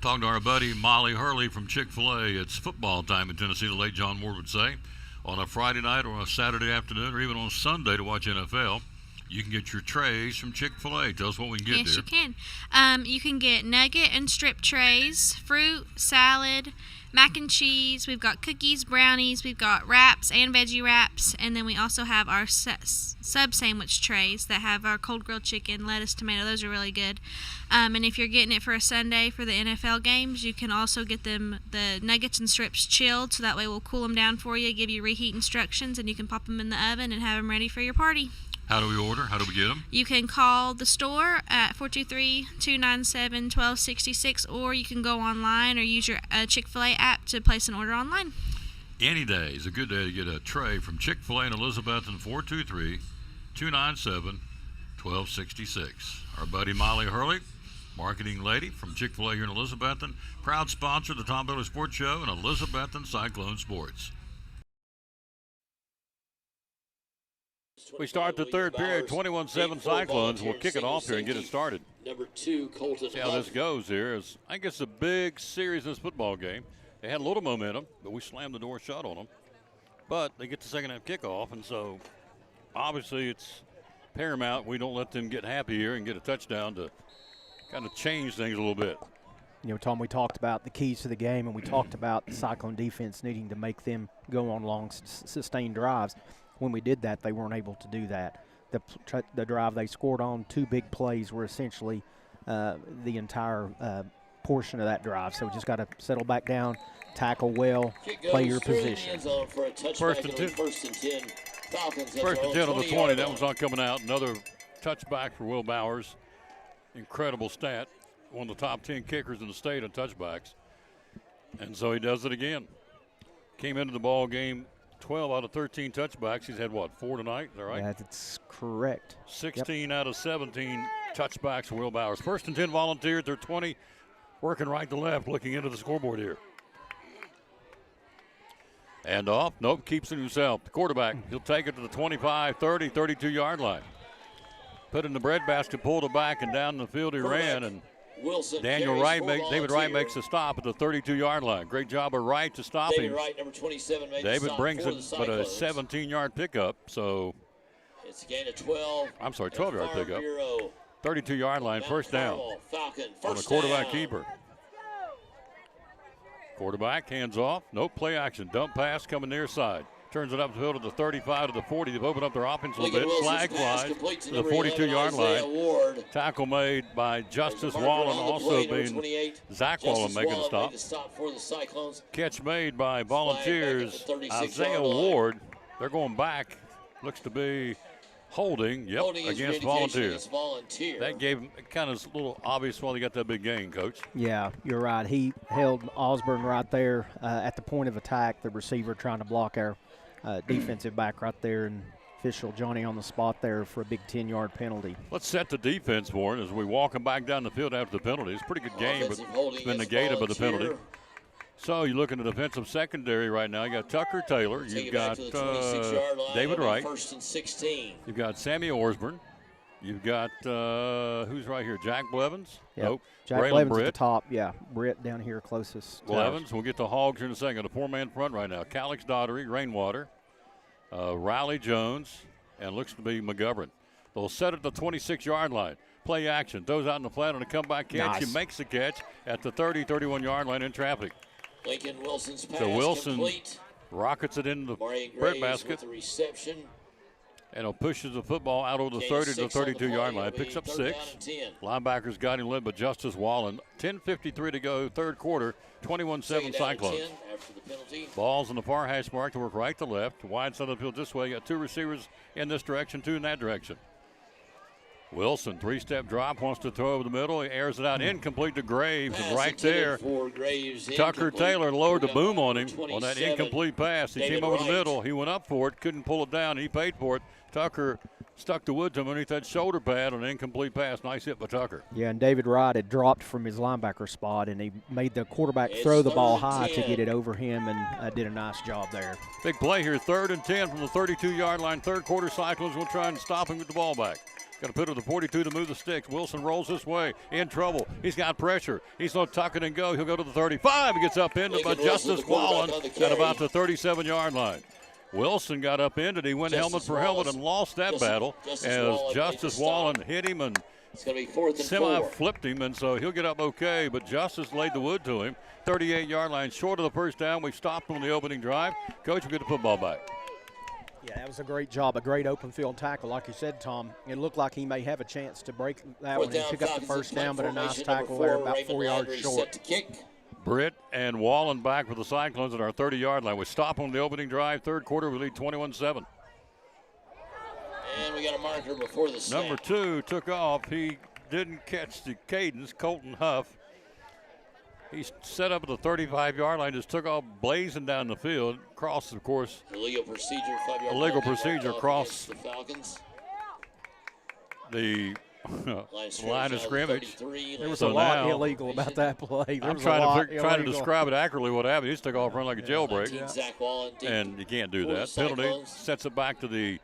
Talking to our buddy Molly Hurley from Chick-fil-A. It's football time in Tennessee, the late John Ward would say. On a Friday night or a Saturday afternoon or even on Sunday to watch NFL, you can get your trays from Chick-fil-A. Tell us what we can get, Yes, dear. you can. You can get nugget and strip trays, fruit, salad, mac and cheese. We've got cookies, brownies. We've got wraps and veggie wraps. And then we also have our sub sandwich trays that have our cold grilled chicken, lettuce, tomato. Those are really good. And if you're getting it for a Sunday for the NFL games, you can also get the nuggets and strips chilled, so that way we'll cool them down for you, give you reheat instructions, and you can pop them in the oven and have them ready for your party. How do we order? How do we get them? You can call the store at 423-297-1266, or you can go online or use your Chick-fil-A app to place an order online. Any day is a good day to get a tray from Chick-fil-A in Elizabethton, 423-297-1266. Our buddy Molly Hurley, marketing lady from Chick-fil-A here in Elizabethton, proud sponsor of the Tom Taylor Sports Show and Elizabethton Cyclone Sports. We start the third period, 21-7 Cyclones. We'll kick it off here and get it started. Number 2, Colton. See how this goes here. I think it's a big series in this football game. They had a little momentum, but we slammed the door shut on them. But they get the second half kickoff, and so obviously it's paramount we don't let them get happy here and get a touchdown to kind of change things a little bit. Tom, we talked about the keys to the game, and we talked about the Cyclone defense needing to make them go on long, sustained drives. When we did that, they weren't able to do that. The drive they scored on, 2 big plays, were essentially the entire portion of that drive. So we just got to settle back down, tackle well, play your position. First and 10. Falcons First and 10 on the 20. That one's not coming out. Another touchback for Will Bowers. Incredible stat. One of the top 10 kickers in the state on touchbacks. And so he does it again. Came into the ball game 12 out of 13 touchbacks. He's had, 4 tonight? Is that right? That's correct. 16 out of 17 touchbacks for Will Bowers. First and 10 Volunteers. They're 20, working right to left, looking into the scoreboard here. And off. Nope, keeps it himself. The quarterback, he'll take it to the 25, 30, 32-yard line. Put it in the breadbasket, pulled it back, and down the field he ran. And Wilson David Wright makes a stop at the 32-yard line. Great job of Wright to stop him. David Wright, number 27, made David the stop brings for it, the but a Cyclones. 17-yard pickup. So It's a gain of 12. I'm sorry, 12-yard pickup. Bureau. 32-yard line, first down. Falcon, On the first quarterback down. keeper. Quarterback, hands off. No play action. Dump pass coming near side. Turns it up the field to the 35 to the 40. They've opened up their offense a little bit. Flag flies to the 42-yard line. Tackle made by Justice Wallen, also being Zach Wallen making a stop. For the Cyclones. Catch made by Volunteers, Isaiah Ward. They're going back. Looks to be holding, against Volunteers. That gave him kind of a little obvious why they got that big gain, Coach. Yeah, you're right. He held Osborne right there at the point of attack, the receiver trying to block our defensive back right there, and official Johnny on the spot there for a big 10-yard penalty. Let's set the defense for it as we walk them back down the field after the penalty. It's a pretty good game, but it's been negated by the penalty. So you look in the defensive secondary right now. You got Tucker Taylor. You've got David Wright. 1st and 16. You've got Sammy Osborne. You've got, who's right here? Jack Blevins? Yep. Nope. Jack Braylon Blevins Britt. at the top. Yeah, Britt down here closest. Blevins. We'll get the Hogs here in a second. A 4-man front right now. Calix Daughtery, Rainwater, Riley Jones, and looks to be McGovern. They'll set at the 26-yard line. Play action. Throws out in the flat on a comeback catch. Nice. He makes the catch at the 30, 31-yard line in traffic. Lincoln Wilson's pass So Wilson complete. rockets it into the Marion bread Graves basket. with the reception. And he'll pushes the football out over the Gain 30 to of 6 on the 32-yard play. line. It'll be Picks up 3rd 6. down and 10. Linebackers got him led by Justice Wallen. 10:53 to go, third quarter. 21-7 Second down and Cyclones. 10 after the penalty. Ball's in the far hash mark to work right to left. Wide side of the field this way. Got 2 receivers in this direction, 2 in that direction. Wilson, 3-step drop, wants to throw over the middle. He airs it out, incomplete to Graves, and right there. For Graves, Tucker incomplete. Taylor lowered the Picked up boom on him 27. on that incomplete pass. He David came over the Wright. middle. He went up for it, couldn't pull it down. He paid for it. Tucker stuck the wood to him underneath that shoulder pad on an incomplete pass. Nice hit by Tucker. Yeah, and David Wright had dropped from his linebacker spot, and he made the quarterback throw the ball high to get it over him, and did a nice job there. Big play here, 3rd and 10 from the 32-yard line. Third quarter, Cyclones will try and stop him with the ball back. Got to put it to the 42 to move the sticks. Wilson rolls this way, in trouble. He's got pressure. He's going to tuck it and go. He'll go to the 35. He gets upended by Justice Wallen at about the 37-yard line. Wilson got upended. He went helmet for helmet and lost that battle as Justice Wallen hit him and It's going to be 4th and 4. semi-flipped him, and so he'll get up okay, but Justice laid the wood to him. 38-yard line, short of the first down. We stopped him on the opening drive. Coach will get the football back. Yeah, that was a great job, a great open field tackle. Like you said, Tom, it looked like he may have a chance to break that one and pick up the first down, but a nice tackle there, about 4 yards short. Britt and Wallen back for the Cyclones at our 30-yard line. We stop on the opening drive. Third quarter, we lead 21-7. And we got a marker before the snap. Number 2 took off. He didn't catch the cadence. Colton Huff. He set up at the 35-yard line, just took off blazing down the field. Crossed, of course. Illegal procedure, 5-yard Illegal penalty procedure marked across the Falcons. the line of scrimmage. There was a lot illegal about that play. I'm trying to describe it accurately what happened. He just took off running like a jailbreak. And you can't do that. Penalty sets it back to the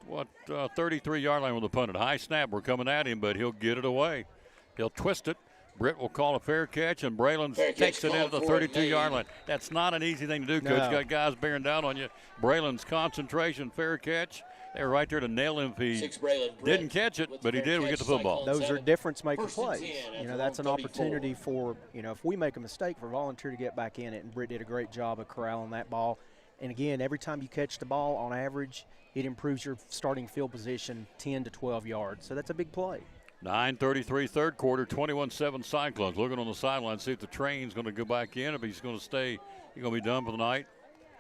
33-yard line with the punt. High snap. We're coming at him, but he'll get it away. He'll twist it. Britt will call a fair catch, and Braylon takes it into the 32-yard line. That's not an easy thing to do, Coach. No. You got guys bearing down on you. Braylon's concentration, fair catch. They were right there to nail him if he didn't catch it, but he did. We get the football. Those are difference-maker plays. You know, that's an opportunity for, if we make a mistake, for Volunteer to get back in it, and Britt did a great job of corralling that ball. And, again, every time you catch the ball, on average, it improves your starting field position 10 to 12 yards. So that's a big play. 9:33 third quarter, 21-7 Cyclones. Looking on the sideline, see if the train's going to go back in, if he's going to stay, he's going to be done for the night.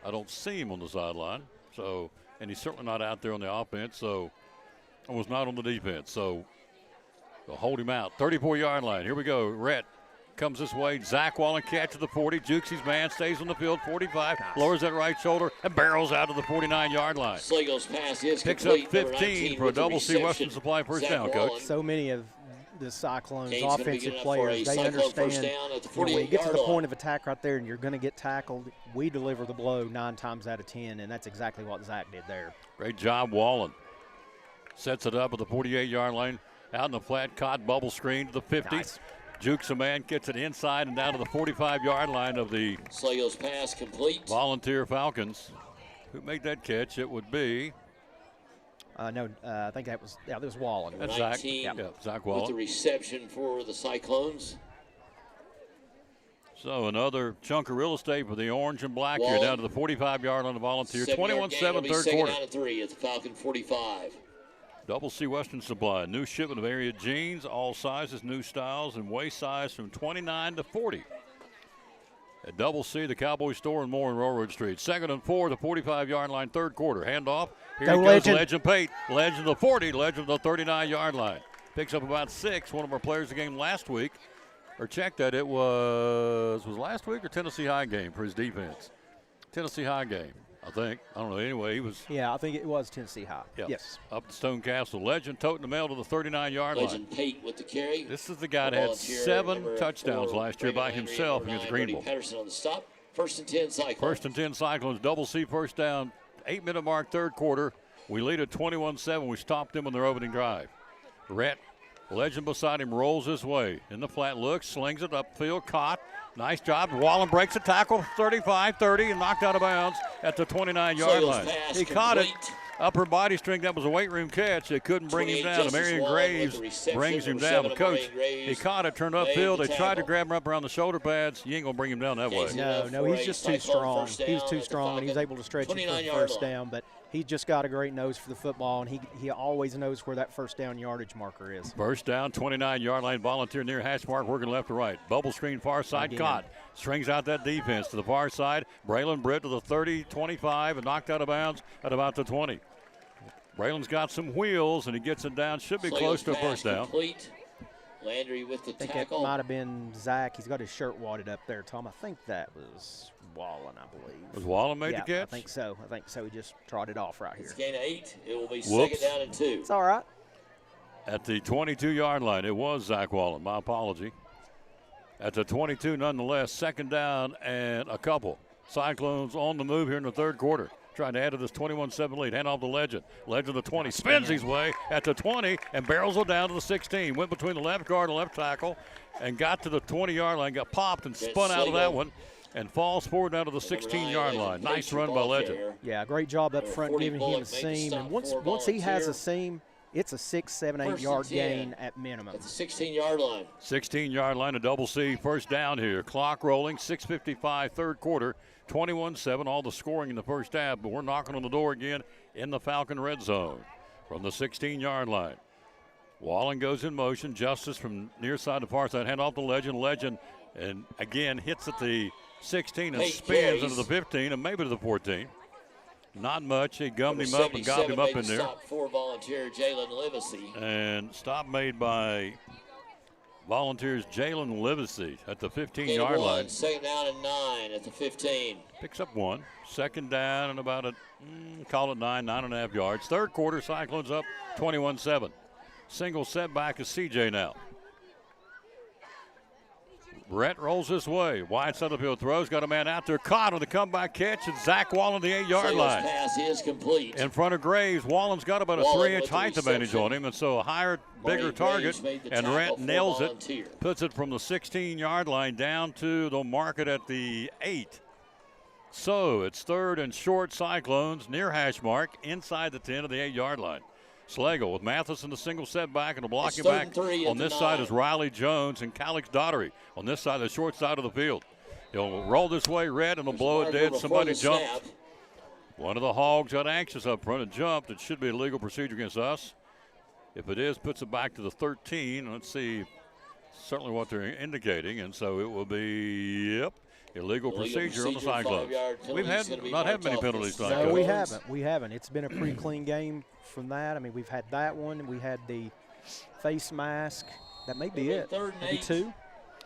I don't see him on the sideline, and he's certainly not out there on the offense, so I was not on the defense. So they'll hold him out. 34-yard line. Here we go. Rhett comes this way. Zach Wallen catches the 40. Jukes his man, stays on the field. 45, lowers that right shoulder, and barrels out to the 49-yard line. Slago's pass is Picks complete. up 15 for a double C Western Supply first down, Coach. So many of the Cyclones' Kane's gonna be offensive good enough players, for a they Cyclone first understand down at the when you get to the 48-yard point of attack right there and you're going to get tackled, we deliver the blow 9 times out of 10, and that's exactly what Zach did there. Great job, Wallen. Sets it up at the 48-yard line. Out in the flat, caught bubble screen to the 50. Nice. Jukes a man, gets it inside and down to the 45-yard line of the Slago's pass complete. Volunteer Falcons. Who made that catch? It would be. I think that was Wallen. That's Zach. Zach Wallen. With the reception for the Cyclones. So another chunk of real estate for the orange and black here, down to the 45-yard line of Volunteer. 21-7 third quarter. Second down and 3 at the Falcon 45. Double C Western Supply. New shipment of area jeans, all sizes, new styles, and waist size from 29 to 40. At Double C, the Cowboy Store and more in Railroad Street. 2nd and 4, the 45-yard line, third quarter. Handoff. Here Go he goes, Legend. Legend Pate. Legend to 40, Legend to the 39-yard line. Picks up about 6. One of our players of the game last week. Or check that, it was last week or Tennessee High game for his defense? Tennessee High game. I think. I don't know. Anyway, he was. Yeah, I think it was Tennessee High. Yeah. Yes. Up the Stone Castle. Legend toting the mail to the 39-yard line. Legend Pate with the carry. This is the guy that had 7 touchdowns last year by himself against Greenville. Patterson on the stop. 1st and 10 Cyclones. 1st and 10 Cyclones. Double C first down. 8-minute mark, third quarter. We lead at 21-7. We stopped them on their opening drive. Rhett, Legend beside him, rolls his way. In the flat, looks, slings it upfield, caught. Nice job. Wallen breaks a tackle, 35-30, and knocked out of bounds at the 29-yard line. He caught it. Upper body strength, that was a weight room catch. They couldn't bring him down. Marion Graves brings him down. The coach, he caught it, turned upfield. They tried to grab him up around the shoulder pads. You ain't going to bring him down that way. No, he's just too strong. He was too strong, and he was able to stretch it for the first down. But he just got a great nose for the football, and he always knows where that first down yardage marker is. First down, 29-yard line, Volunteer near hash mark, working left to right. Bubble screen, far side, caught. Strings out that defense to the far side. Braylon Britt to the 30, 25, and knocked out of bounds at about the 20. Braylon's got some wheels, and he gets it down. Should be close to a first down. Complete. Landry with the I think tackle. it might have been Zach. He's got his shirt wadded up there, Tom. I think that was Wallen, I believe. Was Wallen made the catch? I think so. He just trotted off right here. It's gain of 8. It will be Whoops. 2nd down and 2. It's all right. At the 22-yard line, it was Zach Wallen. My apology. At the 22, nonetheless, 2nd down and a couple. Cyclones on the move here in the third quarter. Trying to add to this 21-7 lead. Hand off to Legend. Legend to the 20. Spins his way at the 20 and barrels it down to the 16. Went between the left guard and left tackle and got to the 20-yard line. Got popped and spun out of that one and falls forward down to the 16-yard line. Nice run by Legend. Yeah, great job up front giving him a seam. And once he has a seam, it's a 6, 7, 8 yard gain at minimum. At the 16-yard line. 16-yard line, a double C. First down here. Clock rolling. 6:55 third quarter. 21-7, all the scoring in the first half, but we're knocking on the door again in the Falcon red zone from the 16-yard line. Wallen goes in motion. Justice from near side to far side. Hand off to Legend. Legend, and again, hits at the 16 and spins into the 15 and maybe to the 14. Not much. He gummed him up and gobbed him up in there. Stop for Volunteer Jalen Livesey. And stop made by Volunteers Jalen Livesey at the 15-yard line. 2nd down and 9 at the 15. Picks up 1. 2nd down and about call it 9.5 yards. Third quarter, Cyclones up 21-7. Single setback is CJ now. Brett rolls this way. Wide side of the field throws. Got a man out there. Caught on the comeback catch. And Zach Wallen, the 8-yard line. Pass is complete. In front of Graves. Wallen's got about a 3-inch height advantage on him. And so a higher, bigger target. And Rhett nails it. Puts it from the 16-yard line down to the market at the 8. So it's 3rd and short Cyclones near hash mark inside the 10 of the 8-yard line. Slagle with Mathis in the single setback and a blocking back. On this side is Riley Jones and Calix Daughtery. On this side, the short side of the field. He'll roll this way, Red, and he'll blow it dead. Somebody jumped. One of the Hogs got anxious up front and jumped. It should be a legal procedure against us. If it is, puts it back to the 13. Let's see certainly what they're indicating. And so it will be, illegal procedure on the Cyclones. We've not had many penalties tonight. No, we haven't. It's been a pretty clean game from that. I mean, we've had that one. We had the face mask. That may be it. Maybe 2.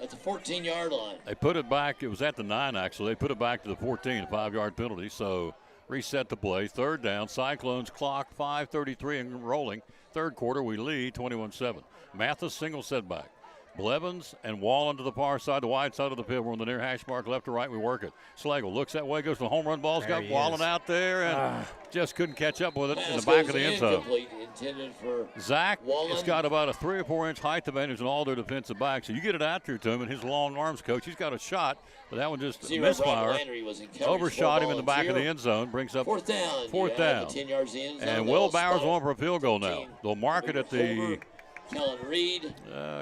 At the 14-yard line. They put it back. It was at the 9, actually. They put it back to the 14, a 5-yard penalty. So reset the play. 3rd down. Cyclones clock 5:33 and rolling. Third quarter, we lead 21-7. Mathis single setback. Blevins and Wallen to the far side, the wide side of the field. We're on the near hash mark, left to right. We work it. Slagle looks that way, goes to the home run ball. He's got Wallen out there and just couldn't catch up with it in the back of the end zone. Zach has got about a 3 or 4 inch height advantage on all their defensive backs. So you get it out there to him, and his long arms, coach, he's got a shot, but that one just misfire. Overshot him in the back of the end zone. Brings up 4th down. 10 yards in. And Will Bowers on for a field goal now. They'll mark it at the Callan Reed.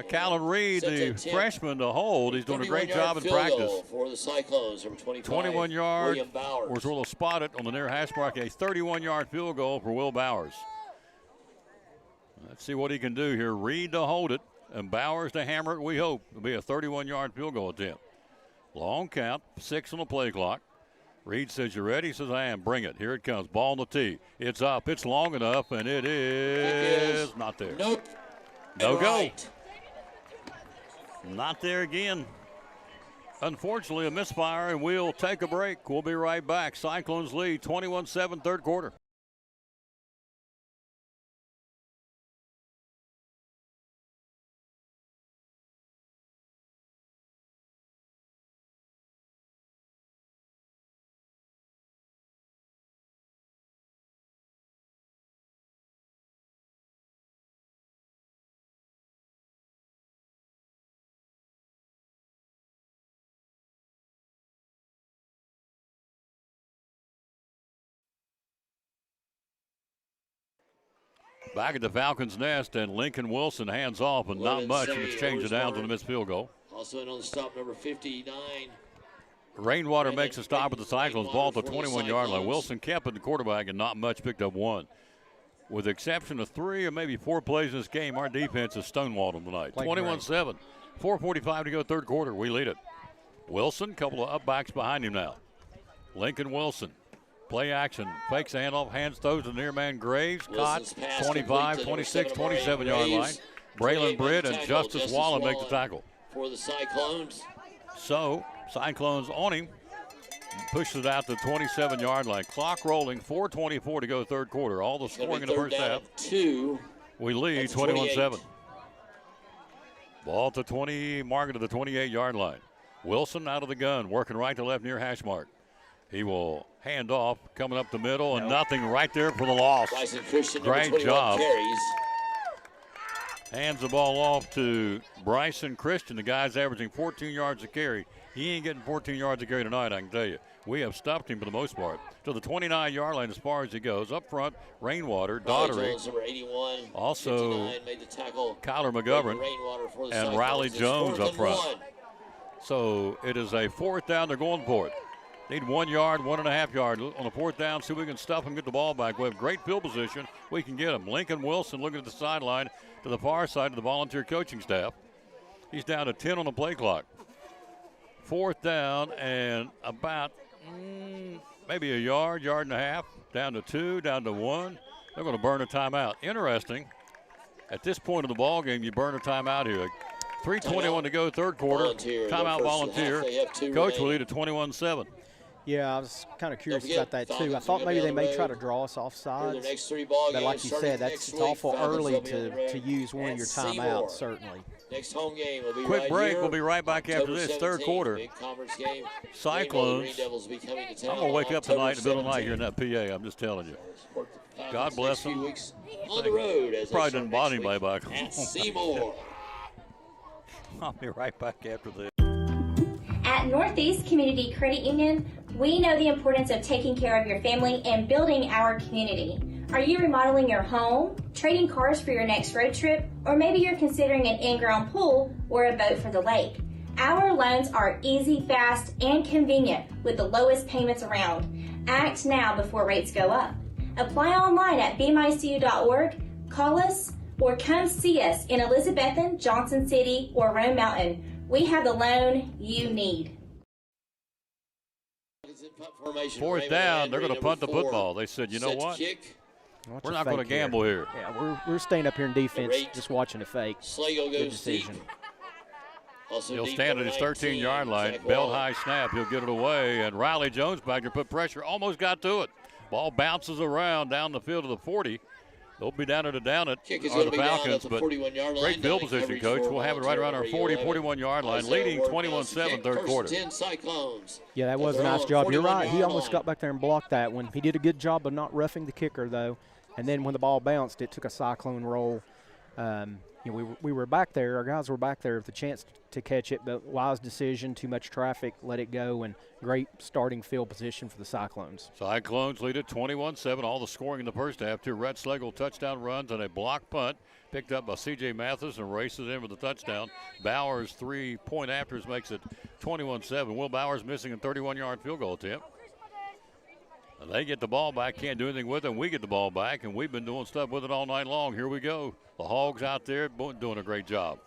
Callan Reed, the freshman, to hold. He's doing a great job in practice. For the Cyclones, number 25, 21 yards. William Bowers. We'll spot it on the near hash mark. A 31-yard field goal for Will Bowers. Let's see what he can do here. Reed to hold it, and Bowers to hammer it, we hope. It'll be a 31-yard field goal attempt. Long count, 6 on the play clock. Reed says, you ready? He says, I am. Bring it. Here it comes. Ball on the tee. It's up. It's long enough, and it is not there. Nope. No go. Not there again. unfortunately, a misfire, and we'll take a break. We'll be right back. Cyclones lead 21-7, third quarter. Back at the Falcons' nest, and Lincoln Wilson hands off, and not much in exchange of downs on the missed field goal. Also in on the stop, number 59. Rainwater makes a stop at the Cyclones, ball at the 21-yard line. Wilson kept it the quarterback, and not much, picked up one. With the exception of 3 or maybe 4 plays in this game, our defense has stonewalled them tonight. 21-7, 4:45 to go, third quarter. We lead it. Wilson, couple of upbacks behind him now. Lincoln Wilson. Play action, fakes the handoff, hands throws to near man Graves. Caught, 25, 26, 27-yard line. Braylon Britt and Justice Wallen make the tackle. For the Cyclones. So, Cyclones on him. Pushes it out to the 27-yard line. Clock rolling, 4:24 to go, third quarter. All the scoring in the first half. 2. We lead 21-7. Ball to 20, mark to the 28-yard line. Wilson out of the gun, working right to left near hash mark. He will hand off, coming up the middle, and nothing right there for the loss. Great job. Carries. Hands the ball off to Bryson Christian. The guy's averaging 14 yards a carry. He ain't getting 14 yards a carry tonight, I can tell you. We have stopped him for the most part. To the 29-yard line as far as he goes. Up front, Rainwater, Daughtery. Also, made the tackle. Kyler McGovern and Riley Jones up front. So it is a fourth down. They're going for it. Need 1 yard, 1.5 yard on the fourth down. See if we can stuff him, get the ball back. We have great field position. We can get him. Lincoln Wilson looking at the sideline to the far side of the volunteer coaching staff. He's down to 10 on the play clock. Fourth down and about maybe a yard, yard and a half. Down to 2, down to 1. They're going to burn a timeout. Interesting. At this point of the ball game, you burn a timeout here. 3:21 to go, third quarter. Timeout volunteer. Coach will lead at 21-7. Yeah, I was kind of curious about that too. I thought maybe they may try to draw us off sides. But like you said, it's awful early to use one of your timeouts, certainly. Next home game will be quick break. We'll be right back after this, third quarter. Cyclones. I'm going to wake up tonight in the middle of the night here in that PA. I'm just telling you. God bless them. On the road as probably didn't bother anybody back home. Seymour. I'll be right back after this. At Northeast Community Credit Union, we know the importance of taking care of your family and building our community. Are you remodeling your home, trading cars for your next road trip, or maybe you're considering an in-ground pool or a boat for the lake? Our loans are easy, fast, and convenient with the lowest payments around. Act now before rates go up. Apply online at bmycu.org, call us, or come see us in Elizabethton, Johnson City, or Rome Mountain. We have the loan you need. Fourth down, they're going to punt the football. They said, you know what? We're not going to gamble here. Yeah, we're staying up here in defense, just watching the fake. Good decision. He'll stand at his 13-yard line. Belt high snap. He'll get it away. And Riley Jones back there put pressure. Almost got to it. Ball bounces around down the field to the 40. They'll be down there to down it, are the Falcons, but great field position, Coach. We'll have it right around our 40, 41-yard line, leading 21-7 third quarter. Yeah, that was a nice job. You're right. He almost got back there and blocked that one. He did a good job of not roughing the kicker, though. And then when the ball bounced, it took a cyclone roll. We were back there. Our guys were back there with the chance to catch it, but wise decision, too much traffic, let it go, and great starting field position for the Cyclones. Cyclones lead at 21-7. All the scoring in the first half. 2 Rhett Schlegel touchdown runs and a block punt picked up by C.J. Mathis and races in with the touchdown. Bowers' 3-point afters makes it 21-7. Will Bowers missing a 31-yard field goal attempt. And they get the ball back, can't do anything with it. We get the ball back, and we've been doing stuff with it all night long. Here we go. The Hogs out there doing a great job.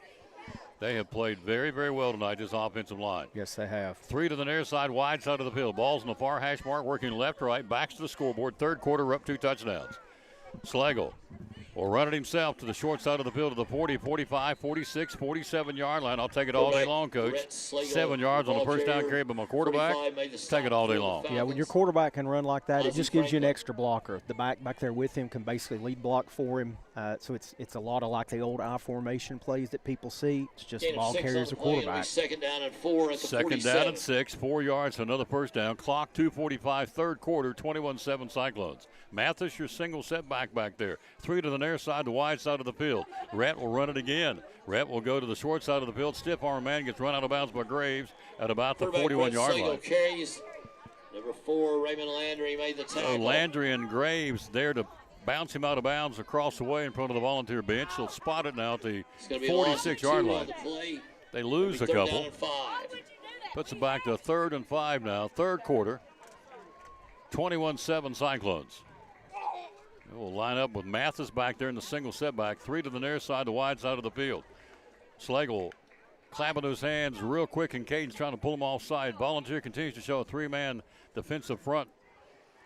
They have played very, very well tonight, this offensive line. Yes, they have. 3 to the near side, wide side of the field. Ball's in the far hash mark, working left, right, backs to the scoreboard. Third quarter, we're up 2 touchdowns. Schlegel will run it himself to the short side of the field to the 40, 45, 46, 47-yard line. I'll take it all day long, Coach. 7 yards on the first down carry by my quarterback. Take it all day long. Yeah, when your quarterback can run like that, it just gives you an extra blocker. The back there with him can basically lead block for him. So it's a lot of like the old I formation plays that people see. It's just the ball carries the quarterback. Second down and 4 at the 47. Second down and 6, 4 yards for another first down. Clock 2:45, third quarter, 21-7 Cyclones. Mathis, your single setback back there. 3 to the near side, the wide side of the field. Rhett will run it again. Rhett will go to the short side of the field. Stiff arm man gets run out of bounds by Graves at about the 41-yard line. Carries. Number 4, Raymond Landry made the tackle. So Landry and Graves there to bounce him out of bounds across the way in front of the Volunteer bench. He'll spot it now at the 46-yard line. They lose a couple. Puts it back to 3rd and 5 now. Third quarter. 21-7 Cyclones. We'll line up with Mathis back there in the single setback. 3 to the near side, the wide side of the field. Schlegel clapping his hands real quick, and Caden's trying to pull him offside. Volunteer continues to show a 3-man defensive front.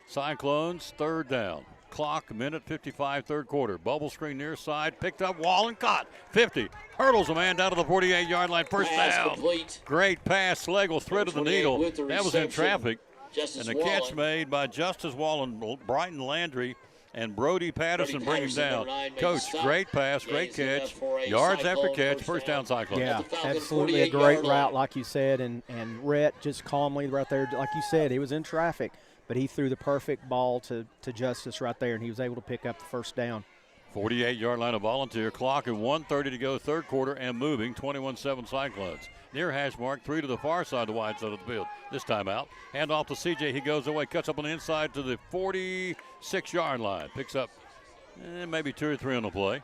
Cyclones, third down. Clock, minute 55, third quarter. Bubble screen near side, picked up, Wallen caught. 50, hurdles a man down to the 48-yard line, first down. Complete. Great pass, Schlegel threaded the needle. That was in traffic. Justice and the catch made by Justice Wallen, Brighton Landry, and Brody Patterson bring him down. Coach, great pass, great catch. Yards after catch, first down Cyclones. Yeah, absolutely a great route, like you said. And Rhett just calmly right there, like you said, he was in traffic, but he threw the perfect ball to Justice right there, and he was able to pick up the first down. 48-yard line of Volunteer. Clock at 1:30 to go, third quarter, and moving. 21-7 Cyclones. Near hash mark, 3 to the far side, the wide side of the field. This time out. Hand off to CJ. He goes away, cuts up on the inside to the 46-yard line. Picks up maybe 2 or 3 on the play.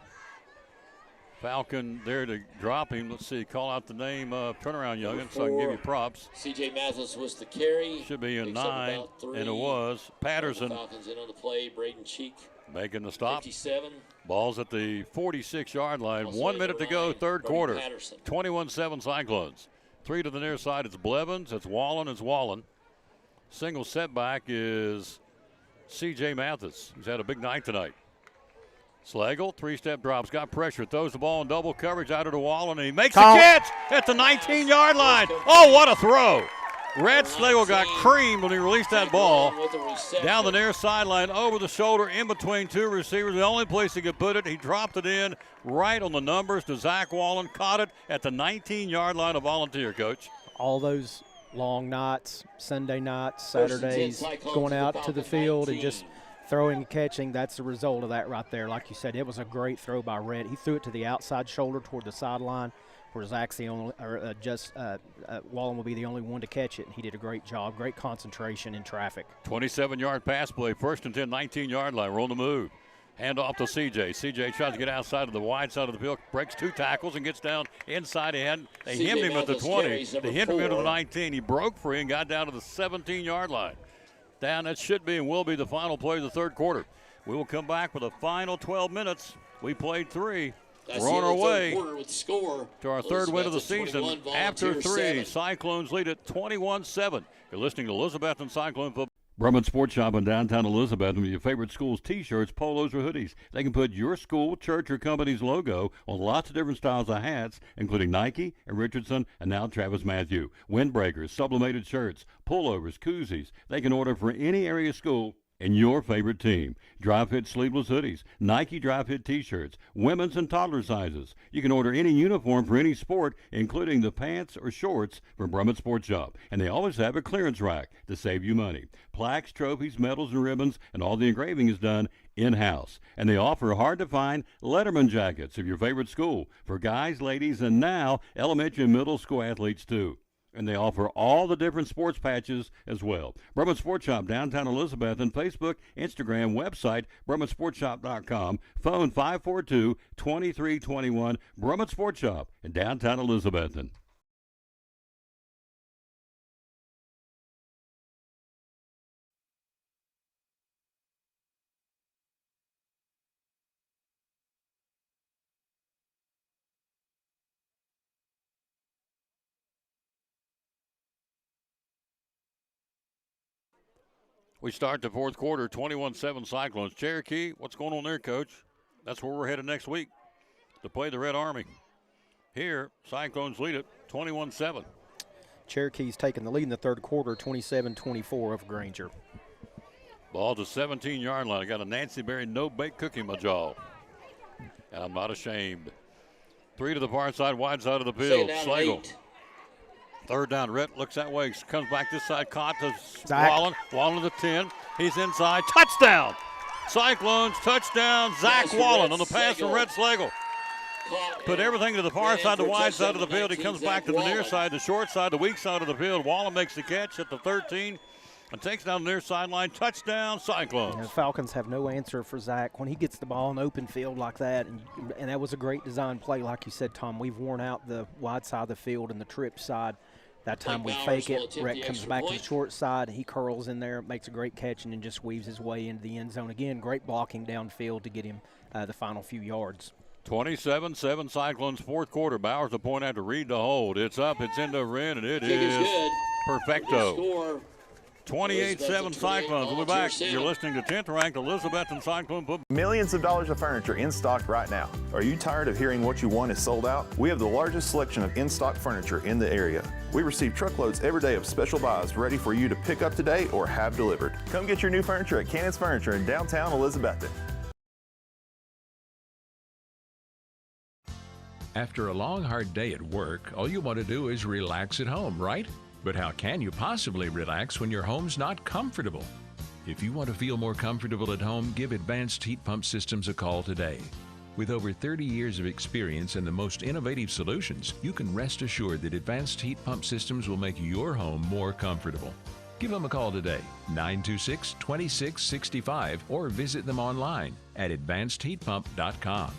Falcon there to drop him. Let's see, call out the name of turnaround youngin so I can give you props. CJ Mathis was the carry. Should be in 9, and it was. Patterson. Falcons in on the play. Braden Cheek making the stop. 57. Ball's at the 46-yard line. 1 minute to go, third quarter. 21-7 Cyclones. 3 to the near side. It's Blevins. It's Wallen. It's Wallen. Single setback is C.J. Mathis. He's had a big night tonight. Schlegel, 3-step drops, got pressure, throws the ball in double coverage out to Wallen, and he makes the catch at the 19-yard line. Oh, what a throw. Red Schlegel got creamed when he released that ball down the near sideline, over the shoulder, in between 2 receivers. The only place he could put it, he dropped it in right on the numbers to Zach Wallen, caught it at the 19-yard line of Volunteer, Coach. All those long nights, Sunday nights, Saturdays, going out to the field and just throwing and catching, that's the result of that right there. Like you said, it was a great throw by Red. He threw it to the outside shoulder toward the sideline, where Zach's the only, or Wallen will be the only one to catch it. And he did a great job, great concentration in traffic. 27-yard pass play, first and 10, 19-yard line, roll the move. Hand off to CJ. CJ tries to get outside of the wide side of the field, breaks 2 tackles and gets down inside. They hemmed him at the 20. They hemmed him into the 19. He broke free and got down to the 17-yard line. Down, that should be and will be the final play of the third quarter. We will come back with the final 12 minutes. We played 3. We're on our way to our third win of the season. After 3, Cyclones lead at 21-7. You're listening to Elizabethton Cyclone Football. Brumman Sports Shop in downtown Elizabethton with your favorite school's T-shirts, polos, or hoodies. They can put your school, church, or company's logo on lots of different styles of hats, including Nike and Richardson and now Travis Matthew. Windbreakers, sublimated shirts, pullovers, koozies. They can order for any area school and your favorite team. Dry fit sleeveless hoodies, Nike dry fit T-shirts, women's and toddler sizes. You can order any uniform for any sport, including the pants or shorts from Brumman Sports Shop. And they always have a clearance rack to save you money. Plaques, trophies, medals, and ribbons, and all the engraving is done in-house. And they offer hard-to-find Letterman jackets of your favorite school for guys, ladies, and now elementary and middle school athletes too. And they offer all the different sports patches as well. Brumman Sports Shop, downtown Elizabethton, Facebook, Instagram, website, BrummanSportsShop.com, phone 542-2321, Brumman Sports Shop in downtown Elizabethton. We start the fourth quarter, 21-7 Cyclones. Cherokee, what's going on there, Coach? That's where we're headed next week to play the Red Army. Here, Cyclones lead it 21-7. Cherokee's taking the lead in the third quarter, 27-24 over Granger. Ball to 17-yard line. I got a Nancy Berry no-bake cookie in my jaw. And I'm not ashamed. 3 to the far side, wide side of the field. Slagle. Third down. Rhett looks that way. Comes back this side. Caught to Wallen. Wallen to the 10. He's inside. Touchdown. Cyclones touchdown. Zach Wallen on the pass from Rhett Slagle. Put everything to the far side, the wide side of the field. He comes back to the near side, the short side, the weak side of the field. Wallen makes the catch at the 13 and takes down the near sideline. Touchdown, Cyclones. The Falcons have no answer for Zach when he gets the ball in open field like that. And that was a great design play, like you said, Tom. We've worn out the wide side of the field and the trip side. That time we fake it. Rhett comes back to the short side. He curls in there, makes a great catch, and then just weaves his way into the end zone. Again, great blocking downfield to get him the final few yards. 27-7 Cyclones fourth quarter. Bowers a point after Reed to hold. It's up, it's into Wren, and it is perfecto. 28-7 Cyclones. We'll be back. You're listening to 10th ranked Elizabethton Cyclone football. Millions of dollars of furniture in stock right now. Are you tired of hearing what you want is sold out? We have the largest selection of in-stock furniture in the area. We receive truckloads every day of special buys ready for you to pick up today or have delivered. Come get your new furniture at Cannon's Furniture in downtown Elizabethton. After a long, hard day at work, all you want to do is relax at home, right? But how can you possibly relax when your home's not comfortable? If you want to feel more comfortable at home, give Advanced Heat Pump Systems a call today. With over 30 years of experience and the most innovative solutions, you can rest assured that Advanced Heat Pump Systems will make your home more comfortable. Give them a call today, 926-2665, or visit them online at advancedheatpump.com.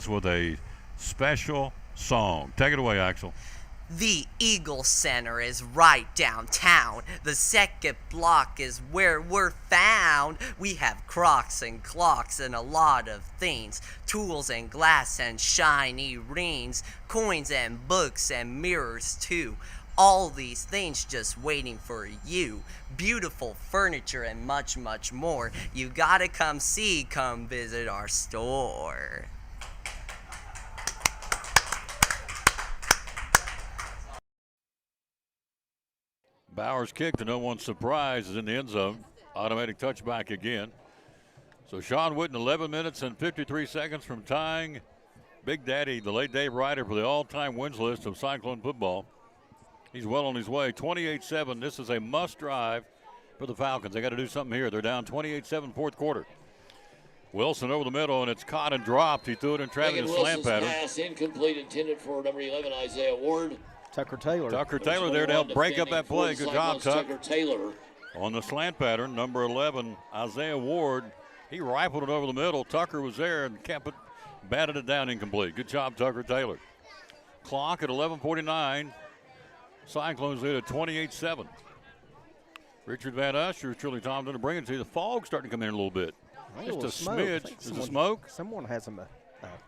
With a special song. Take it away, Axel. The Eagle Center is right downtown. The second block is where we're found. We have crocs and clocks and a lot of things. Tools and glass and shiny rings. Coins and books and mirrors too. All these things just waiting for you. Beautiful furniture and much, much more. You gotta come visit our store. Bowers kick to no one's surprise is in the end zone. Automatic touchback again. So Sean Witten, 11 minutes and 53 seconds from tying Big Daddy, the late Dave Ryder, for the all-time wins list of Cyclone football. He's well on his way. 28-7. This is a must drive for the Falcons. They got to do something here. They're down 28-7 fourth quarter. Wilson over the middle, and it's caught and dropped. He threw it in Travis' slant pattern. Pass incomplete, intended for number 11, Isaiah Ward. Tucker Taylor there to help break up that play. Good job, Tuck. Tucker Taylor. On the slant pattern, number 11, Isaiah Ward. He rifled it over the middle. Tucker was there and kept it, batted it down incomplete. Good job, Tucker Taylor. Clock at 11:49. Cyclones lead at 28-7. Richard Van Usher, truly Tom, going to bring it to you. The fog's starting to come in a little bit. Just a smidge. Is it smoke? Someone has a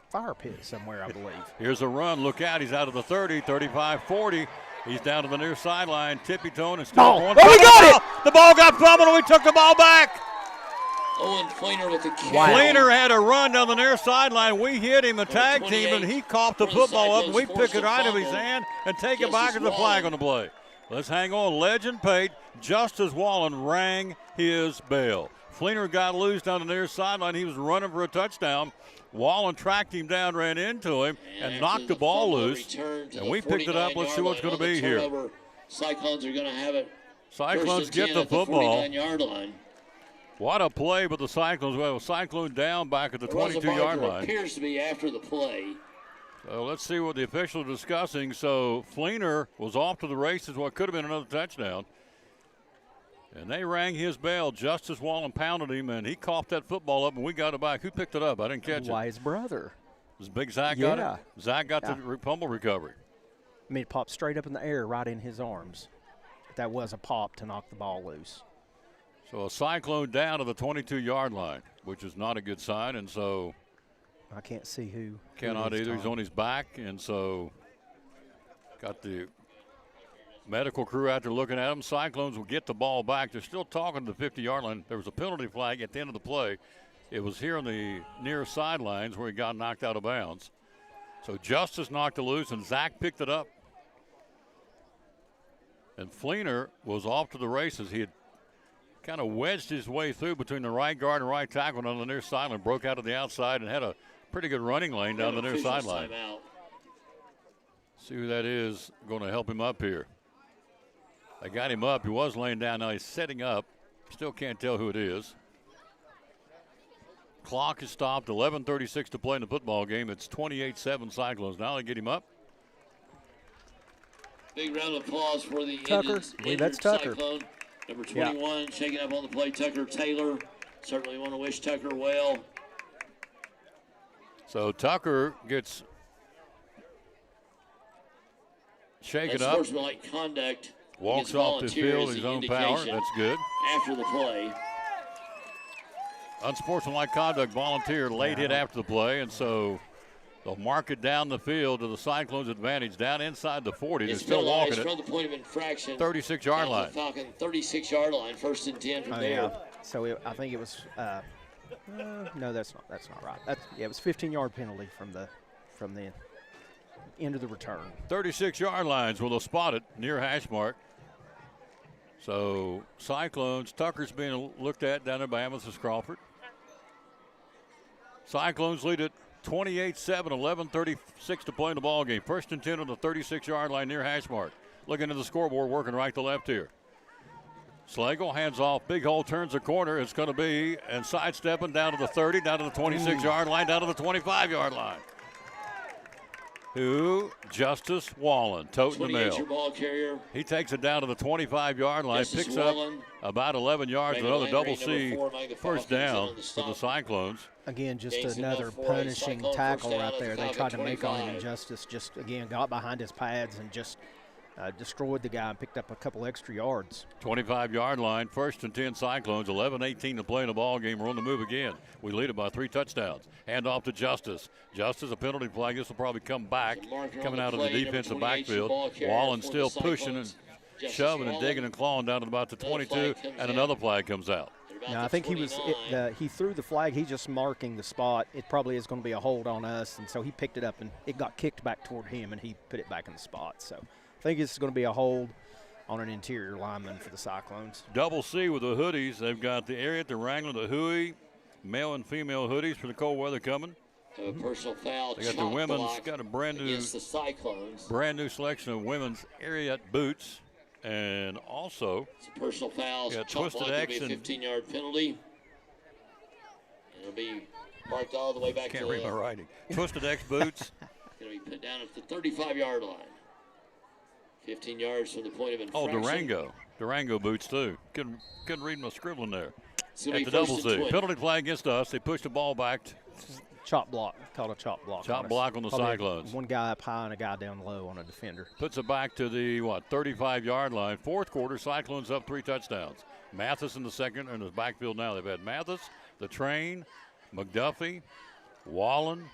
fire pit somewhere, I believe. Here's a run. Look out. He's out of the 30, 35-40. He's down to the near sideline, tippy-toeing and still going. Oh, we got it! The ball got fumbled, and we took the ball back. Owen Fleener with the catch. Fleener had a run down the near sideline. We hit him, a tag team, and he caught the football up, and we pick it out of his hand and take it back as a flag on the play. Let's hang on. Legend Pate, just as Wallen rang his bell. Fleener got loose down the near sideline. He was running for a touchdown. Wallen tracked him down, ran into him, and knocked the ball loose. And we picked it up. Let's see what's going to be here. Cyclones are going to have it. Cyclones get the football. 49-yard line. What a play by the Cyclones. Well, Cyclone down back at the 22-yard line. Appears to be after the play. So let's see what the officials are discussing. So Fleener was off to the races, what could have been another touchdown. And they rang his bell. Justice Wallen pounded him, and he coughed that football up, and we got it back. Who picked it up? I didn't catch it. Wise brother. Was Big Zach got it? Zach got the fumble recovery. I mean, it popped straight up in the air right in his arms. That was a pop to knock the ball loose. So a Cyclone down to the 22-yard line, which is not a good sign, and so I can't see who. Cannot either. He's on his back, and so got the medical crew out there looking at him. Cyclones will get the ball back. They're still talking to the 50-yard line. There was a penalty flag at the end of the play. It was here on the near sidelines where he got knocked out of bounds. So Justice knocked it loose, and Zach picked it up. And Fleener was off to the races. He had kind of wedged his way through between the right guard and right tackle on the near sideline, broke out to the outside, and had a pretty good running lane down the near sideline. See who that is going to help him up here. They got him up. He was laying down. Now he's setting up. Still can't tell who it is. Clock is stopped. 11:36 to play in the football game. It's 28-7 Cyclones. Now they get him up. Big round of applause for the Tucker. That's Tucker. Cyclone. Number 21, shaking up on the play, Tucker Taylor. Certainly want to wish Tucker well. So Tucker gets shaken up. Sportsmanlike conduct. Walks off the field his own power. That's good. After the play. Unsportsmanlike conduct, volunteer, late hit after the play, and so they'll mark it down the field to the Cyclones' advantage, down inside the 40. They're still walking it. From the point of infraction. 36-yard line. Falcon 36-yard line, 1st and 10 from there. Yeah. So I think it was. No, that's not right. It was 15-yard penalty from the end of the return. 36-yard lines. Well, they'll spot it near hash mark. So Cyclones, Tucker's being looked at down there by Amethyst Crawford. Cyclones lead it 28-7, 11:36 to play in the ball game. 1st and 10 on the 36-yard line near hash mark. Looking at the scoreboard, working right to left here. Slagle hands off, big hole, turns the corner. It's going to be, and sidestepping down to the 30, down to the 26-yard line, down to the 25-yard line. Who? Justice Wallen, toting the mail. Ball carrier. He takes it down to the 25-yard line, Justice picks Wallen. up about 11 yards, another double C, first down for the Cyclones. Again, just another punishing tackle right there. They tried to make on him, and Justice just, again, got behind his pads and just destroyed the guy and picked up a couple extra yards. 25-yard line, 1st and 10 Cyclones, 11:18 to play in the ball game. We're on the move again. We lead it by 3 touchdowns. Hand off to Justice. Justice, a penalty flag. This will probably come back, coming out of the defensive backfield. Wallen still pushing and shoving and digging and clawing down to about the 22, and another flag comes out. No, I think he threw the flag. He's just marking the spot. It probably is going to be a hold on us, and so he picked it up, and it got kicked back toward him, and he put it back in the spot. So I think it's going to be a hold on an interior lineman for the Cyclones. Double C with the hoodies. They've got the Ariat, the Wrangler, the Huey, male and female hoodies for the cold weather coming. A personal foul. They got the women's, got a brand new selection of women's Ariat boots. And also, it's a personal foul. Got Twisted X and 15-yard penalty. It'll be marked all the way back. Can't read my writing. Twisted X boots. Going to be put down at the 35-yard line. 15 yards from the point of infraction. Oh, Durango boots too. Couldn't read my scribbling there. At the double C. Penalty flag against us. They pushed the ball back. Chop block. Called a chop block. Chop block on the Cyclones. One guy up high and a guy down low on a defender. Puts it back to the, 35-yard line. Fourth quarter, Cyclones up 3 touchdowns. Mathis in the second in the backfield now. They've had Mathis, the Train, McDuffie, Wallen,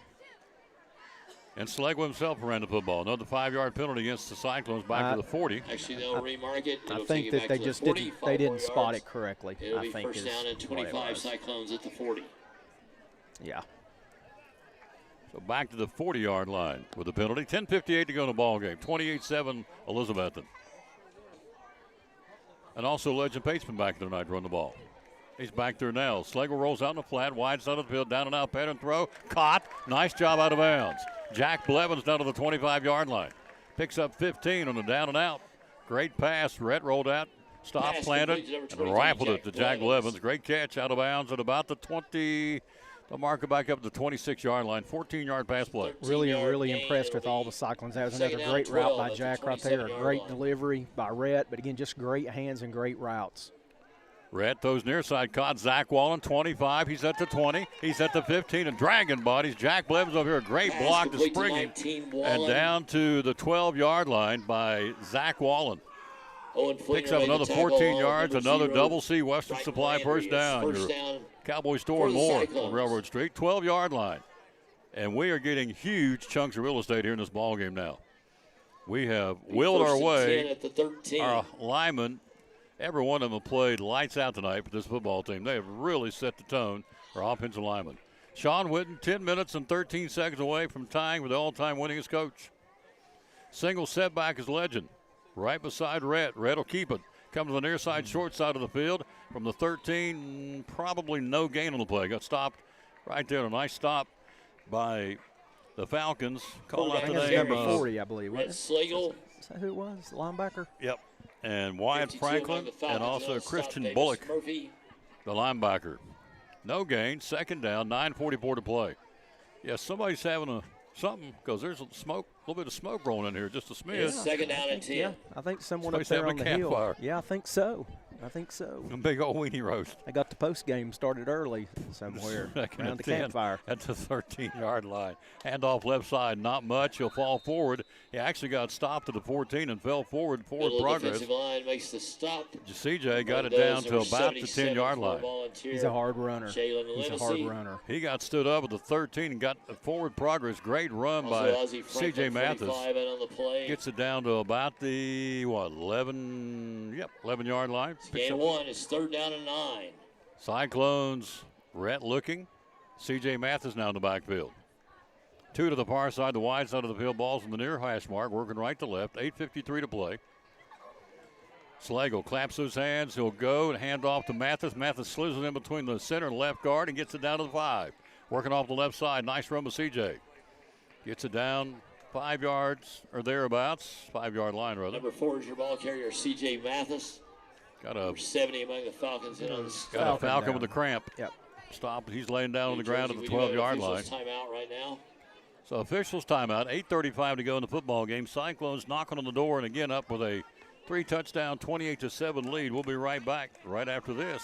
and Slagle himself around the football. Another 5-yard penalty against the Cyclones back to the 40. Actually, they'll remark it. I think that they just didn't spot it correctly. It'll be first down and 25 Cyclones at the 40. Yeah. So back to the 40-yard line with the penalty. 10:58 to go in the ball game. 28-7 Elizabethton. And also Legend Pateman back there tonight to run the ball. He's back there now. Slagle rolls out in the flat, wide side of the field, down and out, pattern throw. Caught. Nice job out of bounds. Jack Blevins down to the 25-yard line. Picks up 15 on the down and out. Great pass. Rhett rolled out. Stopped, planted, and rifled it to Jack Blevins. Great catch out of bounds at about the 20. They'll mark it back up to the 26-yard line. 14-yard pass play. Really impressed with all the Cyclones. That was another great route by Jack right there. A great delivery by Rhett, but again, just great hands and great routes. Rhett throws near side, caught Zach Wallen, 25. He's at the 20. He's at the 15, and dragon bodies. Jack Blevins over here, a great block to spring him, and down to the 12-yard line by Zach Wallen. Owen Picks Fleener up made the another tackle 14 on yards, number another 0, double C Western Frank Supply Landry. first It's down. first Your down Cowboy store for and the more Cyclones. on Railroad Street, 12-yard line. And we are getting huge chunks of real estate here in this ball game now. We have willed our First and way. 10 at the 13. Our linemen, every one of them have played lights out tonight for this football team. They have really set the tone for offensive linemen. Sean Witten, 10 minutes and 13 seconds away from tying with the all-time winningest coach. Single setback is legend. Right beside Rhett. Rhett will keep it. Come to the near side, short side of the field. From the 13, probably no gain on the play. Got stopped right there. A nice stop by the Falcons. Call out the name number 40, I believe. Rhett Slagle. Is that who it was? The linebacker? Yep. And Wyatt 52 Franklin among the Falcons. and also It'll stop Christian Davis Bullock, Murphy. the linebacker. No gain. Second down. 9:44 to play. Yeah, somebody's having something because there's a little bit of smoke rolling in here, just a smidge. It's second down and 10. Yeah, I think someone up Somebody's there on having the a hill. campfire. Yeah, I think so. A big old weenie roast. I got the post game started early somewhere Second around and the 10 campfire. at the 13-yard line. Handoff left side, not much. He'll fall forward. He actually got stopped at the 14 and fell forward Middle progress. defensive line makes the stop. CJ got it Those down to number about the 77 10-yard for line. volunteer. He's a hard runner. Jalen He's a Lindsey. hard runner. He got stood up at the 13 and got forward progress. Great run Also, by Ozzie Franklin, CJ Mathis. 45 in on the play. Gets it down to about the 11-yard line. Game one is third down and 9. Cyclones, Rhett looking. CJ Mathis now in the backfield. 2 to the far side, the wide side of the field. Ball's in the near hash mark, working right to left. 8:53 to play. Slagle claps his hands. He'll go and hand off to Mathis. Mathis slizzes in between the center and left guard and gets it down to the 5. Working off the left side. Nice run with CJ. Gets it down 5 yards or thereabouts. 5-yard line, rather. Number 4 is your ball carrier, C.J. Mathis. Got a Number 70 among the Falcons in on the got a Falcon with a cramp. Yep. Stop. He's laying down on the New ground Jersey, at the we do have 12-yard officials line. Timeout right now. So officials timeout. 8:35 to go in the football game. Cyclones knocking on the door and again up with a 3-touchdown, 28-7 lead. We'll be right back right after this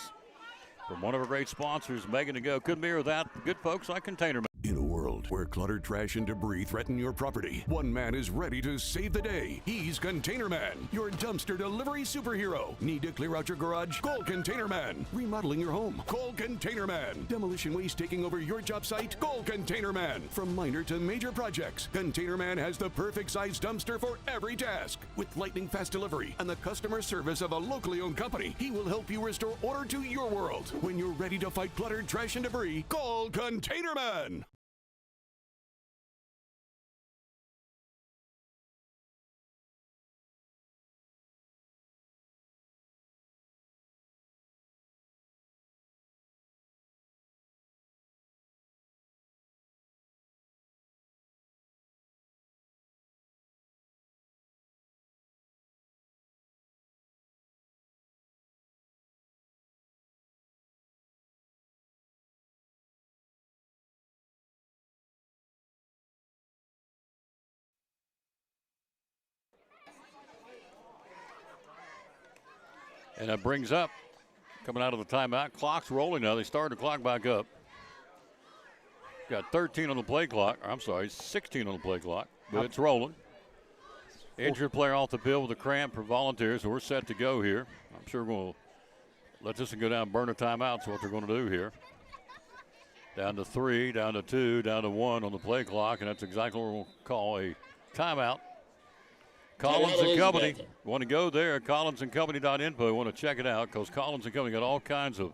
from one of our great sponsors, Megan to Go. Couldn't be without good folks like Container Man. In a world where clutter, trash, and debris threaten your property, one man is ready to save the day. He's Container Man, your dumpster delivery superhero. Need to clear out your garage? Call Container Man. Remodeling your home? Call Container Man. Demolition waste taking over your job site? Call Container Man. From minor to major projects, Container Man has the perfect size dumpster for every task. With lightning fast delivery and the customer service of a locally owned company, he will help you restore order to your world. When you're ready to fight clutter, trash, and debris, call Container Man. And that brings up, coming out of the timeout, clock's rolling now. They started the clock back up. Got 13 on the play clock. I'm sorry, 16 on the play clock, but it's rolling. Injured player off the field with a cramp for Volunteers, so we're set to go here. I'm sure we're going to let this one go down and burn a timeout. That's what they're going to do here. Down to 3, down to 2, down to 1 on the play clock, and that's exactly what we're going to call a timeout. Collins and Company, want to go there, collinsandcompany.info. Want to check it out because Collins and Company got all kinds of.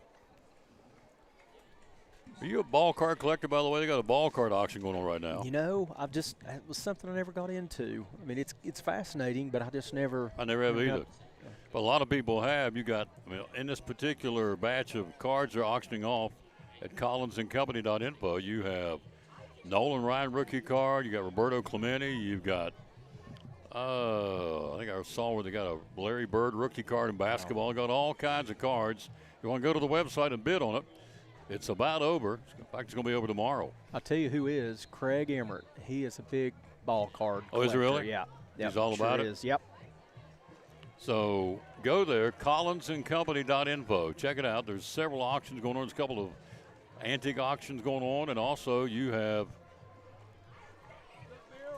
Are you a ball card collector, by the way? They got a ball card auction going on right now. You know, it was something I never got into. I mean, it's fascinating, but I just never. I never have either. But a lot of people have. You got, in this particular batch of cards they're auctioning off at collinsandcompany.info, you have Nolan Ryan rookie card. You got Roberto Clemente. You've got. I think I saw where they got a Larry Bird rookie card in basketball. Wow. Got all kinds of cards. You want to go to the website and bid on it. It's about over. In fact, it's going to be over tomorrow. I'll tell you who is Craig Emmert. He is a big ball card collector. Oh, is he really? Yeah. He's all about it? Is. Yep. So go there, collinsandcompany.info. Check it out. There's several auctions going on. There's a couple of antique auctions going on, and also you have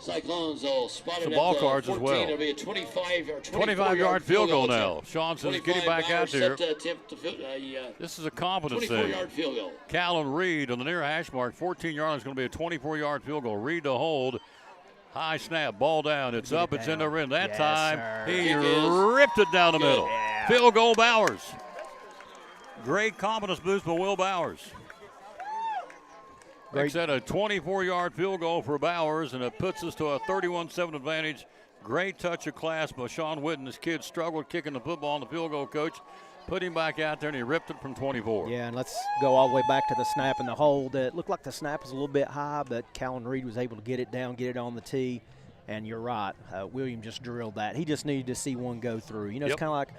Cyclones will spot it some at ball the cards 14. as well. It'll be a 25 or 25-yard field goal now. Sean says getting back out there. This is a confidence thing. 24-yard field goal. Callan Reed on the near hash mark, 14-yard is going to be a 24-yard field goal. Reed to hold. High snap, ball down. It's up, it's in the rim. That time, he ripped it down the middle. Yeah. Field goal, Bowers. Great confidence boost by Will Bowers. Makes that a 24-yard field goal for Bowers, and it puts us to a 31-7 advantage. Great touch of class by Sean Witten. This kid struggled kicking the football, and the field goal coach put him back out there, and he ripped it from 24. Yeah, and let's go all the way back to the snap and the hold. It looked like the snap was a little bit high, but Callan Reed was able to get it down, get it on the tee, and you're right. William just drilled that. He just needed to see one go through. You know, it's kind of like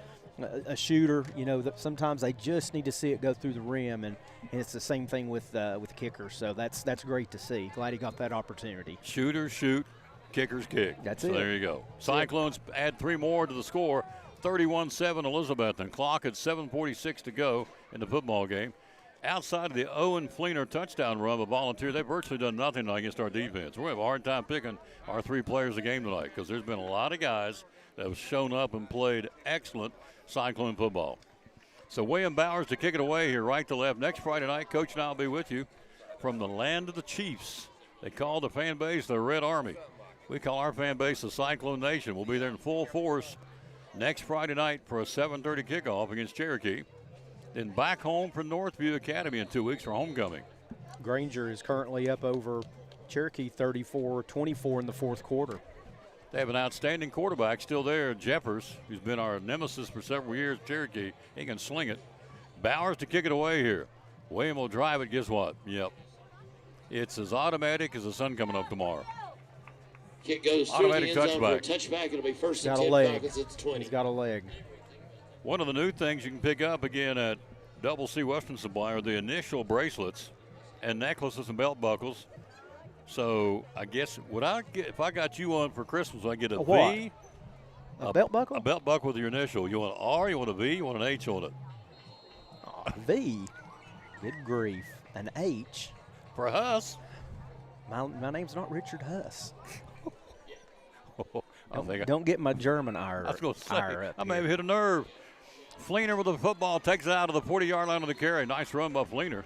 a shooter, you know, that sometimes they just need to see it go through the rim, and it's the same thing with kickers. So that's great to see. Glad he got that opportunity. Shooters shoot, kickers kick. That's so it. There you go. Cyclones add 3 more to the score. 31-7 Elizabethton. Clock at 7:46 to go in the football game. Outside of the Owen Fleener touchdown run of Volunteer, they've virtually done nothing against our defense. We're going to have a hard time picking our 3 players of the game tonight because there's been a lot of guys that have shown up and played excellent Cyclone football. So William Bowers to kick it away here, right to left. Next Friday night, Coach and I will be with you from the land of the Chiefs. They call the fan base the Red Army. We call our fan base the Cyclone Nation. We'll be there in full force next Friday night for a 7:30 kickoff against Cherokee. Then back home for Northview Academy in 2 weeks for homecoming. Granger is currently up over Cherokee 34-24 in the fourth quarter. They have an outstanding quarterback still there, Jeffers, who's been our nemesis for several years. Cherokee, he can sling it. Bowers to kick it away here. William will drive it. Guess what? Yep. It's as automatic as the sun coming up tomorrow. Kick goes through Automatic the end zone for a touchback. touchback. It'll be first and Got a 10 leg. Falcons at the 20. He's got a leg. One of the new things you can pick up again at Double C Western Supply are the initial bracelets and necklaces and belt buckles. So I guess if I got you one for Christmas, I get a what? V. A belt buckle? A belt buckle with your initial. You want an R, you want a V, you want an H on it. V. Good grief. An H. For Huss. My name's not Richard Huss. I Don't get my German ire. I was going to say, up I may here. have hit a nerve. Fleener with the football takes it out of the 40-yard line of the carry. Nice run by Fleener.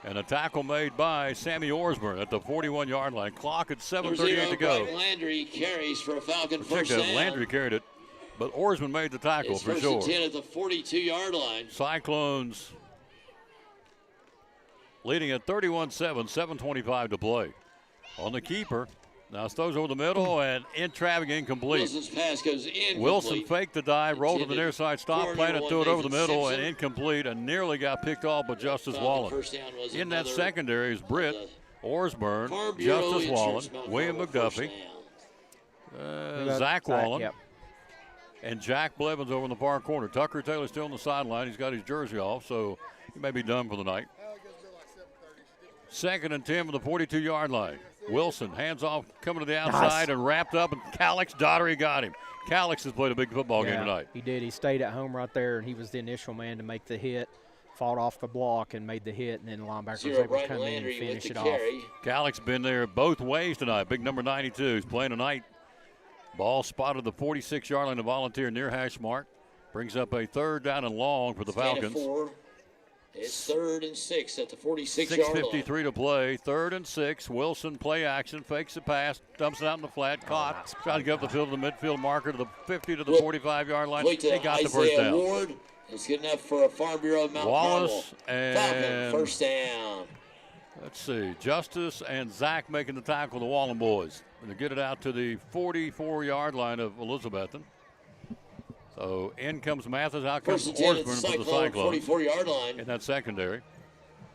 And a tackle made by Sammy Orsburn at the 41-yard line. Clock at 7:38 to go. Landry carries for a Falcon first down. Landry carried it, but Orsburn made the tackle It's for first sure. and 10 at the 42-yard line. Cyclones leading at 31-7, 7:25 to play. On the keeper. Now throws over the middle and in traffic, incomplete. Wilson's pass goes in. Wilson faked the dive, rolled to the near side stop, Corner planted, one, threw it over the Nathan middle, Simpson. and incomplete, and nearly got picked off by Justice Falcon Wallen. first down was In that another secondary is Britt, Orsburn, Farm Bureau Justice Wallen, Insurance Mount William Carmel first McDuffie, Zach Wallen, Yep. and Jack Blevins over in the far corner. Tucker Taylor still on the sideline. He's got his jersey off, so he may be done for the night. 2nd and 10 from the 42-yard line. Wilson, hands off, coming to the outside and wrapped up, and Calix Daugherty got him. Calix has played a big football game tonight. He did. He stayed at home right there, and he was the initial man to make the hit. Fought off the block and made the hit, and then the linebacker was able to come in and finish it off. Calix been there both ways tonight. Big number 92 is playing tonight. Ball spotted the 46-yard line to Volunteer near hash mark. Brings up a 3rd down and long for the Falcons. It's 3rd and 6 at the 46-yard line. 6:53 to play. 3rd and 6. Wilson play action, fakes the pass, dumps it out in the flat, caught. Trying to get up the field to the midfield marker to the 50 to the 45-yard line. He got the first down. Ward. It's good enough for a Farm Bureau of Mount Wallace Carmel. Falcon and first down. Let's see, Justice and Zach making the tackle, the Wallen boys. And to get it out to the 44-yard line of Elizabethton. So in comes Mathis, out comes First and 10 at the Orsburn for the Cyclone, Cyclones. 44-yard line. In that secondary.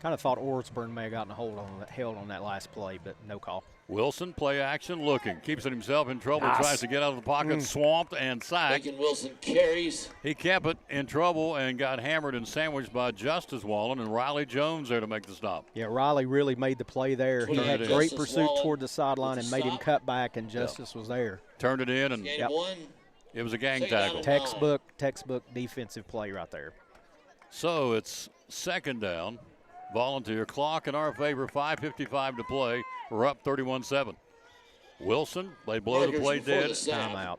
Kind of thought Orsburn may have gotten a hold on that, held on that last play, but no call. Wilson, play action, looking. Keeps it himself in trouble, Nice. tries to get out of the pocket, swamped and sacked. Lincoln Wilson carries. He kept it in trouble and got hammered and sandwiched by Justice Wallen and Riley Jones there to make the stop. Yeah, Riley really made the play there. He had great pursuit toward the sideline and made him cut back, and Justice was there. Turned it in, and Yep. it was a gang tackle. Textbook defensive play right there. So it's 2nd down. Volunteer clock in our favor, 5:55 to play. We're up 31-7. Wilson, they blow the play dead. Timeout.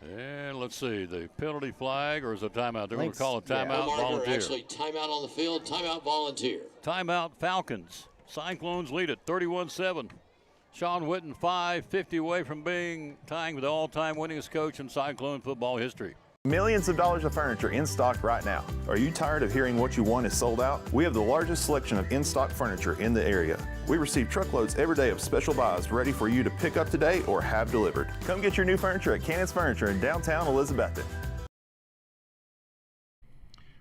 And let's see, the penalty flag, or is it a timeout? They're going to call a timeout, No marker, volunteer. actually, timeout on the field, timeout volunteer. Timeout Falcons. Cyclones lead it 31-7. Sean Witten, 550 away from tying with the all-time winningest coach in Cyclone football history. Millions of dollars of furniture in stock right now. Are you tired of hearing what you want is sold out? We have the largest selection of in-stock furniture in the area. We receive truckloads every day of special buys ready for you to pick up today or have delivered. Come get your new furniture at Cannon's Furniture in downtown Elizabethton.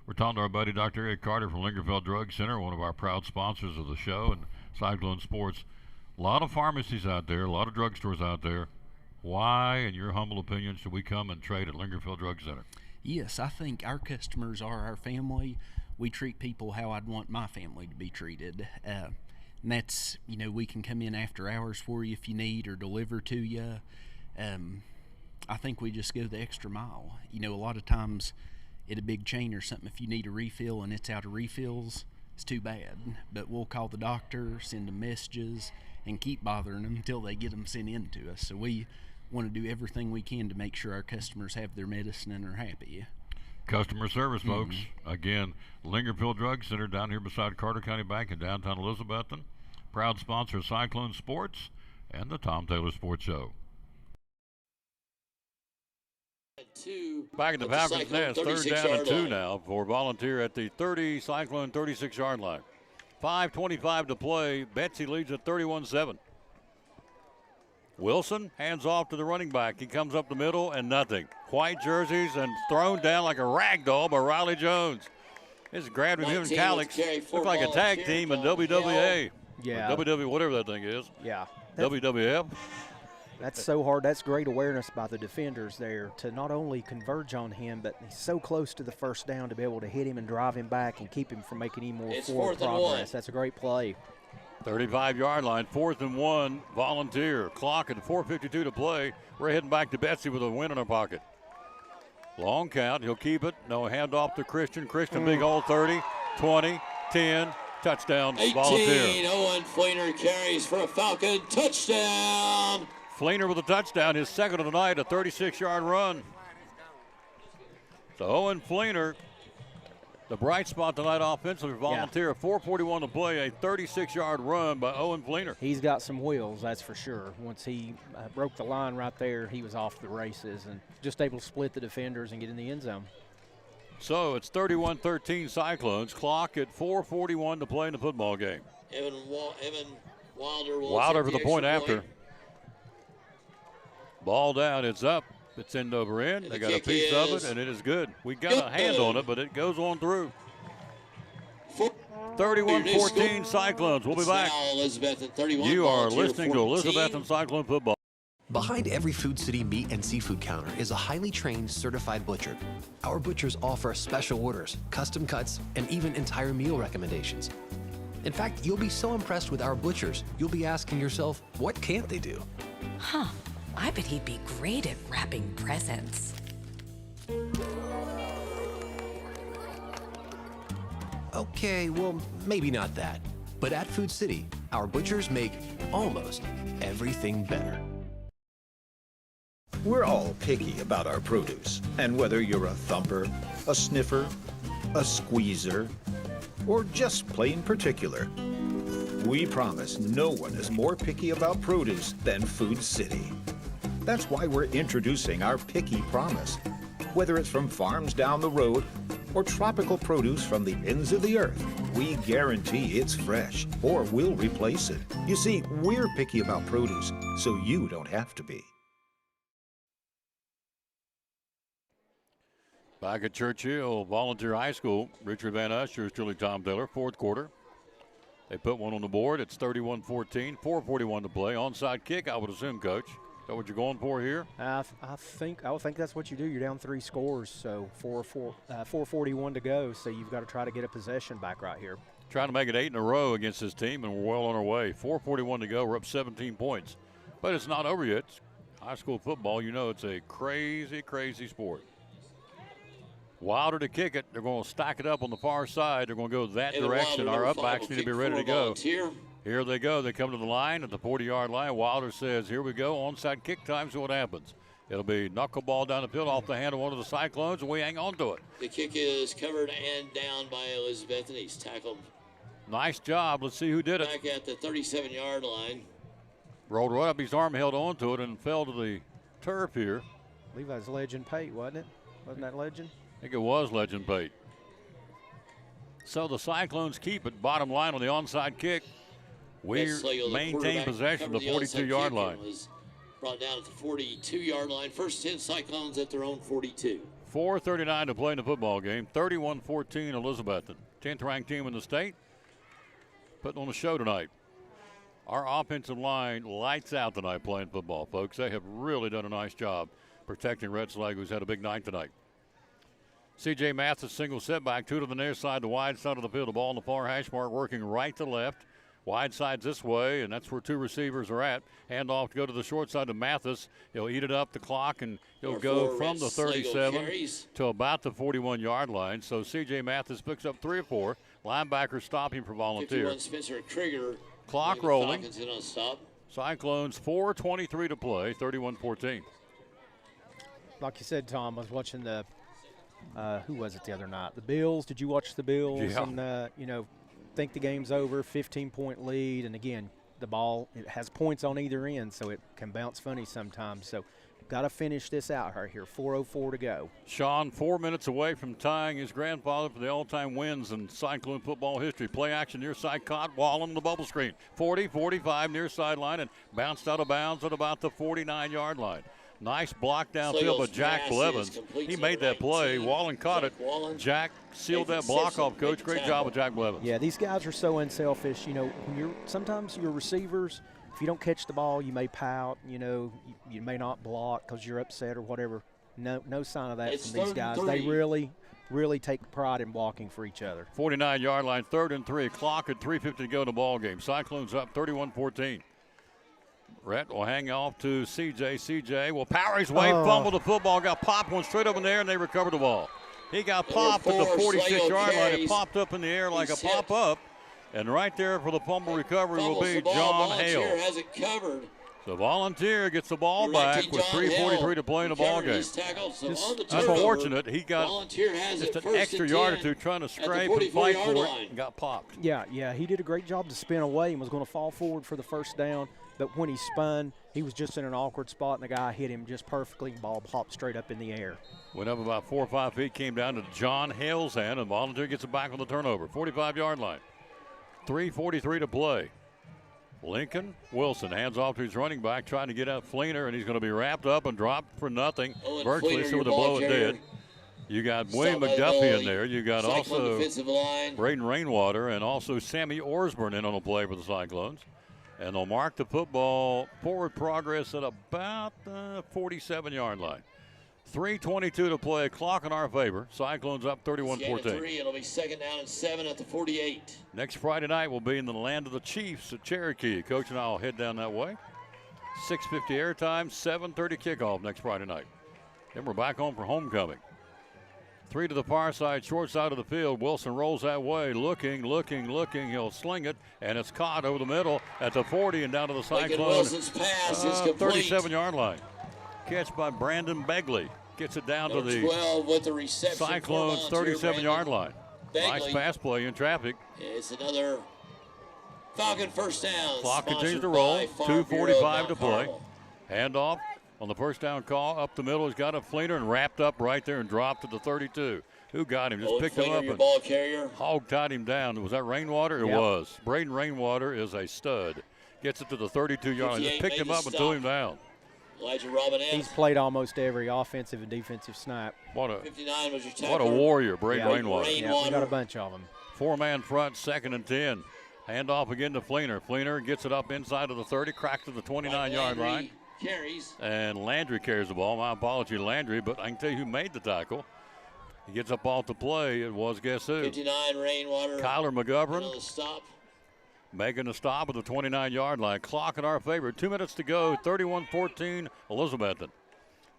We're talking to our buddy Dr. Eric Carter from Lingerfeld Drug Center, one of our proud sponsors of the show and Cyclone Sports. A lot of pharmacies out there, a lot of drugstores out there. Why, in your humble opinion, should we come and trade at Lingerfeld Drug Center? Yes, I think our customers are our family. We treat people how I'd want my family to be treated. And that's, we can come in after hours for you if you need, or deliver to you. I think we just go the extra mile. A lot of times at a big chain or something, if you need a refill and it's out of refills, it's too bad. But we'll call the doctor, send them messages, and keep bothering them until they get them sent in to us. So we want to do everything we can to make sure our customers have their medicine and are happy. Customer service, folks. Again, Lingerfeld Drug Center down here beside Carter County Bank in downtown Elizabethton. Proud sponsor of Cyclone Sports and the Tom Taylor Sports Show. Back at the Falcons nest, 3rd down and 2 now for Volunteer at the 30, Cyclone 36-yard line. 5:25 to play. Betsy leads at 31-7. Wilson hands off to the running back. He comes up the middle and nothing. White jerseys and thrown down like a rag doll by Riley Jones. This is grabbed him and Calix. Look like a tag team in WWA. Yeah. Or WW, whatever that thing is. Yeah. WWF. That's so hard. That's great awareness by the defenders there to not only converge on him, but he's so close to the first down to be able to hit him and drive him back and keep him from making any more forward progress. That's a great play. 35-yard line, 4th and 1, Volunteer. Clock at 4:52 to play. We're heading back to Betsy with a win in our pocket. Long count, he'll keep it. No, handoff to Christian. Christian, big hole, 30, 20, 10, touchdown, 18, Volunteer. Owen Fleener carries for a Falcon touchdown. Fleener with a touchdown, his second of the night, a 36-yard run. So Owen Fleener, the bright spot tonight offensively, Volunteer. 4:41 to play, a 36-yard run by Owen Fleener. He's got some wheels, that's for sure. Once he broke the line right there, he was off the races and just able to split the defenders and get in the end zone. So it's 31-13 Cyclones. Clock at 4:41 to play in the football game. Evan Wilder for the point after. Ball down, it's up. It's end over end. They got a piece of it, and it is good. We got a hand on it, but it goes on through. 31-14 Cyclones. We'll be back. You are listening to Elizabethton Cyclone Football. Behind every Food City meat and seafood counter is a highly trained, certified butcher. Our butchers offer special orders, custom cuts, and even entire meal recommendations. In fact, you'll be so impressed with our butchers, you'll be asking yourself, what can't they do? Huh. I bet he'd be great at wrapping presents. Okay, well, maybe not that. But at Food City, our butchers make almost everything better. We're all picky about our produce. And whether you're a thumper, a sniffer, a squeezer, or just plain particular, we promise no one is more picky about produce than Food City. That's why we're introducing our Picky Promise. Whether it's from farms down the road or tropical produce from the ends of the earth, we guarantee it's fresh or we'll replace it. You see, we're picky about produce, so you don't have to be. Back at Churchill, Volunteer High School, Richard Van Usher is truly Tom Taylor, 4th quarter. They put one on the board. It's 31-14, 4:41 to play. Onside kick, I would assume, Coach. Is that what you're going for here? I would think that's what you do. You're down 3 scores, so 4:41 to go. So you've got to try to get a possession back right here. Trying to make it 8 in a row against this team, and we're well on our way. 4:41 to go. We're up 17 points, but it's not over yet. High school football, you know, it's a crazy, crazy sport. Wilder to kick it. They're going to stack it up on the far side. They're going to go that direction. Our upbacks need to be ready to go. Here they go. They come to the line at the 40-yard line. Wilder says, here we go. Onside kick time. See what happens. It'll be knuckleball down the field off the hand of one of the Cyclones, and we hang on to it. The kick is covered and down by Elizabethton. He's tackled. Nice job. Let's see who did it. Back at the 37-yard line. Rolled right up. His arm held on to it and fell to the turf here. I believe that was Legend Pate, wasn't it? Wasn't that Legend? I think it was Legend Pate. So the Cyclones keep it. Bottom line on the onside kick. We maintain possession of the 42-yard line. Was brought down at the 42-yard line. First 10 Cyclones at their own 42. 4:39 to play in the football game. 31-14 Elizabethton. 10th ranked team in the state. Putting on a show tonight. Our offensive line lights out tonight playing football, folks. They have really done a nice job protecting Red Slag, who's had a big night tonight. C.J. Mathis single setback, 2 to the near side, the wide side of the field. The ball in the far hash mark, working right to left. Wide side's this way, and that's where 2 receivers are at. Hand off to go to the short side to Mathis. He'll eat it up the clock, and he'll go from the 37 to about the 41-yard line. So C.J. Mathis picks up 3 or 4. Linebackers stop him for Volunteer. 51 Spencer Krieger. Clock rolling. Falcons in on stop. Cyclones 4:23 to play, 31-14. Like you said, Tom, I was watching the who was it the other night? The Bills. Did you watch the Bills? Yeah. And think the game's over, 15-point lead, and again, the ball, it has points on either end, so it can bounce funny sometimes. So got to finish this out right here. 4:04 to go. Sean, 4 minutes away from tying his grandfather for the all-time wins in Cyclone football history. Play action near side, caught, wall on the bubble screen. 40, 45 near sideline, and bounced out of bounds at about the 49-yard line. Nice block downfield by Jack Blevins. He made that play. Wallen caught it. Jack sealed that block off, Coach. Great job with Jack Blevins. Yeah, these guys are so unselfish. When sometimes your receivers, if you don't catch the ball, you may pout. You may not block because you're upset or whatever. No sign of that from these guys. They really take pride in blocking for each other. 49-yard line, 3rd and 3. Clock at 3:50 to go in the ball game. Cyclones up 31-14. Rhett will hang off to CJ. CJ will power his way, fumble the football, got popped, one straight up in the air, and they recover the ball. He got popped at the 46-yard line. It popped up in the air like a pop-up. And right there for the fumble recovery will be John Hale. Has it covered. So Volunteer gets the ball back with 3:43 to play in the ball game. Just unfortunate. He got just an extra yard or two trying to scrape and fight for it and got popped. Yeah, he did a great job to spin away and was going to fall forward for the first down. But when he spun, he was just in an awkward spot, and the guy hit him just perfectly. Ball popped straight up in the air. Went up about 4 or 5 feet, came down to John Hale's hand, and Volunteer gets it back on the turnover. 45-yard line. 3:43 to play. Lincoln Wilson hands off to his running back, trying to get out Fleener, and he's going to be wrapped up and dropped for nothing. Virtually, so with the blow it dead. You got William McDuffie in there. You got also Braden Rainwater and also Sammy Orsburn in on the play for the Cyclones. And they'll mark the football forward progress at about the 47-yard line. 3:22 to play. Clock in our favor. Cyclones up 31-14. It'll be 2nd down and 7 at the 48. Next Friday night we'll be in the land of the Chiefs at Cherokee. Coach and I will head down that way. 6:50 airtime, 7:30 kickoff next Friday night. Then we're back home for homecoming. 3 to the far side, short side of the field. Wilson rolls that way, looking. He'll sling it, and it's caught over the middle at the 40 and down to the Cyclone. Wilson's pass is complete. 37-yard line. Catch by Brandon Begley. Gets it down to the 12 with the reception Cyclones' 37-yard line. Nice pass play in traffic. It's another Falcon first down. Clock continues to roll. 2:45 to play. Handoff. On the first down call, up the middle, he's got a Fleener and wrapped up right there and dropped to the 32. Who got him? Just picked him up and ball carrier. hog-tied him down. Was that Rainwater? It was. Braden Rainwater is a stud. Gets it to the 32-yard line. Just picked him up and threw him down. Elijah Robinette. He's played almost every offensive and defensive snap. 59 was your tackler. What a warrior, Braden Rainwater. Yeah, we got a bunch of them. 4-man front, 2nd and 10. Handoff again to Fleener. Fleener gets it up inside of the 30, cracks to the 29-yard line. Carries. And Landry carries the ball. My apology, Landry, but I can tell you who made the tackle. He gets up off the play. It was, guess who? 59, Rainwater. Kyler McGovern. Stop. Making a stop at the 29-yard line. Clock in our favor. 2 minutes to go. 31-14 Elizabethton.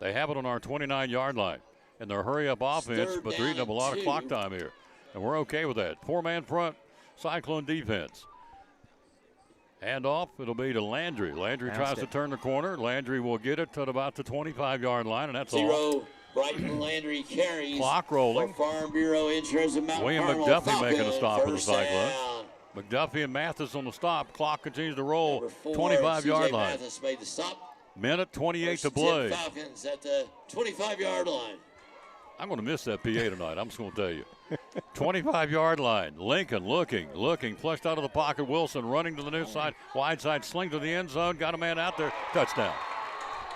They have it on our 29-yard line. And they're hurry-up offense, but they're eating up a lot of clock time here. And we're okay with that. 4-man front, Cyclone defense. Handoff, it'll be to Landry. Landry tries to turn the corner. Landry will get it to about the 25-yard line, and that's all. Brighton Landry carries. Clock rolling. For Farm Bureau Insurance and Mount William Carmel McDuffie Falcons, making a stop for the first Cyclones. down. McDuffie and Mathis on the stop. Clock continues to roll. 25-yard line. Mathis made the stop. Minute 28 to play. Falcons at the 25-yard line. I'm going to miss that PA tonight. I'm just going to tell you. 25-yard line. Lincoln looking, flushed out of the pocket. Wilson running to the near side. Wide side sling to the end zone. Got a man out there. Touchdown.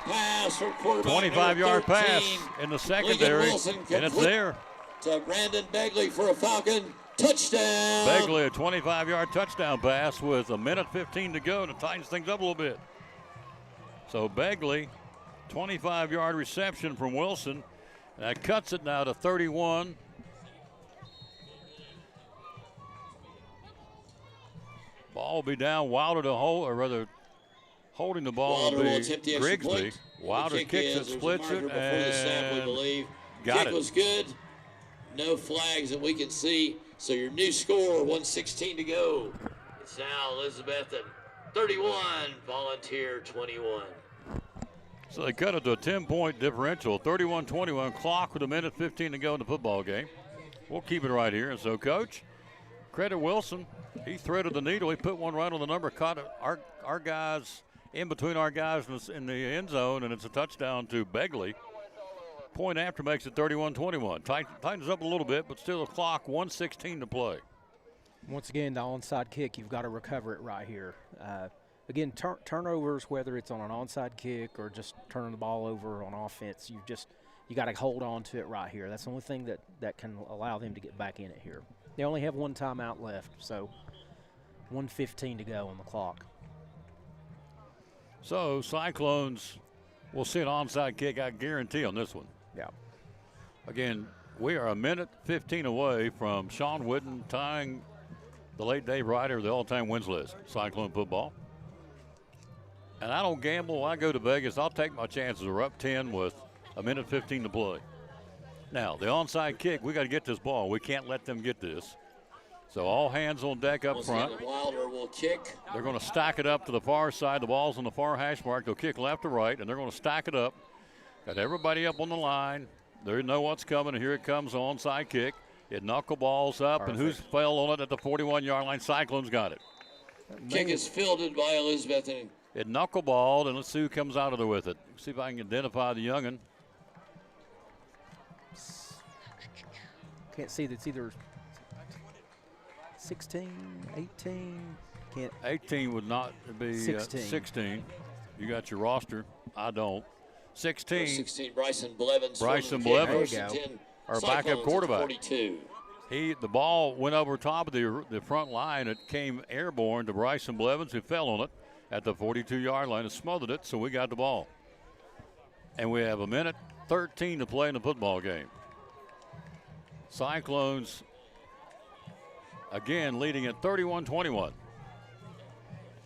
Pass from quarterback 25-yard pass in the secondary, and it's there. To Brandon Begley for a Falcon touchdown. Begley, a 25-yard touchdown pass with a minute 15 to go to tighten things up a little bit. So Begley, 25-yard reception from Wilson. That cuts it now to 31. Ball will be down. Wilder to hold, or rather, holding the ball will be Grigsby. Wilder kicks it, splits it, and got it. Kick was good. No flags that we can see. So your new score, 1:16 to go. It's now Elizabethton 31, Volunteer 21. So they cut it to a 10-point differential, 31-21, clock with a minute 15 to go in the football game. We'll keep it right here. And so, Coach, credit Wilson. He threaded the needle. He put one right on the number, caught our guys in between our guys in the end zone, and it's a touchdown to Begley. Point after makes it 31-21. Tightens up a little bit, but still a clock, 1:16 to play. Once again, the onside kick, you've got to recover it right here. Again, turnovers, whether it's on an onside kick or just turning the ball over on offense, you got to hold on to it right here. That's the only thing that can allow them to get back in it here. They only have one timeout left, so 1:15 to go on the clock. So Cyclones will see an onside kick, I guarantee, on this one. Yeah. Again, we are a minute 15 away from Sean Witten tying the late Dave Ryder of the all-time wins list, Cyclone football. And I don't gamble. When I go to Vegas, I'll take my chances. We're up 10 with a minute 15 to play. Now, the onside kick, we got to get this ball. We can't let them get this. So all hands on deck up front. Wilder will kick. They're going to stack it up to the far side. The ball's on the far hash mark. They'll kick left to right, and they're going to stack it up. Got everybody up on the line. They know what's coming, and here it comes, the onside kick. It knuckleballs up, and who's fell on it at the 41-yard line? Cyclones got it. Kick is fielded by Elizabethton. It knuckleballed, and let's see who comes out of there with it. See if I can identify the young'un. Can't see. That's either 16, 18. Can't. 18 would not be 16. You got your roster. I don't. 16. 16, Bryson Blevins. Bryson Blevins, our backup quarterback. 42. The ball went over top of the front line. It came airborne to Bryson Blevins, who fell on it at the 42-yard line and smothered it, so we got the ball. And we have a minute 13 to play in the football game. Cyclones, again, leading at 31-21.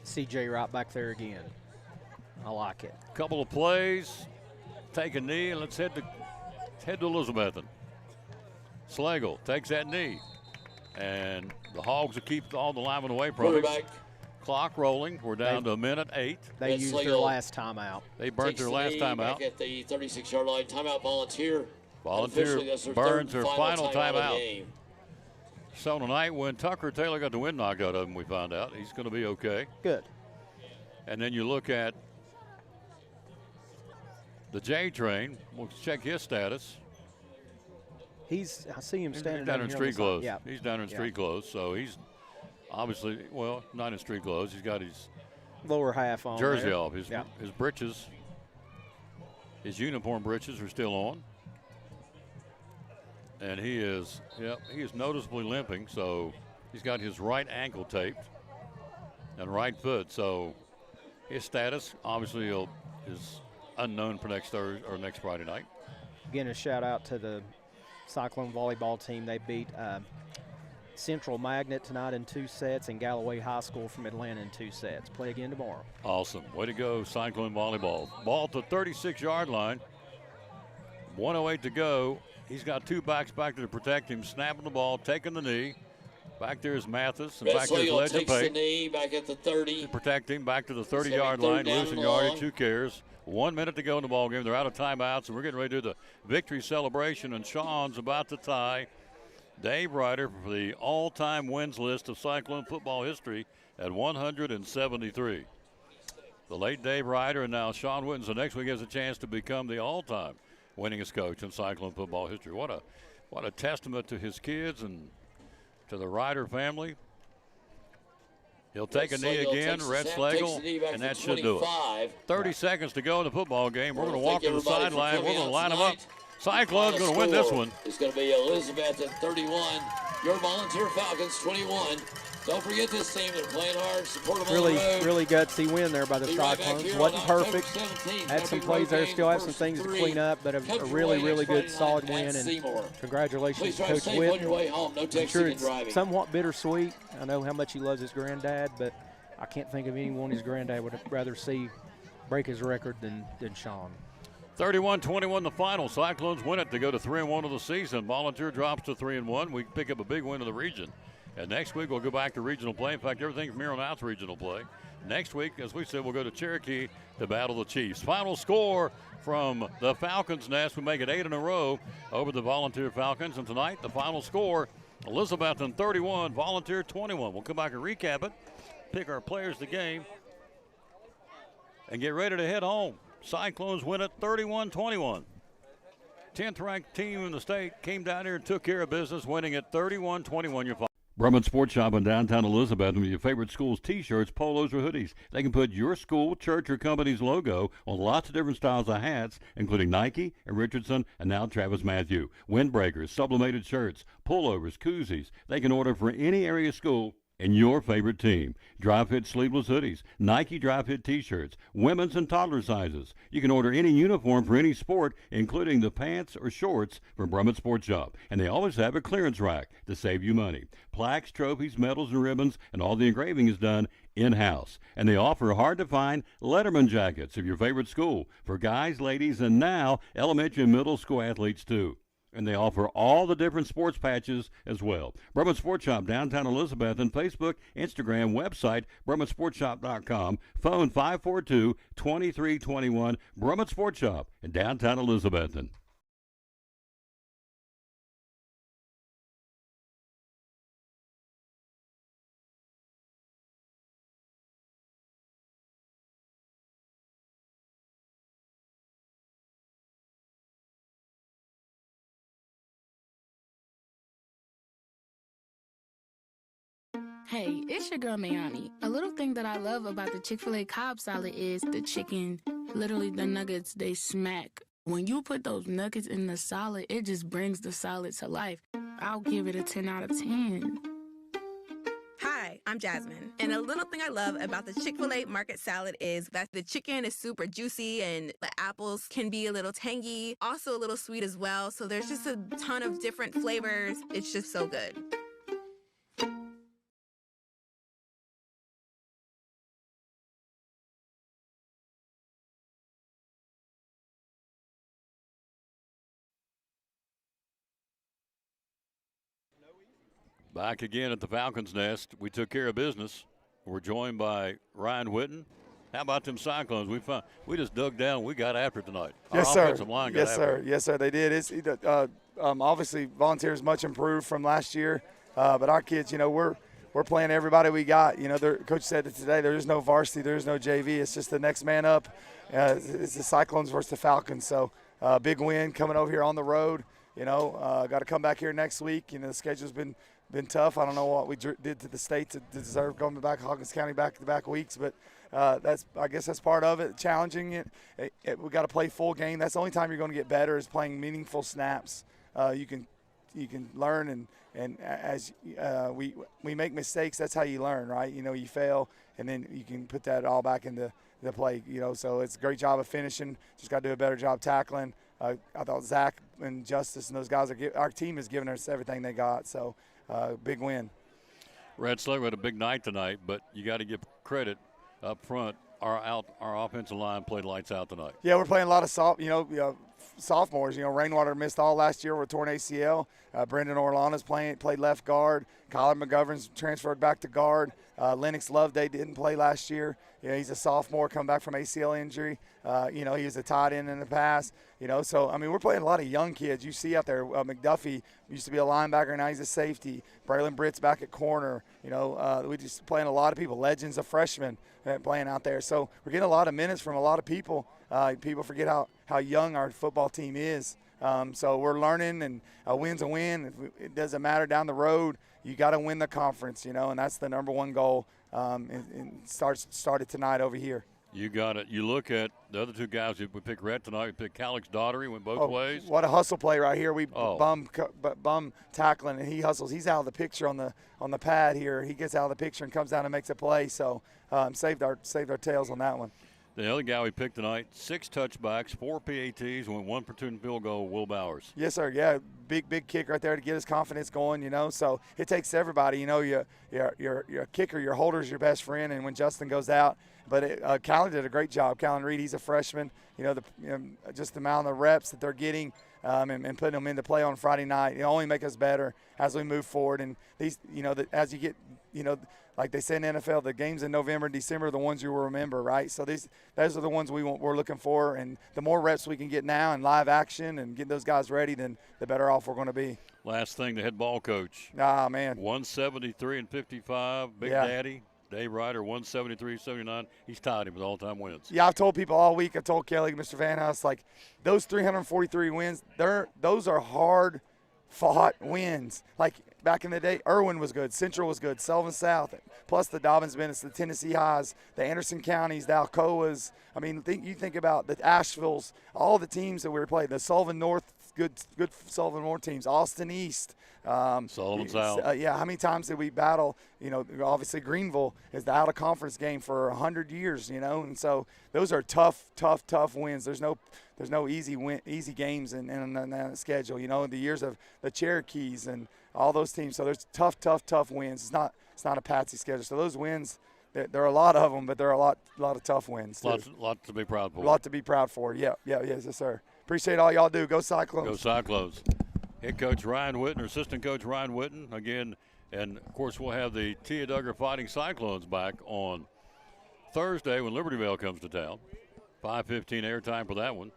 CJ right back there again. I like it. Couple of plays, take a knee, and let's head to Elizabethton. Slagle takes that knee, and the Hogs will keep all the linemen away from him. Clock rolling. We're down to a minute 8. They used their last timeout. They burned their last timeout. At the 36-yard line, timeout Volunteer. Volunteer burns their final timeout. So tonight, when Tucker Taylor got the wind knocked out of him, we found out he's going to be okay. Good. And then you look at the J train. We'll check his status. I see him standing down in street clothes. Yeah. He's down in street clothes, so he's obviously, well, not in street clothes. He's got his lower half on. Jersey there. off. His breeches, his uniform breeches are still on. And he is noticeably limping, so he's got his right ankle taped and right foot. So his status obviously is unknown for next Thursday or next Friday night. Again, a shout out to the Cyclone volleyball team. They beat Central Magnet tonight in 2 sets and Galloway High School from Atlanta in 2 sets. Play again tomorrow. Awesome. Way to go, Cyclone volleyball. Ball to 36-yard line. 1:08 to go. He's got 2 backs back there to protect him, snapping the ball, taking the knee. Back there is Mathis, and Red back there is Slagle takes the Legend knee back at the 30. Protecting back to the It's gonna be 30-yard third line, down losing and yardage, long. 2 carries. 1 minute to go in the ball game. They're out of timeouts, and we're getting ready to do the victory celebration, and Sean's about to tie Dave Ryder for the all-time wins list of Cyclone football history at 173. The late Dave Ryder and now Sean Witten. So next week has a chance to become the all-time winningest coach in Cyclone football history. What a testament to his kids and to the Ryder family. He'll take a knee again, Red Slagle, and that should do it. 30 seconds to go in the football game. We're going to walk to the sideline. We're going to line them up. Cyclone's going to win this one. It's going to be Elizabethton 31, your Volunteer Falcons 21. Don't forget this team. They're playing hard. Support them on the road. Really gutsy win there by the Cyclones. Wasn't perfect. Had some plays there. Still have some things to clean up, but a really good, solid win. And congratulations to Coach Whitten. I'm sure it's somewhat bittersweet. I know how much he loves his granddad, but I can't think of anyone his granddad would rather see break his record than Sean. 31-21 the final. Cyclones win it to go to 3-1 of the season. Volunteer drops to 3-1. We pick up a big win in the region. And next week we'll go back to regional play. In fact, everything from here on out's regional play. Next week, as we said, we'll go to Cherokee to battle the Chiefs. Final score from the Falcons' nest. We make it 8 in a row over the Volunteer Falcons. And tonight, the final score, Elizabethton 31, Volunteer 21. We'll come back and recap it, pick our players of the game, and get ready to head home. Cyclones win it 31-21. 10th ranked team in the state came down here and took care of business, winning it 31-21. Your Brumman Sports Shop in downtown Elizabethton with your favorite school's T-shirts, polos, or hoodies. They can put your school, church, or company's logo on lots of different styles of hats, including Nike and Richardson and now Travis Matthew. Windbreakers, sublimated shirts, pullovers, koozies. They can order for any area school and your favorite team. Dry fit sleeveless hoodies, Nike dry fit T-shirts, women's and toddler sizes. You can order any uniform for any sport, including the pants or shorts from Brumman Sports Shop. And they always have a clearance rack to save you money. Plaques, trophies, medals, and ribbons, and all the engraving is done in-house. And they offer hard-to-find Letterman jackets of your favorite school for guys, ladies, and now elementary and middle school athletes too. And they offer all the different sports patches as well. Brumman Sports Shop, downtown Elizabethton, Facebook, Instagram, website, BrummanSportsShop.com, phone 542-2321, Brumman Sports Shop in downtown Elizabethton. Hey, it's your girl Mayani. A little thing that I love about the Chick-fil-A Cobb salad is the chicken. Literally, the nuggets, they smack. When you put those nuggets in the salad, it just brings the salad to life. I'll give it a 10 out of 10. Hi, I'm Jasmine. And a little thing I love about the Chick-fil-A market salad is that the chicken is super juicy and the apples can be a little tangy, also a little sweet as well. So there's just a ton of different flavors. It's just so good. Back again at the Falcons' nest. We took care of business. We're joined by Ryan Whitten. How about them Cyclones? We just dug down. We got after it tonight. Yes, Our sir. offensive line got after it. Yes, sir. They did. It's obviously Volunteers much improved from last year, but our kids, we're playing everybody we got. Coach said it today. There is no varsity. There is no JV. It's just the next man up. It's the Cyclones versus the Falcons. So big win coming over here on the road. Got to come back here next week. The schedule's been tough. I don't know what we did to the state to deserve going back Hawkins County back-to-back weeks, but I guess that's part of it. Challenging it. We got to play full game. That's the only time you're going to get better is playing meaningful snaps. You can learn and as we make mistakes, that's how you learn, right? You fail and then you can put that all back into the play. So it's a great job of finishing. Just got to do a better job tackling. I thought Zach and Justice and those guys our team is giving us everything they got. So. Big win. Red Slagle had a big night tonight, but you got to give credit up front. Our offensive line played lights out tonight. Yeah, we're playing a lot of soft. sophomores. Rainwater missed all last year with torn ACL. Brendan Orlana's played left guard. Kyler McGovern's transferred back to guard. Lennox Loveday didn't play last year. He's a sophomore, come back from ACL injury. He was a tight end in the past. So, we're playing a lot of young kids. You see out there, McDuffie used to be a linebacker, now he's a safety. Braylon Britt's back at corner. We just playing a lot of people. Legends of freshmen playing out there. So we're getting a lot of minutes from a lot of people. People forget how young our football team is. So we're learning, and a win's a win. It doesn't matter down the road. You got to win the conference, and that's the number one goal. And started tonight over here. You got it. You look at the other two guys. We picked Rhett tonight. We picked Calix Daughtery. Went both ways. What a hustle play right here. We bum tackling, and he hustles. He's out of the picture on the pad here. He gets out of the picture and comes down and makes a play. So saved our tails on that one. The other guy we picked tonight, 6 touchbacks, 4 PATs, went 1 platoon field goal, Will Bowers. Yes, sir. Yeah, big kick right there to get his confidence going, So it takes everybody, your kicker, your holder's your best friend, and when Justin goes out. But Callan did a great job. Callan Reed, he's a freshman. Just the amount of reps that they're getting and putting them into play on Friday night, only make us better as we move forward. And these, as you get, like they say in the NFL, the games in November and December are the ones you will remember, right? So those are the ones we're looking for, and the more reps we can get now in live action and get those guys ready, then the better off we're going to be. Last thing, the head ball coach. Ah, man. 173-55, Big Daddy. Dave Ryder, 173-79. He's tied him with all-time wins. Yeah, I've told people all week. I told Kelly, Mr. Van House, those 343 wins, those are hard-fought wins. Like back in the day, Irwin was good, Central was good, Sullivan South, plus the Dobbins Bennetts, the Tennessee Highs, the Anderson Counties, the Alcoas. You think about the Asheville's, all the teams that we were playing, the Sullivan North, good Sullivan North teams, Austin East. Sullivan South. How many times did we battle? Obviously Greenville is the out-of-conference game for 100 years, and so those are tough wins. There's no easy games in the schedule, the years of the Cherokees and all those teams. So there's tough wins. It's not a patsy schedule. So those wins, there are a lot of them, but there are a lot of tough wins. Lot to be proud for. A lot to be proud for. Yes, sir. Appreciate all y'all do. Go Cyclones. Go Cyclones. Head coach Ryan Whitten, or assistant coach Ryan Whitten, again, and of course we'll have the Tia Duggar Fighting Cyclones back on Thursday when Libertyville comes to town. 5:15 airtime for that one.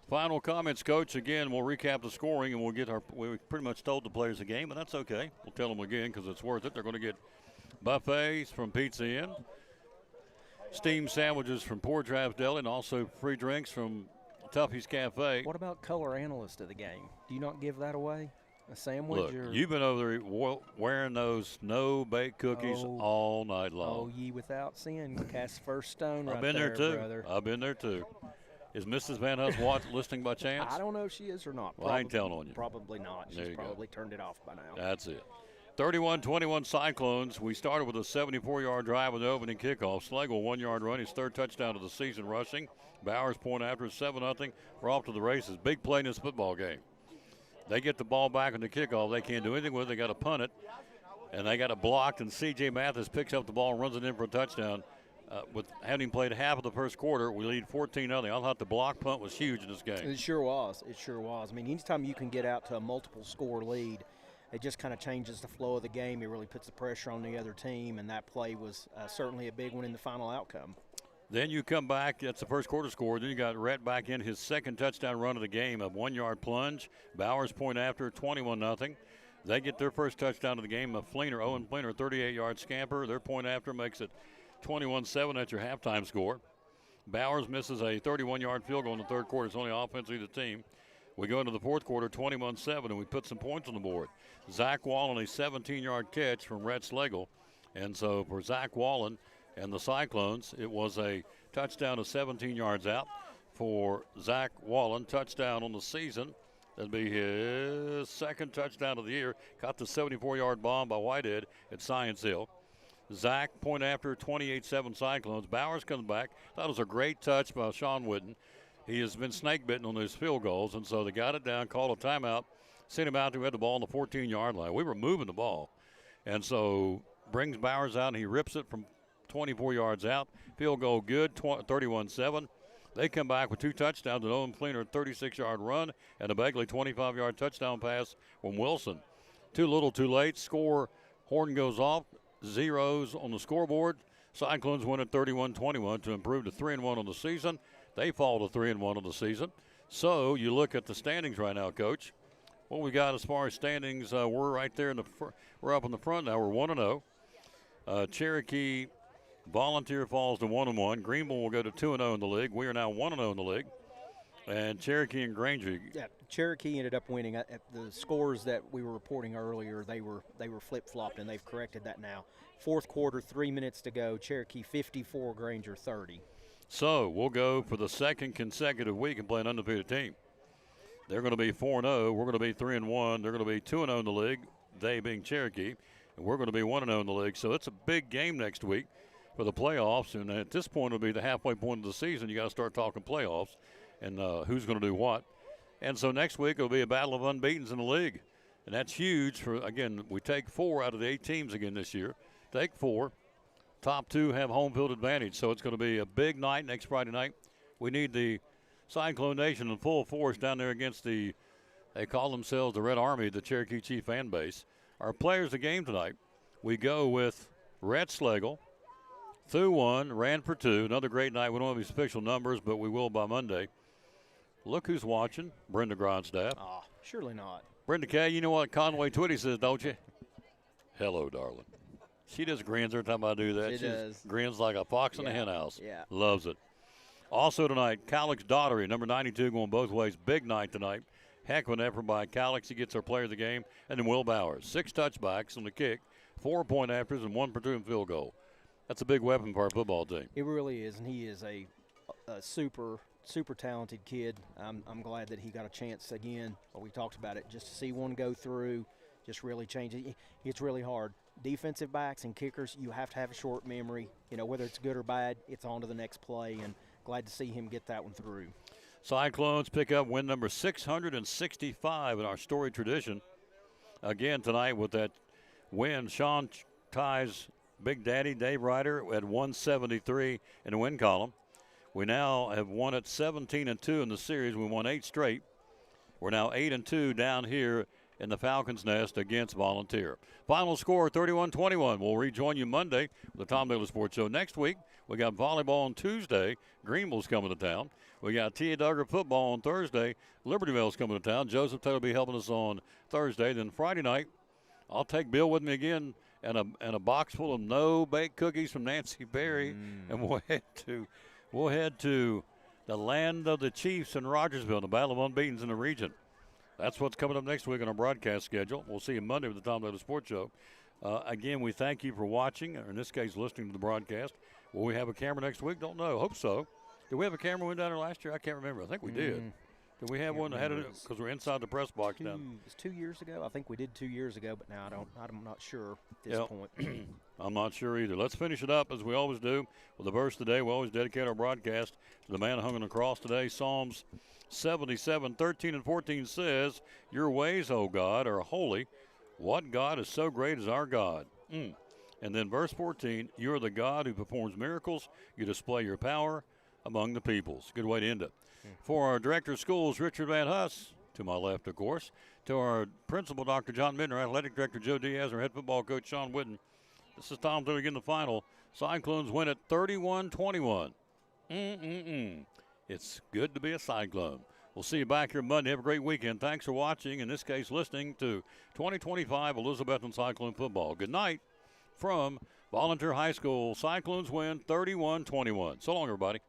Final comments, Coach. Again, we'll recap the scoring, and we pretty much told the players the game, and that's okay. We'll tell them again because it's worth it. They're going to get buffets from Pizza Inn, steamed sandwiches from Poor Traps Deli, and also free drinks from Tuffy's Cafe. What about color analyst of the game? Do you not give that away? A sandwich? Look, you've been over there wearing those no-bake cookies all night long. Oh, ye without sin, cast first stone. I've been there too. Brother. I've been there too. Is Mrs. Van Huss listening by chance? I don't know if she is or not. Well, I ain't telling on you. Probably not. She's probably turned it off by now. That's it. 31-21 Cyclones. We started with a 74-yard drive with the opening kickoff. Slagle 1-yard run, his third touchdown of the season rushing. Bowers point after 7-0. We're off to the races. Big play in this football game. They get the ball back on the kickoff. They can't do anything with it. They got to punt it, and they got it blocked. And C.J. Mathis picks up the ball and runs it in for a touchdown. With having played half of the first quarter, we lead 14-0. I thought the block punt was huge in this game. It sure was. Anytime you can get out to a multiple score lead, it just kind of changes the flow of the game. It really puts the pressure on the other team, and that play was certainly a big one in the final outcome. Then you come back, that's the first quarter score. Then you got Rhett back in his second touchdown run of the game, a 1-yard plunge. Bowers point after, 21-0. They get their first touchdown of the game, Owen Fleener, 38-yard scamper. Their point after makes it 21-7 at your halftime score. Bowers misses a 31-yard field goal in the third quarter. It's only offense of either team. We go into the fourth quarter, 21-7, and we put some points on the board. Zach Wallen, a 17-yard catch from Rhett Slagle. And so for Zach Wallen and the Cyclones, it was a touchdown of 17 yards out. For Zach Wallen, touchdown on the season. That'd be his second touchdown of the year. Caught the 74-yard bomb by Whitehead at Science Hill. Zach, point after, 28-7 Cyclones. Bowers comes back. That was a great touch by Sean Whitten. He has been snake-bitten on those field goals, and so they got it down, called a timeout, sent him out there. We had the ball on the 14-yard line. We were moving the ball. And so brings Bowers out, and he rips it from 24 yards out. Field goal good, 31-7. They come back with 2 touchdowns, an Owen Fleener 36-yard run and a Begley 25-yard touchdown pass from Wilson. Too little, too late. Score, horn goes off, zeros on the scoreboard. Cyclones win at 31-21 to improve to 3-1 on the season. They fall to 3-1 on the season. So you look at the standings right now, Coach. What we got as far as standings, we're right there we're up in the front now. We're 1-0. Cherokee Volunteer falls to 1-1. Greenville will go to 2-0 in the league. We are now 1-0 in the league. And Cherokee and Granger. Yeah, Cherokee ended up winning. The scores that we were reporting earlier, they were flip-flopped, and they've corrected that now. Fourth quarter, 3 minutes to go. Cherokee 54, Granger 30. So we'll go for the second consecutive week and play an undefeated team. They're going to be 4-0. We're going to be 3-1. They're going to be 2-0 in the league, they being Cherokee. And we're going to be 1-0 in the league. So it's a big game next week for the playoffs. And at this point, it'll be the halfway point of the season. You got to start talking playoffs and who's going to do what. And so next week, it'll be a battle of unbeatens in the league. And that's huge for, again, we take 4 out of the 8 teams again this year. Take 4. Top 2 have home field advantage. So it's going to be a big night next Friday night. We need the Cyclone Nation in full force down there against they call themselves the Red Army, the Cherokee Chief fan base. Our players of the game tonight, we go with Rhett Schlegel, Thu 1, Ranford 2. Another great night. We don't have these official numbers, but we will by Monday. Look who's watching, Brenda Grindstaff. Oh, surely not. Brenda K., you know what Conway Twitty says, don't you? Hello, darling. She just grins every time I do that. She does. Grins like a fox in a hen house. Yeah. Loves it. Also tonight, Calix Daughtery, number 92, going both ways. Big night tonight. Heck of an effort by Calix. He gets our player of the game. And then Will Bowers. 6 touchbacks on the kick, 4-point afters, and 1 platoon field goal. That's a big weapon for our football team. It really is, and he is a super talented kid. I'm glad that he got a chance again. We talked about it, just to see one go through, just really change it. It's really hard. Defensive backs and kickers, you have to have a short memory. Whether it's good or bad, it's on to the next play, and glad to see him get that one through. Cyclones pick up win number 665 in our storied tradition. Again tonight with that win, Sean ties Big Daddy Dave Ryder at 173 in the win column. We now have won at 17-2 in the series. We won 8 straight. We're now 8-2 down here in the Falcons' nest against Volunteer. Final score 31-21. We'll rejoin you Monday with the Tom Baylor Sports Show. Next week, we got volleyball on Tuesday. Greenville's coming to town. We got Tia Duggar football on Thursday. Libertyville's coming to town. Joseph Taylor will be helping us on Thursday. Then Friday night, I'll take Bill with me again and a box full of no-bake cookies from Nancy Berry, and we'll head to the land of the Chiefs in Rogersville, the battle of unbeatens in the region. That's what's coming up next week on our broadcast schedule. We'll see you Monday with the Tom Baylor Sports Show. Again, we thank you for watching, or in this case, listening to the broadcast. Will we have a camera next week? Don't know. Hope so. Did we have a camera down there last year? I can't remember. I think we did. Did we have one that had it because we're inside the press box now? It was 2 years ago. I think we did 2 years ago, but now I'm not sure at this point. I'm not sure either. Let's finish it up as we always do with the verse today. We always dedicate our broadcast to the man hung on the cross today. Psalms 77:13-14 says, "Your ways, O God, are holy. What God is so great as our God?" And then verse 14, "You are the God who performs miracles. You display your power among the peoples." Good way to end it. For our director of schools, Richard Van Huss, to my left, of course, to our principal, Dr. John Midner, athletic director Joe Diaz, our head football coach, Sean Whitten. This is Tom Taylor again, the final. Cyclones win at 31-21. It's good to be a Cyclone. We'll see you back here Monday. Have a great weekend. Thanks for watching, in this case, listening to 2025 Elizabethton Cyclone football. Good night from Volunteer High School. Cyclones win 31-21. So long, everybody.